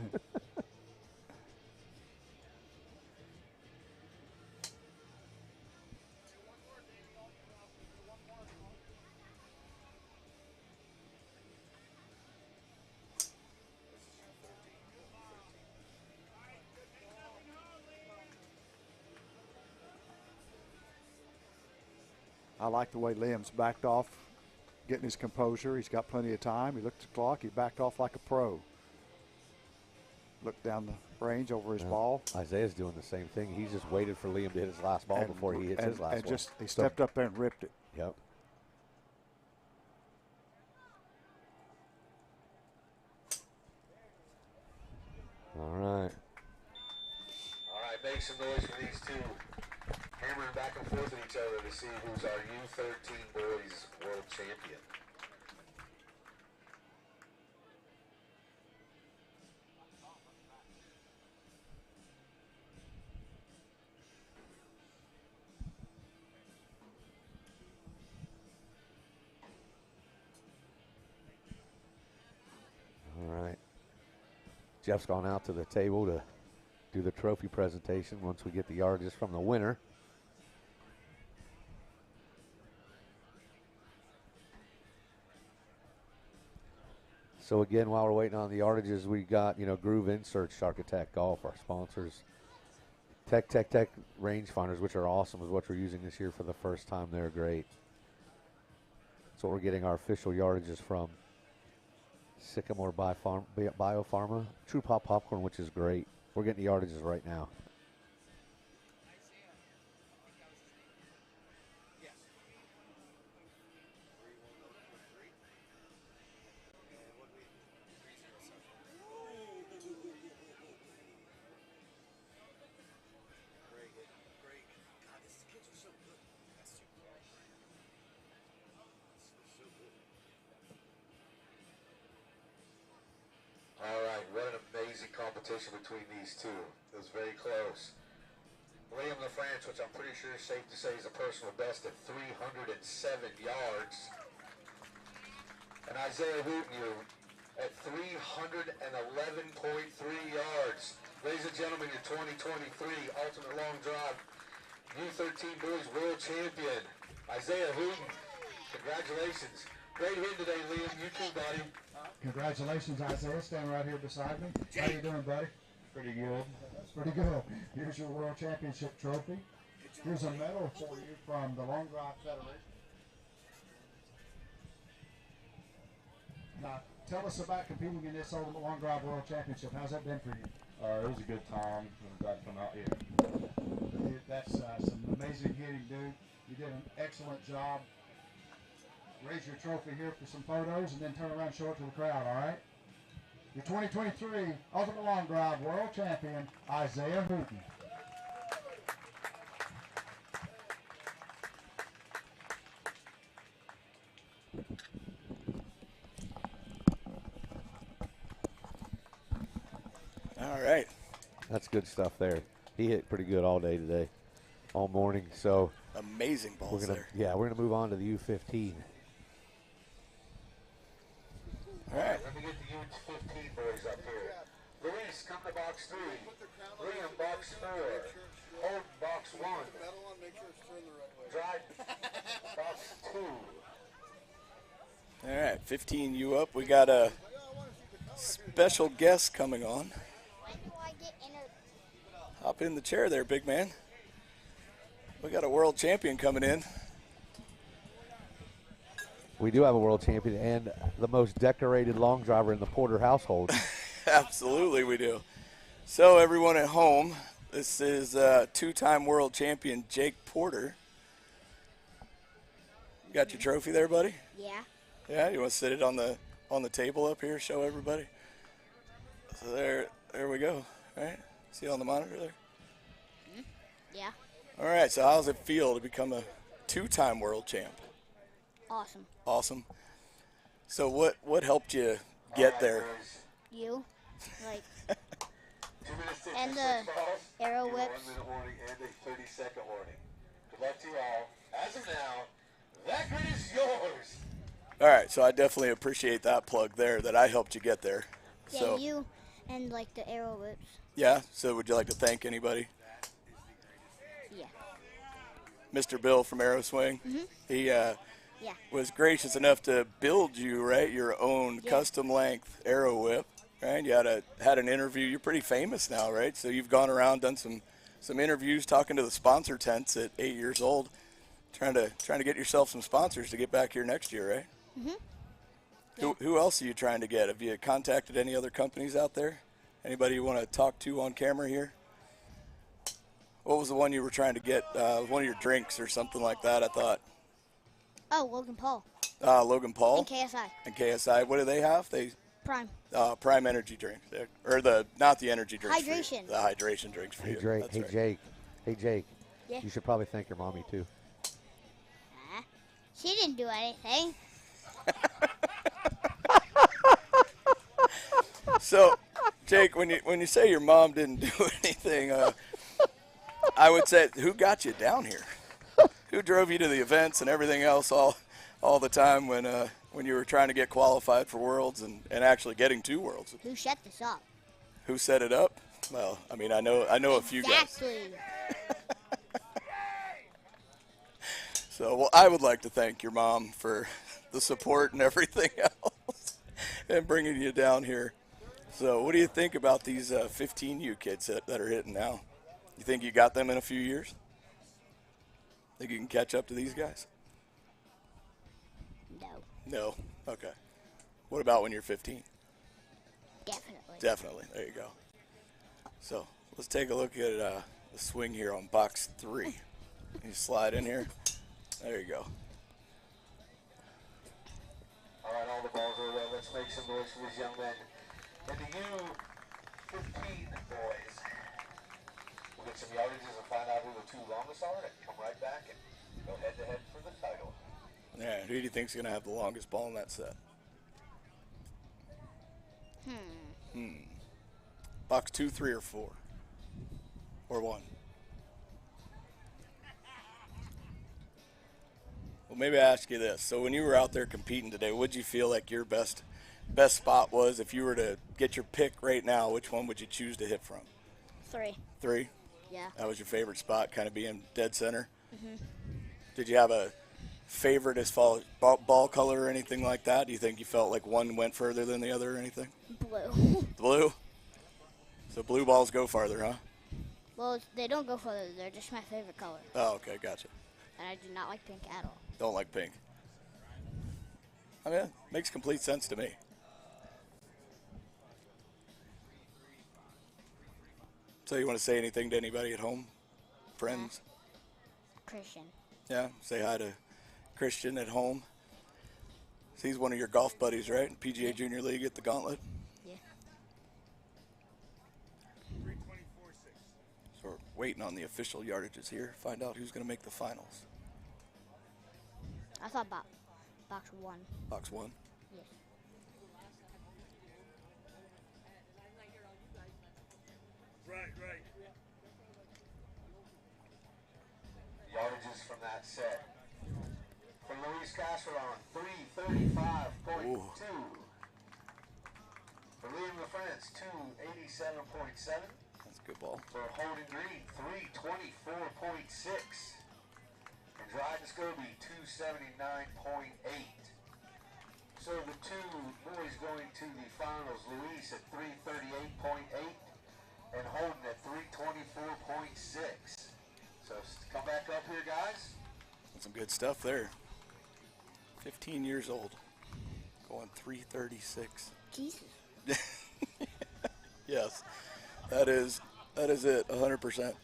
I like the way Liam's backed off, getting his composure. He's got plenty of time. He looked at the clock. He backed off like a pro. Looked down the range over his ball. Isaiah's doing the same thing. He's just waited for Liam to hit his last ball before he hits his last and one. just he stepped up there and ripped it. Yep. All right. All right, make some noise for these two. Hammering back and forth at each other to see who's our U13 boys world champion. Jeff's gone out to the table to do the trophy presentation once we get the yardages from the winner. So again, while we're waiting on the yardages, we got, Groove Insert, Shark Attack Golf, our sponsors. Tech rangefinders, which are awesome, is what we're using this year for the first time. They're great. That's what we're getting our official yardages from. Sycamore Biopharma, True Pop Popcorn, which is great. We're getting the yardages right now. All right, what an amazing competition between these two. It was very close. Liam LaFrance, which I'm pretty sure is safe to say is a personal best at 307 yards. And Isaiah Hooten at 311.3 yards. Ladies and gentlemen, your 2023 Ultimate Long Drive U13 Boys World Champion, Isaiah Hooten. Congratulations. Great hit today, Liam. You too, buddy. Congratulations, Isaiah. Stand right here beside me. How you doing, buddy? Pretty good. That's pretty good. Here's your World Championship trophy. Here's a medal for you from the Long Drive Federation. Now, tell us about competing in this Ultimate Long Drive World Championship. How's that been for you? It was a good time. I'm glad to come out here. That's some amazing hitting, dude. You did an excellent job. Raise your trophy here for some photos and then turn around and show it to the crowd, all right? Your 2023 Ultimate Long Drive World Champion, Isaiah Hooten. All right. That's good stuff there. He hit pretty good all day today, all morning. So amazing balls there. Yeah, we're gonna move on to the U15. All right, let me get the U15 boys up here. Luis, come to box 3. Liam, box 4. Hold box 1. Drive box 2. All right, 15 you up. We got a special guest coming on. Hop in the chair there, big man. We got a world champion coming in. We do have a world champion and the most decorated long driver in the Porter household. Absolutely we do. So everyone at home, this is two-time world champion Jake Porter. You got your trophy there, buddy? Yeah. Yeah, you want to sit it on the table up here, show everybody? So there we go, right? See on the monitor there? Yeah. All right, so how's it feel to become a two-time world champ? Awesome. Awesome. So what helped you get there? You, like, and the arrow whips. 1 minute warning and a 30-second warning. Good luck to you all. As of now, that grid is yours. All right, so I definitely appreciate that plug there that I helped you get there. Yeah, So you and like the arrow whips. yeah, so would you like to thank anybody? Yeah. Mr. Bill from Arrow Swing. He was gracious enough to build you, right, your own custom length arrow whip, right? You had an interview. You're pretty famous now, right? So you've gone around, done some interviews, talking to the sponsor tents at 8 years old, trying to get yourself some sponsors to get back here next year, right? Who else are you trying to get? Have you contacted any other companies out there? Anybody you want to talk to on camera here? What was the one you were trying to get? One of your drinks or something like that, I thought. Oh, Logan Paul. Logan Paul? And KSI. And KSI. What do they have? Prime. Prime energy drinks. Or not the energy drinks. Hydration. The hydration drinks for you. That's right. Hey, Jake. Yeah. You should probably thank your mommy, too. She didn't do anything. So, Jake, when you say your mom didn't do anything, I would say, who got you down here? Who drove you to the events and everything else all the time when you were trying to get qualified for Worlds and actually getting to Worlds? Who shut this up? Who set it up? Well, I mean, I know a few guys. Exactly. So, well, I would like to thank your mom for the support and everything else and bringing you down here. So, what do you think about these 15U kids that are hitting now? You think you got them in a few years? Think you can catch up to these guys? No. No? Okay. What about when you're 15? Definitely. Definitely. There you go. So, let's take a look at the swing here on box 3. You slide in here. There you go. All right, all the balls are away. Let's make some noise for these young men. And the U15 boys. We'll get some yardages and find out who the 2 longest are and come right back and go head-to-head for the title. Yeah, who do you think's going to have the longest ball in that set? Box 2, 3, or 4? Or 1? Well, maybe I ask you this. So when you were out there competing today, what did you feel like your best spot was? If you were to get your pick right now, which one would you choose to hit from? 3. 3? Yeah. That was your favorite spot, kind of being dead center? Mhm. Did you have a favorite as far as ball color or anything like that? Do you think you felt like one went further than the other or anything? Blue. Blue? So blue balls go farther, huh? Well, they don't go further. They're just my favorite color. Oh, okay, gotcha. And I do not like pink at all. Don't like pink. I mean, it makes complete sense to me. So you want to say anything to anybody at home? Friends? Christian. Yeah, say hi to Christian at home. So he's one of your golf buddies, right? PGA Junior League at the Gauntlet? Yeah. 324.6. So we're waiting on the official yardages here. Find out who's going to make the finals. I thought box 1. Box 1? Yes. Right. Yardages from that set. For Luis Castellon, 335.2. For Liam LaFrance, 287.7. That's a good ball. For Holden Green, 324.6. And Dryden Scobie, 279.8. So the 2 boys going to the finals, Luis at 338.8 and Holden at 324.6. So come back up here, guys. That's some good stuff there. 15 years old. Going 336. Jesus. Yes. That is it, 100%.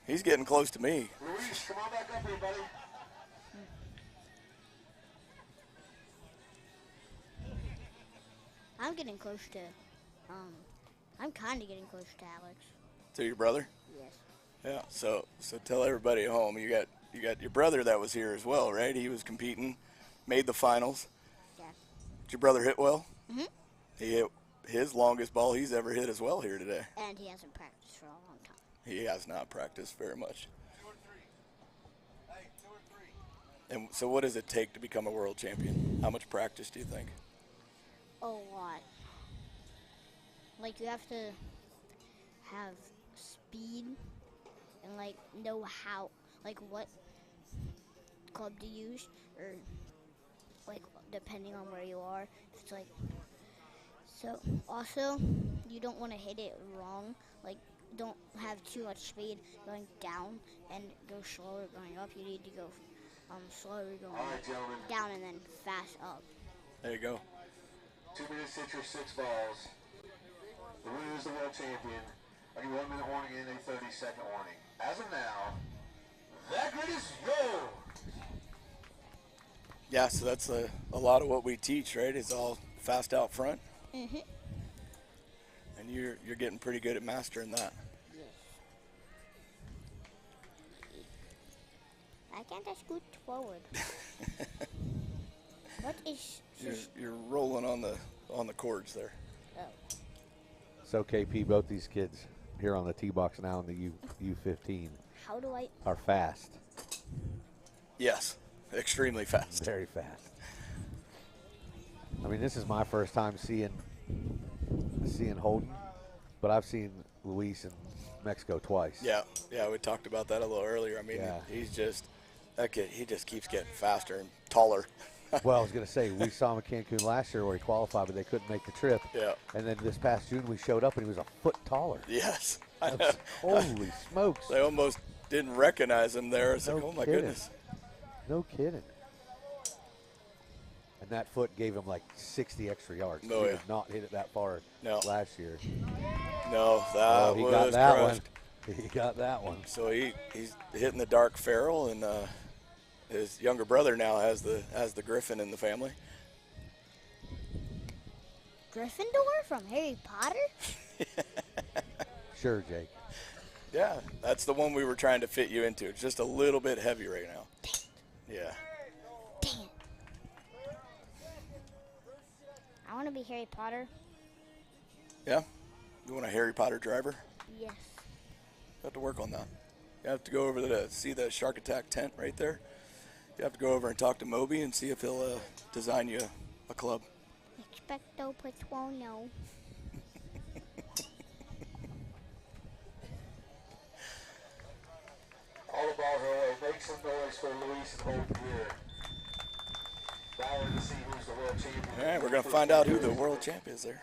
He's getting close to me. Luis, come on back up here, buddy. I'm getting close to, I'm kind of getting close to Alex. To your brother? Yes. Yeah. So tell everybody at home, you got your brother that was here as well, right? He was competing, made the finals. Yeah. Did your brother hit well? Mhm. He hit his longest ball he's ever hit as well here today. And he hasn't practiced for a long time. He has not practiced very much. 2 or 3. Hey, 2 or 3. And so what does it take to become a world champion? How much practice do you think? A lot. Like, you have to have speed and, like, know how, like, what club to use, or, like, depending on where you are. It's like, so, also, you don't want to hit it wrong. Like, don't have too much speed going down and go slower going up. You need to go slower going All right, gentlemen. down and then fast up. There you go. 2 minutes, hit your 6 balls. The winner is the world champion. I give 1 minute warning and a 30-second warning. As of now, that grid is yours. Yeah, so that's a lot of what we teach, right? It's all fast out front. Mhm. And you're getting pretty good at mastering that. I can't just scoot forward. What is? You're rolling on the cords there. Oh. So KP, both these kids here on the tee box now in the U15 How do I? are fast. Yes, extremely fast. Very fast. I mean, this is my first time seeing Holden, but I've seen Luis in Mexico twice. Yeah, we talked about that a little earlier. I mean, Yeah. he's just that kid. He just keeps getting faster and taller. Well, I was going to say, we saw him in Cancun last year where he qualified, but they couldn't make the trip. Yeah. And then this past June, we showed up, and he was a foot taller. Yes. Holy smokes. They almost didn't recognize him there. It's No like, oh, my kidding. goodness. No kidding. And that foot gave him like 60 extra yards. Oh, he yeah. did not hit it that far last year. No, that he was got that crushed. one. He got that one. So he's hitting the dark feral, and his younger brother now has the Griffin in the family. Gryffindor from Harry Potter? Sure, Jake. Yeah, that's the one we were trying to fit you into. It's just a little bit heavy right now. Yeah. Dang it. I want to be Harry Potter. Yeah? You want a Harry Potter driver? Yes. You have to work on that. You have to go over to see the Shark Attack tent right there. You have to go over and talk to Moby and see if he'll design you a club. Expecto Patronum. All the balls are away. Make some noise for Luis and Hope here. Valor to see who's the world champion. All right, we're going to find out who the world champ is there.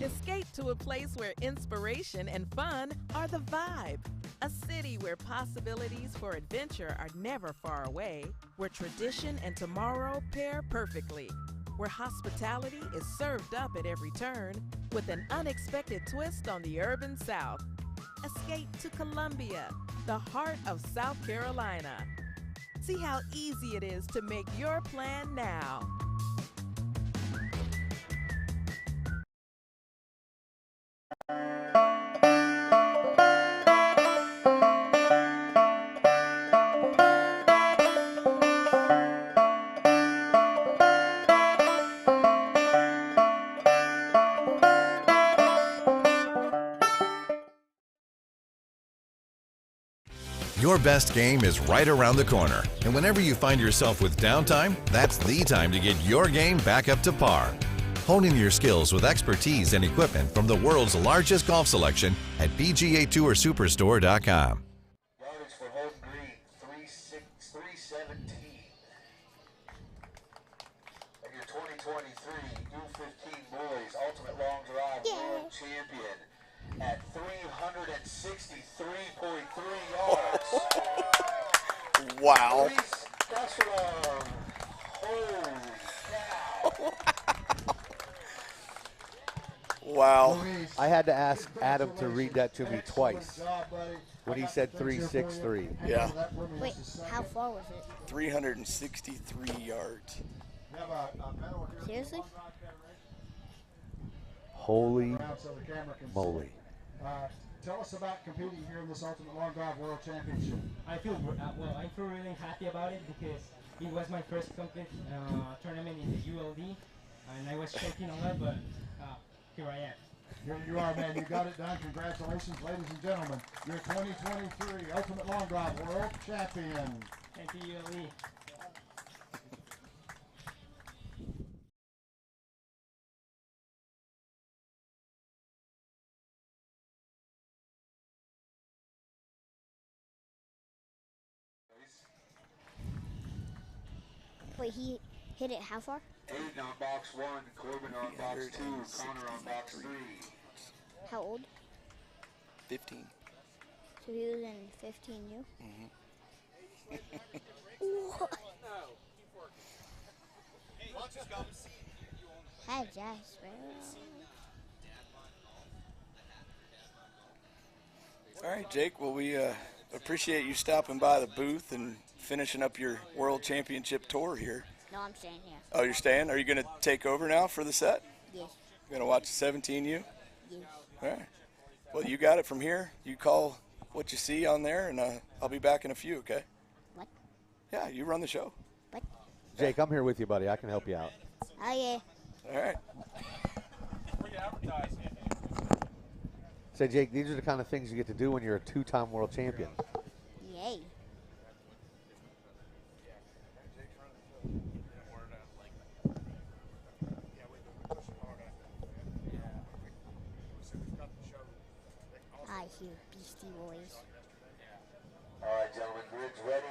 Escape to a place where inspiration and fun are the vibe. A city where possibilities for adventure are never far away, where tradition and tomorrow pair perfectly, where hospitality is served up at every turn with an unexpected twist on the urban South. Escape to Columbia, the heart of South Carolina. See how easy it is to make your plan now. Your best game is right around the corner, and whenever you find yourself with downtime, that's the time to get your game back up to par. Hone in your skills with expertise and equipment from the world's largest golf selection at PGATourSuperstore.com. Yardage for home green, 317. And your 2023 U15 Boys Ultimate Long Drive World Champion at 363.3 yards. Wow. Luis, that's wrong. Holy cow. Wow. I had to ask Adam to read that to me twice when he said 363. Yeah. Wait, how far was it? 363 yards. Seriously? Holy moly. Tell us about competing here in this Ultimate Long Drive World Championship. I feel I feel really happy about it because it was my first tournament in the ULD, and I was shaking a lot, but here I am. Here you are, man. You got it done. Congratulations, ladies and gentlemen. Your 2023 Ultimate Long Drive World Champion. Thank you, ULD. Wait, he hit it how far? Aiden on box 1, Corbin on box 2, Connor on box 3. How old? 15. So he was in 15U? What? Hi, Jasper. All right, Jake. Well, we appreciate you stopping by the booth and finishing up your World Championship tour here. No, I'm staying here. Oh, you're staying? Are you going to take over now for the set? Yes. You're going to watch 17U? Yes. All right. Well, you got it from here. You call what you see on there, and I'll be back in a few, okay? What? Yeah, you run the show. What? Jake, I'm here with you, buddy. I can help you out. Oh, yeah. All right. Free advertising. Say, Jake, these are the kind of things you get to do when you're a two-time world champion. Yay. hear Beastie Boys. All right, gentlemen, grids ready.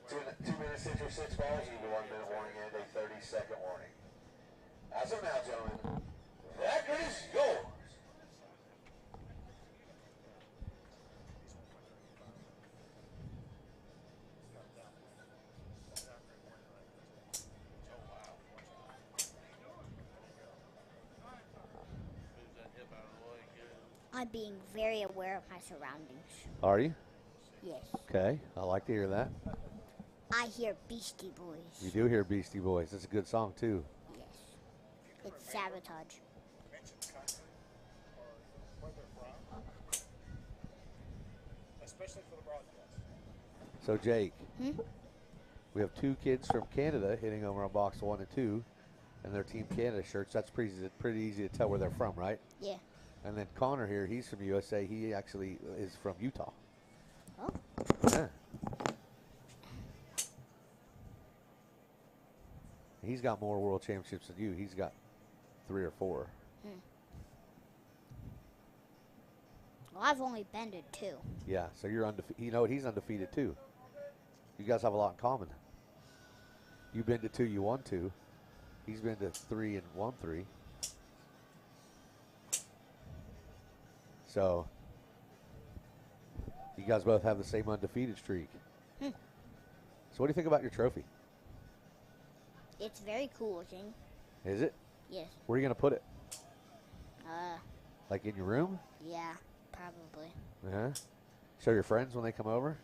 2 minutes hit your 6 balls. You get 1 minute warning and a 30-second warning. As of now, gentlemen, that grid is yours. I'm being very aware of my surroundings. Are you? Yes. Okay, I like to hear that. I hear Beastie Boys. You do hear Beastie Boys. It's a good song, too. Yes. It's Sabotage. Especially for the broadcast. So, Jake, we have 2 kids from Canada hitting over on box 1 and 2, and their Team Canada shirts. That's pretty easy to tell where they're from, right? Yeah. And then Connor here, he's from USA. He actually is from Utah. Oh. Yeah. He's got more world championships than you. He's got 3 or 4. Well, I've only been to 2. Yeah, so you're undefeated. You know what? He's undefeated too. You guys have a lot in common. You've been to 2, you won 2. He's been to 3 and won 3. So you guys both have the same undefeated streak. So what do you think about your trophy? It's very cool looking. Is it? Yes. Where are you going to put it? Like in your room? Yeah, probably. Uh-huh. Show your friends when they come over?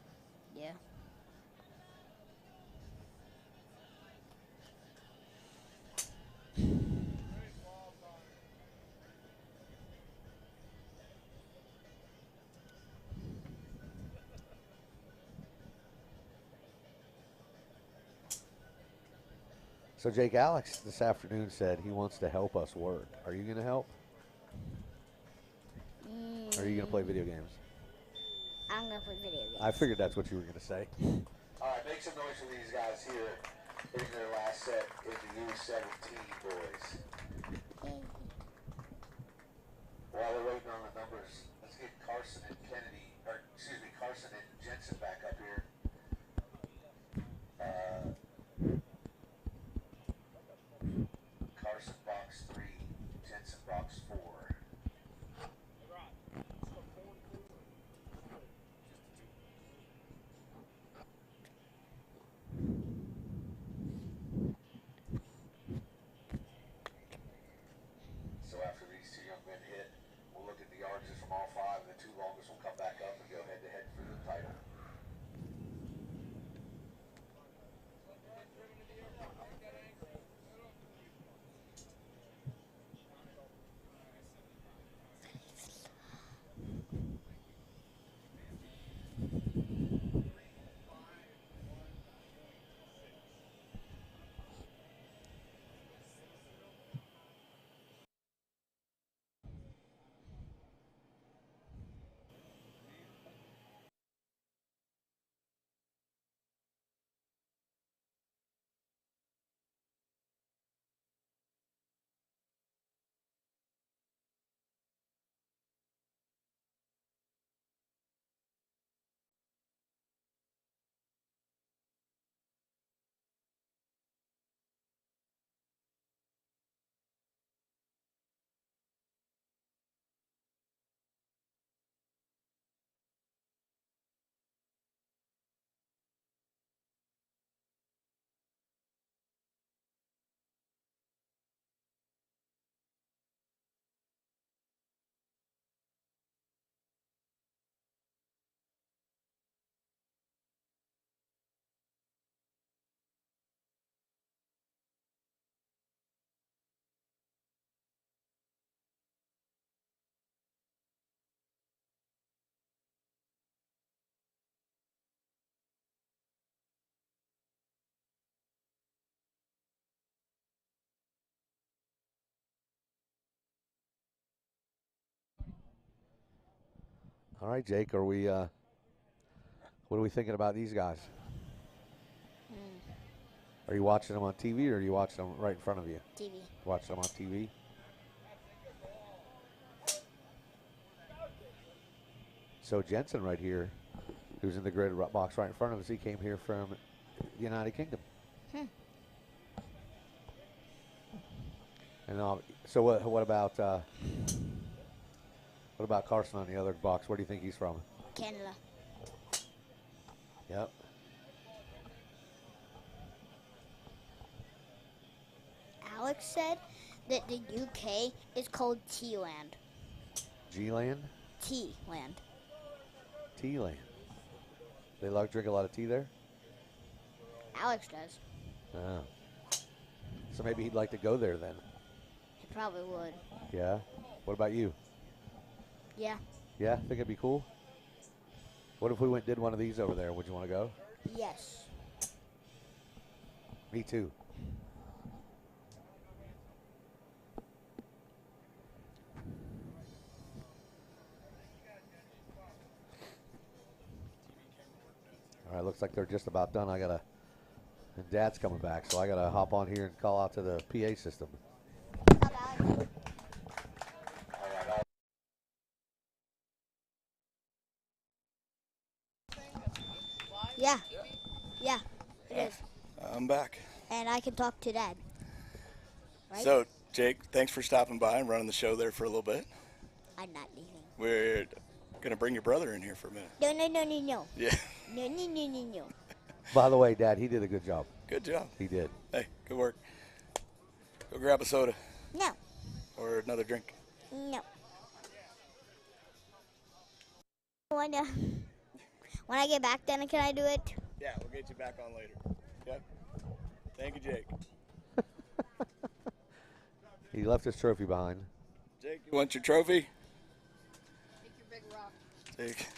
Yeah. So Jake, Alex this afternoon said he wants to help us work. Are you going to help? Or are you going to play video games? I'm going to play video games. I figured that's what you were going to say. All right, make some noise for these guys here in their last set in the U17 boys. While they're waiting on the numbers, let's get Carson and Carson and Jensen back up here. Carson box 3, Jensen box 4. So after these 2 young men hit, we'll look at the yardages from all 5, and the 2 longest will come back up and go head-to-head for the title. All right, Jake, what are we thinking about these guys? Are you watching them on TV or are you watching them right in front of you? TV. Watching them on TV? So Jensen right here, who's in the grid box right in front of us, he came here from the United Kingdom. And so what about Carson on the other box? Where do you think he's from? Canada. Yep. Alex said that the UK is called Tea-land. G-land? Tea-land. Tea-land. They drink a lot of tea there? Alex does. Oh. So maybe he'd like to go there then. He probably would. Yeah? What about you? Yeah. Yeah? Think it'd be cool? What if we went and did one of these over there? Would you want to go? Yes. Me too. All right, looks like they're just about done. And Dad's coming back, so I gotta hop on here and call out to the PA system. Yeah. Yeah, it is. I'm back. And I can talk to Dad. Right? So, Jake, thanks for stopping by and running the show there for a little bit. I'm not leaving. We're going to bring your brother in here for a minute. No. Yeah. No. By the way, Dad, he did a good job. Good job. He did. Hey, good work. Go grab a soda. No. Or another drink. No. When I get back, then can I do it? Yeah, we'll get you back on later. Yep. Thank you, Jake. He left his trophy behind. Jake, you want your trophy? Take your big rock. Jake.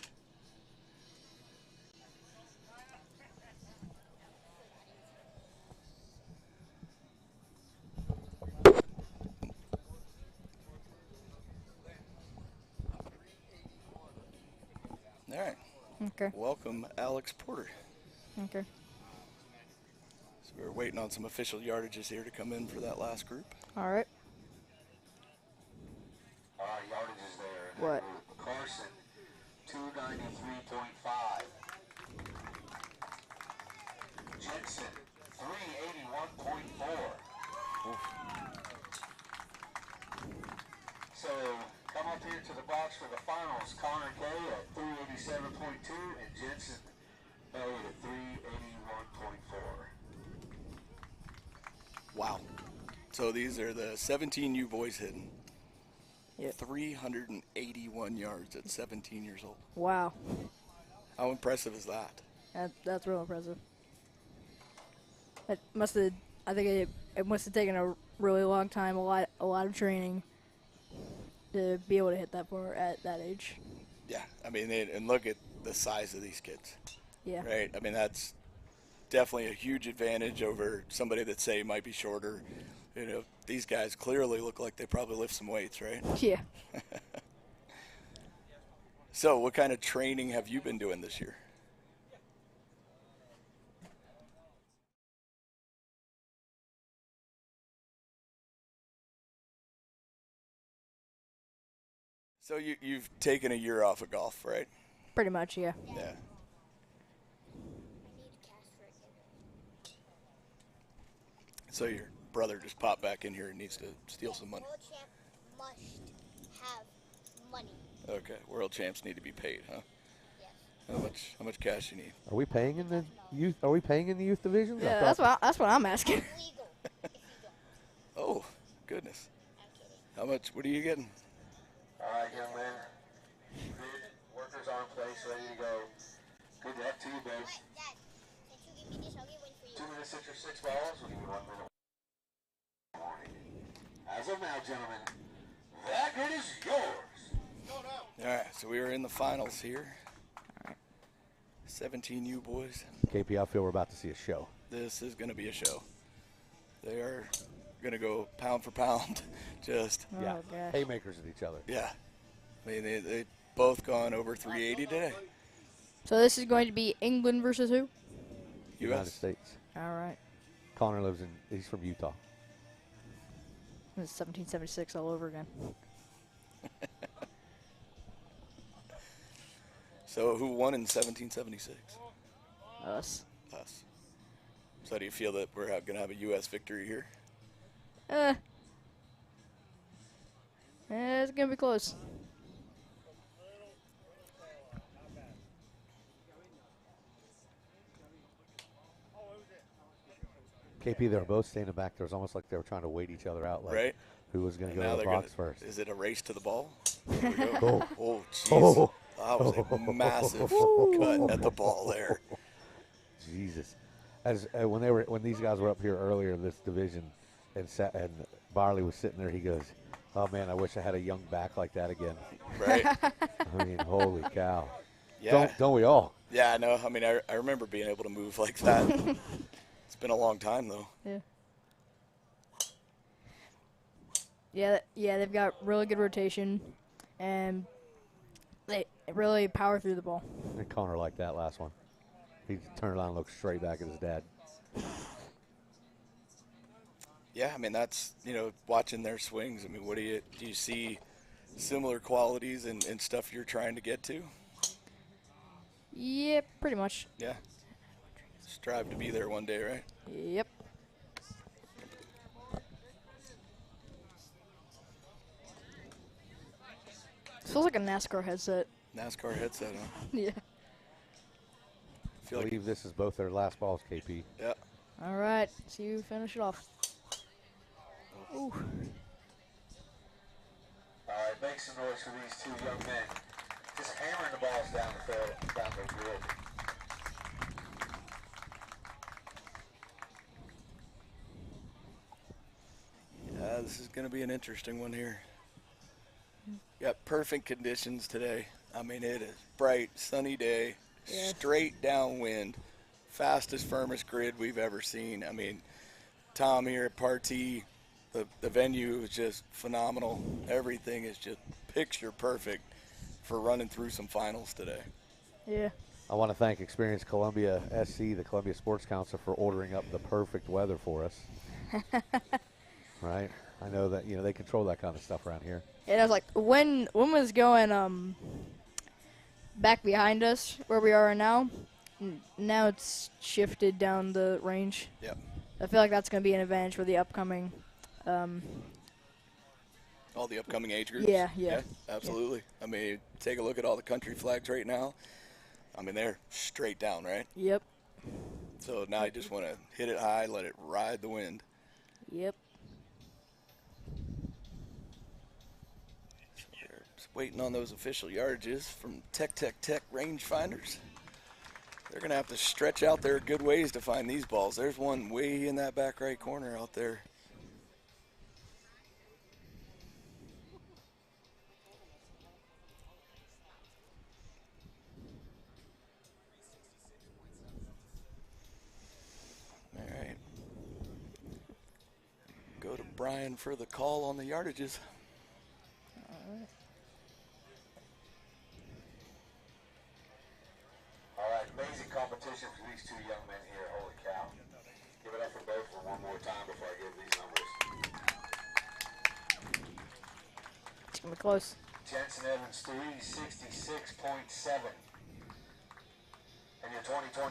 All right. Okay. Welcome, Alex Porter. Okay. So we're waiting on some official yardages here to come in for that last group. All right. Yardages there. What? Carson, 293.5. Jensen, 381.4. So come up here to the box for the finals. Connor K at 387.2 and Jensen A at 381.4. Wow. So these are the 17 U boys hitting. Yep. 381 yards at 17 years old. Wow. How impressive is that? That's real impressive. It must have. I think it must have taken a really long time, a lot of training to be able to hit that far at that age. Yeah, I mean, and look at the size of these kids. Yeah. Right. I mean, that's definitely a huge advantage over somebody that say might be shorter. You know, these guys clearly look like they probably lift some weights, right? Yeah. So, what kind of training have you been doing this year? So you've taken a year off of golf, right? Pretty much, yeah. Yeah. So your brother just popped back in here and needs to steal some money. World champ must have money. Okay, world champs need to be paid, huh? Yes. How much cash you need? Are we paying in the youth? Are we paying in the youth divisions? Yeah, that's what I'm asking. Oh, goodness. How much? What are you getting? All right, young man. Good. Workers are in place, ready to go. Good luck to you, babe. Dad, can't you give me this? I'll get one for you. 2 minutes, hit your 6 balls. We'll give you 1 minute. As of now, gentlemen, that grid is yours. All right, so we are in the finals here. All right. 17 U boys. KP, I feel we're about to see a show. This is going to be a show. They are going to go pound for pound. Just gosh. Haymakers at each other. Yeah. I mean, they both gone over 380 today. So this is going to be England versus who? United States. All right. Connor he's from Utah. It's 1776 all over again. So who won in 1776? Us. Us. So do you feel that we're going to have a U.S. victory here? It's gonna be close. KP, they were both standing back there. It was almost like they were trying to wait each other out, like Right. who was going to And go now to the they're box first. Is it a race to the ball? There we go. Oh. Oh, jeez. Oh. That was a massive cut at the ball there. Jesus. As when these guys were up here earlier in this division, and Barley was sitting there, he goes, "Oh man, I wish I had a young back like that again." Right. I mean, holy cow. Yeah. Don't we all? Yeah, I know. I mean, I remember being able to move like that. It's been a long time though. Yeah. Yeah, they've got really good rotation, and they really power through the ball. And Connor liked that last one. He turned around and looked straight back at his dad. Yeah, I mean, that's, watching their swings. I mean, do you see similar qualities and stuff you're trying to get to? Yeah, pretty much. Yeah. Strive to be there one day, right? Yep. Feels like a NASCAR headset. NASCAR headset, huh? Yeah. I believe this is both their last balls, KP. Yeah. All right, see you finish it off. Ooh. All right, make some noise for these two young men. Just hammering the balls down the grid. Yeah, this is going to be an interesting one here. Got perfect conditions today. I mean, it is bright, sunny day, straight downwind, fastest, firmest grid we've ever seen. I mean, Tom here at Partee, the venue is just phenomenal. Everything is just picture perfect for running through some finals today. Yeah. I want to thank Experience Columbia SC, the Columbia Sports Council, for ordering up the perfect weather for us. Right? I know that, they control that kind of stuff around here. And I was like, when was going back behind us where we are now? Now it's shifted down the range. Yep. I feel like that's going to be an advantage for the upcoming. All the upcoming age groups? Yeah, absolutely. Yeah. I mean, take a look at all the country flags right now. I mean, they're straight down, right? Yep. So now you just want to hit it high, let it ride the wind. Yep. So we're just waiting on those official yardages from Tech rangefinders. They're going to have to stretch out there a good ways to find these balls. There's one way in that back right corner out there. All right. Go to Brian for the call on the yardages. All right. All right, amazing competition for these two young men here. Holy cow. Give it up for both for one more time before I give these numbers. It's going to be close. Jensen Evans, 366.7. And your 2023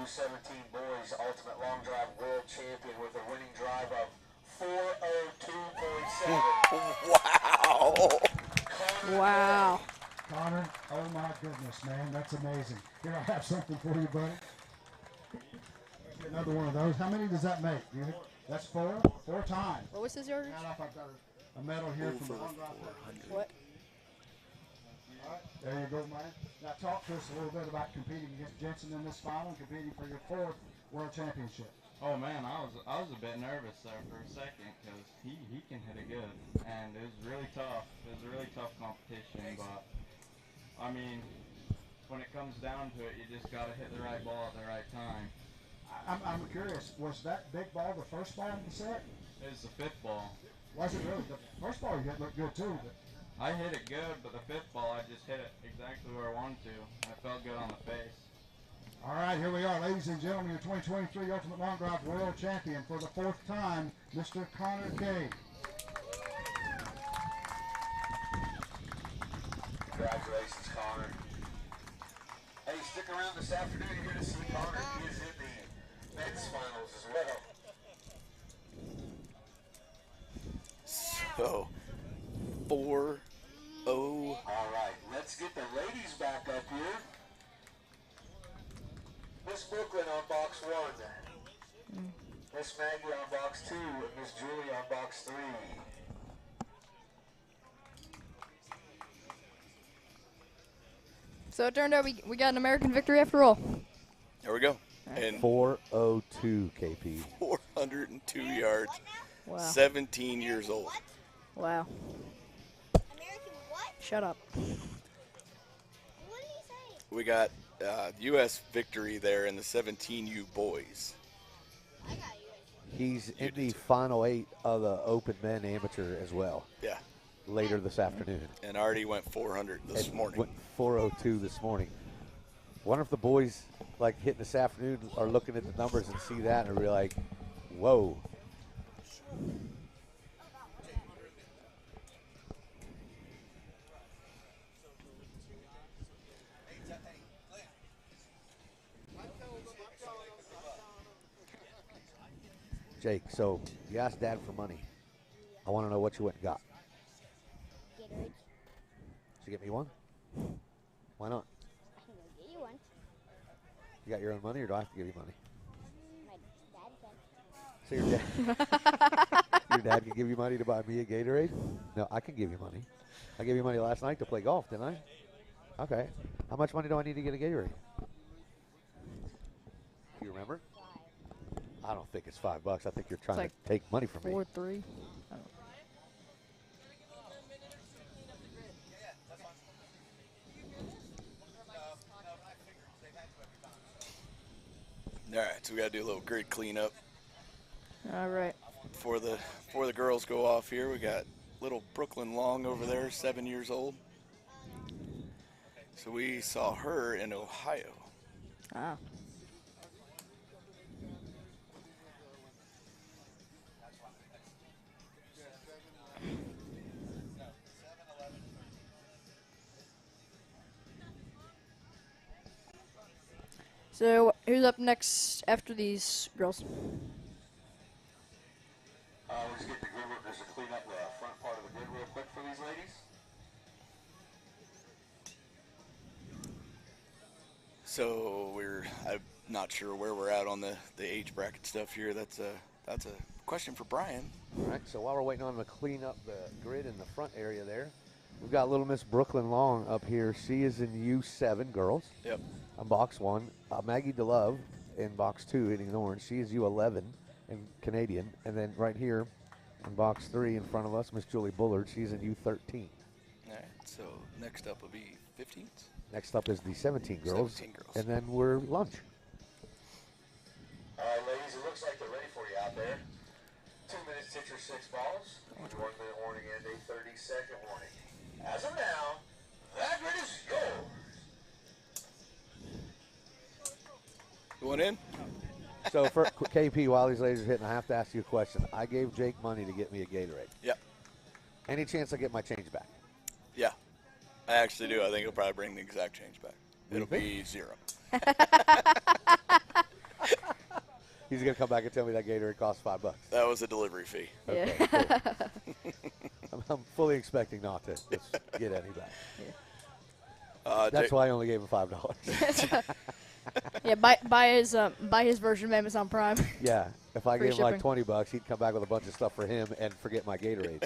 U17 Boys Ultimate Long Drive World Champion with a winning drive of 402.7. Wow. Wow. Connor, oh my goodness, man, that's amazing. Here, I have something for you, buddy. Another one of those. How many does that make? That's four times. What was his yardage? I don't know if I've got a medal here from the Long Drive. What? All right, there you go, man. Now talk to us a little bit about competing against Jensen in this final and competing for your 4th World Championship. Oh man, I was a bit nervous there for a second because he can hit it good, and it was really tough. It was a really tough competition, but I mean, when it comes down to it, you just got to hit the right ball at the right time. I'm curious, was that big ball the first ball in the set? It was the 5th ball. Was it really? The first ball you hit looked good too. But I hit it good, but the 5th ball I just hit it exactly where I wanted to. I felt good on the face. all right, here we are, ladies and gentlemen, your 2023 Ultimate Long Drive World Champion for the 4th time, Mr. Connor Kay. Congratulations, Connor. Hey, stick around this afternoon. You're going to see Connor. He is in the men's finals as well. So, 4-0. All right, let's get the ladies back up here. Miss Brooklyn on box 1. Miss Maggie on box 2. And Miss Julie on box 3. So it turned out we got an American victory after all. There we go. And 402 KP. 402 yards. Wow. 17 years old. Wow. Shut up. We got U.S. victory there in the 17U boys. He's in the final 8 of the Open Men Amateur as well. Yeah. Later this afternoon. And already went 400 this morning. Went 402 this morning. Wonder if the boys, like, hitting this afternoon are looking at the numbers and see that and are like, whoa. Jake, so you asked Dad for money. I want to know what you went and got. Gatorade. Did you get me one? Why not? I can go get you one. You got your own money, or do I have to give you money? My dad can. So your dad, your dad can give you money to buy me a Gatorade? No, I can give you money. I gave you money last night to play golf, didn't I? Okay. How much money do I need to get a Gatorade? Do you remember? I don't think it's $5. I think you're trying like to take money from me. 4-3. All right, so we got to do a little grid cleanup. All right. Before the girls go off here, we got little Brooklyn Long over there, 7 years old. So we saw her in Ohio. Ah. So who's up next after these girls? We're just getting the grid workers to clean up the front part of the grid real quick for these ladies. So I'm not sure where we're at on the age bracket stuff here. That's a question for Brian. All right, so while we're waiting on them to clean up the grid in the front area there, we've got little Miss Brooklyn Long up here. She is in U7, girls. Yep. On box 1. Maggie DeLove in box 2, hitting the orange. She is U11 and Canadian. And then right here in box 3 in front of us, Miss Julie Bullard. She's in U13. All right, so next up will be 15s. Next up is the 17 girls. 17 girls. And then we're lunch. All right, ladies, it looks like they're ready for you out there. 2 minutes to hit your 6 balls. 1 minute warning and a 30-second warning. As of now, that grid is yours. Going in? So for KP, while these ladies are hitting, I have to ask you a question. I gave Jake money to get me a Gatorade. Yep. Any chance I get my change back? Yeah, I actually do. I think he'll probably bring the exact change back. It'll be 0. He's going to come back and tell me that Gatorade costs $5. That was a delivery fee. Okay, cool. I'm fully expecting not to just get any back. That's why I only gave him $5. Yeah, buy his version of Amazon Prime. Yeah, if I Free gave him like shipping. $20, he'd come back with a bunch of stuff for him and forget my Gatorade.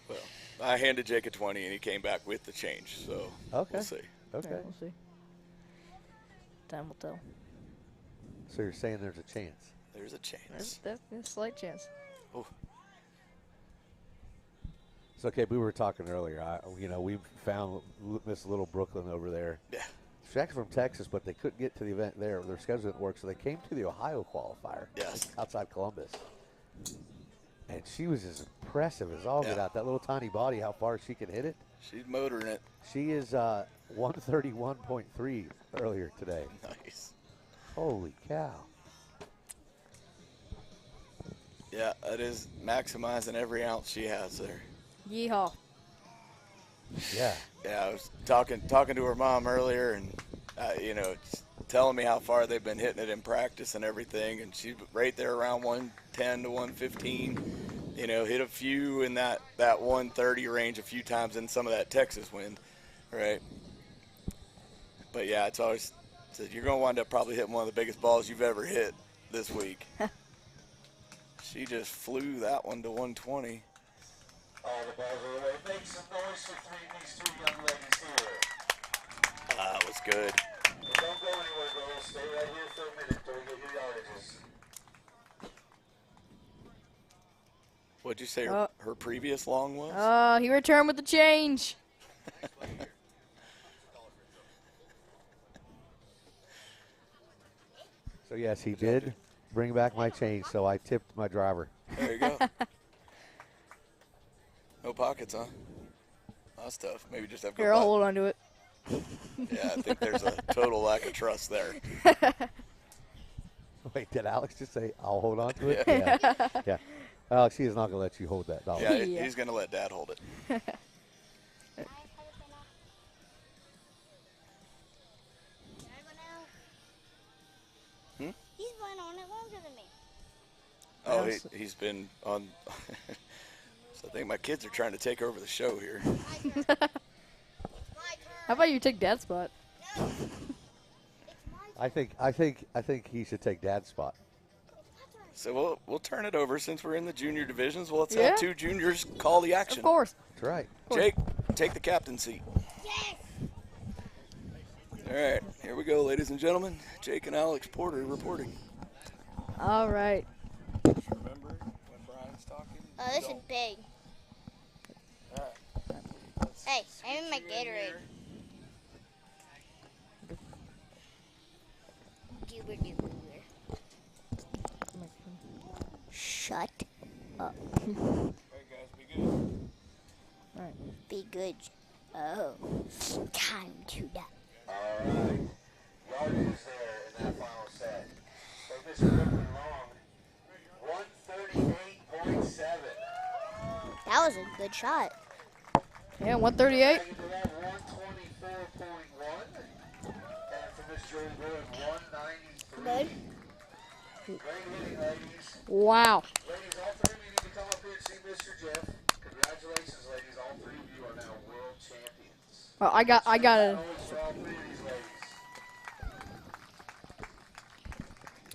Well, I handed Jake a 20 and he came back with the change. So we'll see. Okay. Yeah, we'll see. Time will tell. So you're saying there's a chance? There's a chance. There's a slight chance. Oh. So, okay, we were talking earlier. We found Miss Little Brooklyn over there. Yeah. She's actually from Texas, but they couldn't get to the event there. Their schedule didn't work, so they came to the Ohio qualifier. Yes. Outside Columbus. And she was as impressive as all get out. That little tiny body, how far she can hit it. She's motoring it. She is 131.3 earlier today. Nice. Holy cow. Yeah, that is maximizing every ounce she has there. Yeehaw. Yeah. Yeah, I was talking to her mom earlier, and telling me how far they've been hitting it in practice and everything, and she's right there around 110 to 115. Hit a few in that 130 range a few times in some of that Texas wind, right? But yeah, it's always said you're going to wind up probably hitting one of the biggest balls you've ever hit this week. She just flew that one to 120. All the balls are away. Make some noise for these three young ladies here. That was good. Don't go anywhere, girls. Stay right here for a minute till we get your yardages. What'd you say her previous long was? He returned with the change. So, yes, he did bring back my change, so I tipped my driver. There you go. No pockets, huh? That's tough. Maybe just have to Here, I'll hold on to it. Yeah, I think there's a total lack of trust there. Wait, did Alex just say, I'll hold on to it? Yeah. Yeah. Alex, he is not going to let you hold that dollar. Yeah, he's going to let Dad hold it. He's been on it longer than me. Oh, he's been on. So I think my kids are trying to take over the show here. How about you take Dad's spot? I think he should take Dad's spot. So we'll turn it over since we're in the junior divisions. Well, let's have two juniors call the action. Of course. That's right. Jake, take the captain seat. Yes. All right, here we go, ladies and gentlemen. Jake and Alex Porter reporting. All right. Remember when Brian's talking? Oh, this is big. Hey, I'm in my Gatorade. Shut up. All right, guys, be good. All right. Be good. Oh, time to die. All right. Yardage there in that final set. So Mr. Ripley Long, 138.7. That was a good shot. Yeah, 138. Second to that, 124.1. And for Miss Jordan Good, 193. Good. Great hitting, ladies. Wow. Ladies, all three of you need to come up here and see Mr. Jeff. Congratulations, ladies. All three of you are now world champions. Oh, I got it. For all three of these ladies.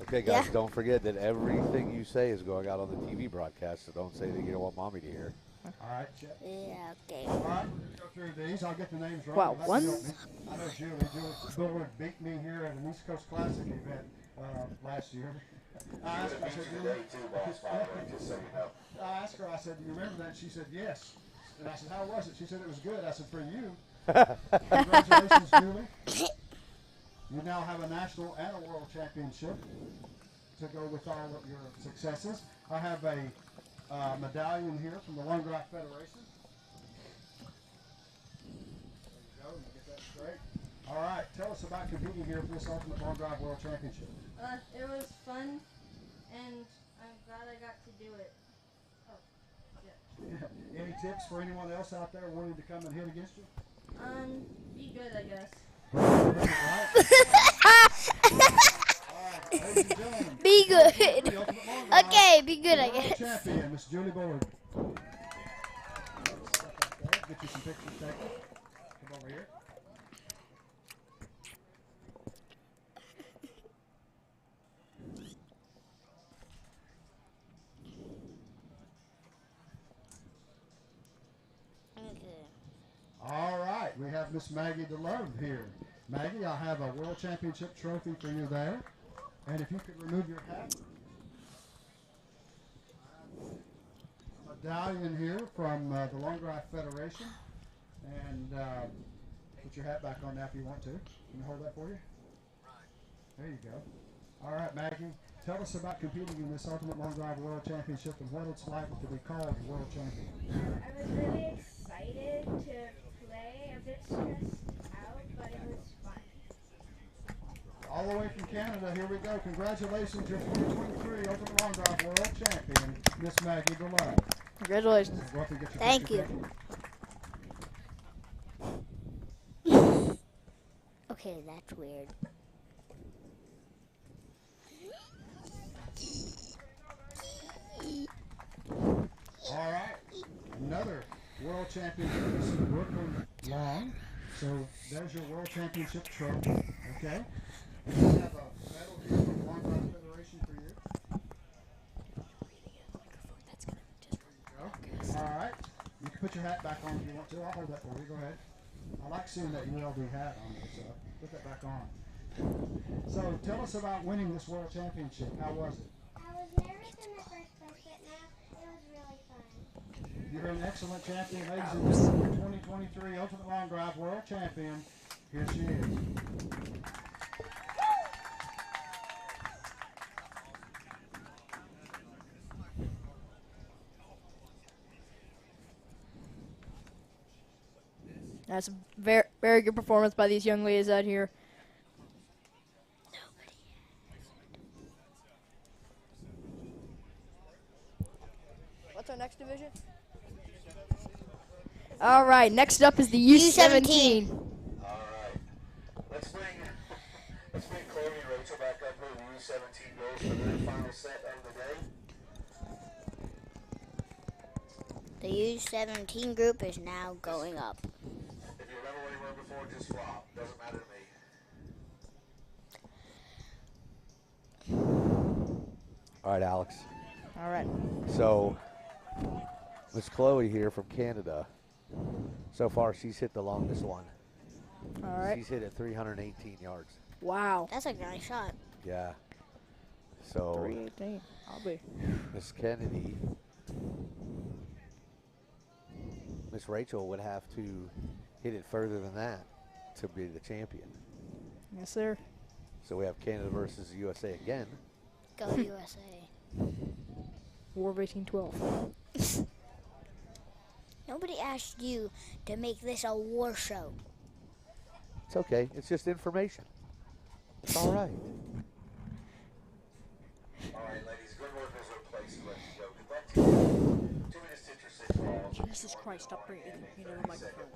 Okay, guys, don't forget that everything you say is going out on the TV broadcast, so don't say that you don't want Mommy to hear. All right, Chet. Yeah, okay. All right, we're going to go through these. I'll get the names right. Wow, You'll have to one. help me. I know Julie Bullard beat me here at an East Coast Classic event last year. I asked her, I said, Today, too, boss, by the way, just so you know. I asked her, I said, do you remember that? She said, yes. And I said, how was it? She said, it was good. I said, for you. Congratulations, Julie. You now have a national and a world championship to go with all of your successes. I have a medallion here from the Long Drive Federation. There you go. You get that straight. All right. Tell us about competing here for this Ultimate Long Drive World Championship. It was fun, and I'm glad I got to do it. Oh, yeah. Any tips for anyone else out there wanting to come and hit against you? Be good, I guess. Be good. Okay, be good, I guess. Champion, Miss Julie Bullard. Get you some pictures taken. Come over here. All right, we have Miss Maggie DeLone here. Maggie, I have a World Championship trophy for you there. And if you could remove your hat. A medallion here from the Long Drive Federation. And put your hat back on now if you want to. Can I hold that for you? There you go. All right, Maggie, tell us about competing in this Ultimate Long Drive World Championship and what it's like to be called World Champion. I was really excited to play, a bit stressed out, but it was fun. All the way from Canada, here we go. Congratulations, your 2023 Ultimate Long Drive World Champion, Miss Maggie DeLone. Congratulations. Go up and get your Thank picture you. taken. Okay, that's weird. All right, another world championship. This is Brooklyn Long. So there's your world championship trophy. Okay. And we have a medal here from the Long Drive Federation for you. All right. You can put your hat back on if you want to. I'll hold that for you. Go ahead. I like seeing that ULD hat on there, so put that back on. So tell us about winning this world championship. How was it? I was nervous in the first place, but now it was really fun. You're an excellent champion, ladies and gentlemen. 2023 Ultimate Long Drive World Champion. Here she is. That's a very, very good performance by these young ladies out here. What's our next division? All right, next up is the U17. All right. Let's bring Chloe and Rachel back up here, the U17 girls, for their final set of the day. The U17 group is now going up. If you remember where you were before, just flop. Doesn't matter to me. All right, Alex. All right. So, Miss Chloe here from Canada. So far, she's hit the longest one. All right. She's hit it 318 yards. Wow. That's a nice shot. Yeah. So, 318. I'll be. Miss Kennedy, Miss Rachel would have to hit it further than that to be the champion. Yes, sir. So we have Canada versus USA again. Go USA. War of 1812. Nobody asked you to make this a war show. It's okay. It's just information. It's all right. All right, ladies, good work as a place to let you go. Good luck to you. 2 minutes to hit your 6 balls. Jesus Christ, stop bringing it into the microphone.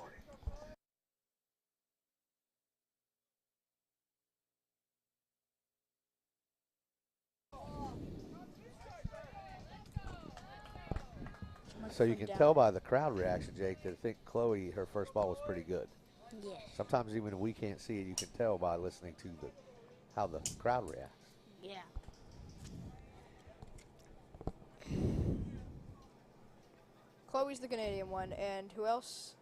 So you can tell by the crowd reaction, Jake, that I think Chloe, her first ball was pretty good. Yes. Sometimes even if we can't see it, you can tell by listening to how the crowd reacts. Yeah. Chloe's the Canadian one, and who else?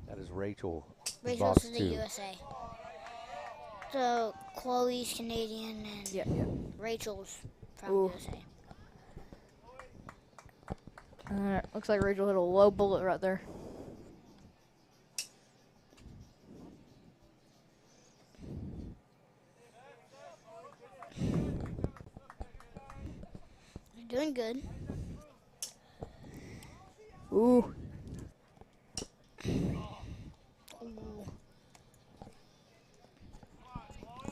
That is Rachel. Rachel's box in the 2. USA. So Chloe's Canadian and Rachel's from USA. Looks like Rachel hit a low bullet right there. You're doing good. Ooh.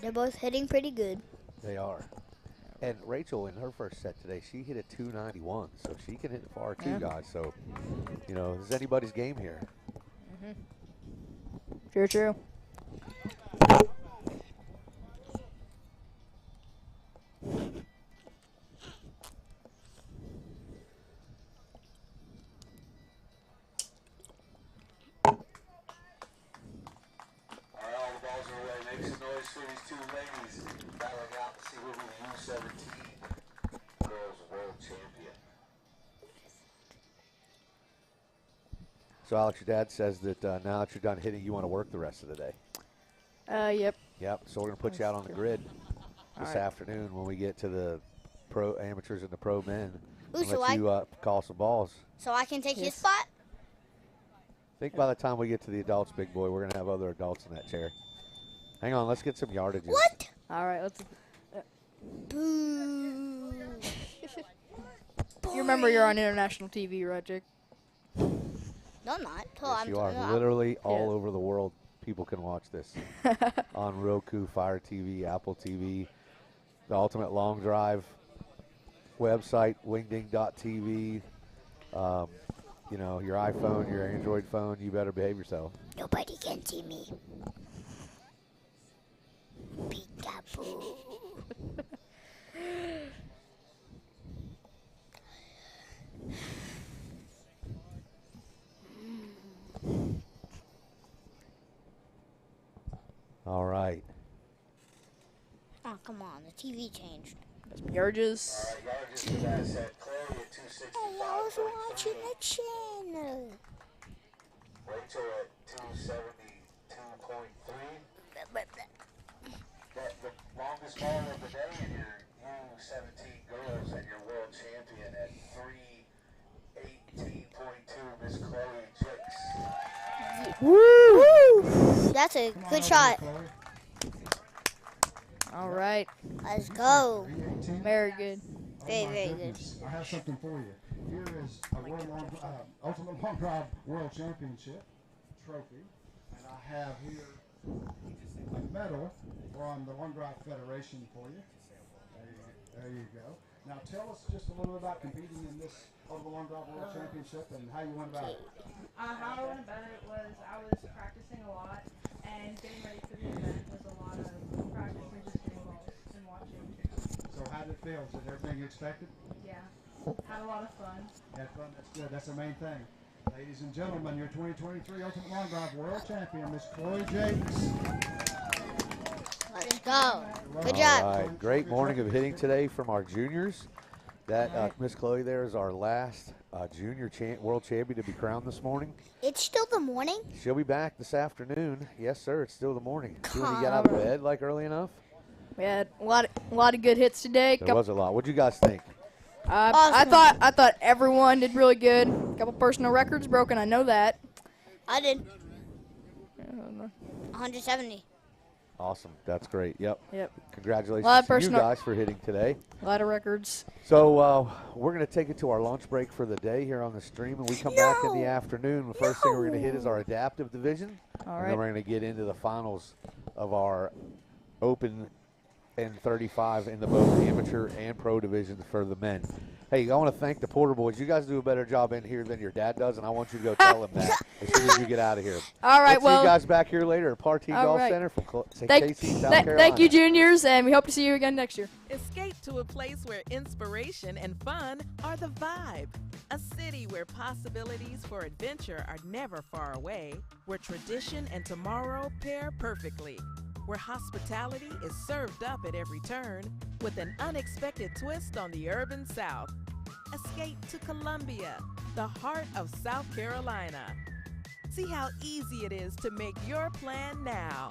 They're both hitting pretty good. They are. And Rachel, in her first set today, she hit a 291, so she can hit far too, guys. So, you know, this is anybody's game here. True, true. All right, all the balls are away. Make some noise for these two ladies battling out to see who will be the U17 Girls World Champion. So, Alex, your dad says that now that you're done hitting, you want to work the rest of the day. Yep. Yep. So we're going to put you out on the grid this afternoon when we get to the pro amateurs and the pro men. Ooh, so let you call some balls. So I can take his spot? I think by the time we get to the adults, big boy, we're going to have other adults in that chair. Hang on, let's get some yardages. What? All right, let's. Boo. You remember you're on international TV, right, Jake? No, I'm not. Yes, you are. Literally all over the world, people can watch this. On Roku, Fire TV, Apple TV, the Ultimate Long Drive website, wingding.tv, you know, your iPhone, your Android phone, you better behave yourself. Nobody can see me. Peekaboo. All right. Oh, come on. The TV changed. Yarges. Yarges for that set. Chloe at 265. I was watching the channel. Rachel at 272.3. The longest ball of the day in your U17 girls and your world champion at 318.2, Miss Chloe Jakes. Woo! That's a good shot. All right. Let's go. Very good. Very, very good. I have something for you. Here is a Ultimate Long Drive World Championship trophy, and I have here a medal from the Long Drive Federation for you. There you go. Now tell us just a little bit about competing in this Ultimate Long Drive World Championship and how you went about it. How I went about it was I was practicing a lot, and getting ready for the event was a lot of practice and just getting balls and watching. So how did it feel? Did everything you expected? Yeah, had a lot of fun. Had fun. That's good. That's the main thing. Ladies and gentlemen, your 2023 Ultimate Long Drive World Champion, Miss Chloe Jakes. Let's go. Good All job. right. Great morning of hitting today from our juniors. That Miss Chloe there is our last junior world champion to be crowned this morning. It's still the morning? She'll be back this afternoon. Yes, sir. It's still the morning. You want to get out of bed like early enough? We had a lot of good hits today. There was a lot. What'd you guys think? Awesome. I thought everyone did really good. A couple personal records broken. I know that. I did. 170. Awesome. That's great. Yep. Yep. Congratulations Lot of to you personal- guys for hitting today. A lot of records. So we're going to take it to our lunch break for the day here on the stream, and we come back in the afternoon. The first thing we're going to hit is our adaptive division, All and right. then we're going to get into the finals of our open and 35 in the both amateur and pro divisions for the men. Hey, I want to thank the Porter boys. You guys do a better job in here than your dad does, and I want you to go tell him that as soon as you get out of here. All right, We'll see you guys back here later at Partee all Golf right. Center from KC, South Carolina. Thank you, juniors, and we hope to see you again next year. Escape to a place where inspiration and fun are the vibe. A city where possibilities for adventure are never far away, where tradition and tomorrow pair perfectly, where hospitality is served up at every turn with an unexpected twist on the urban South. Escape to Columbia, the heart of South Carolina. See how easy it is to make your plan now.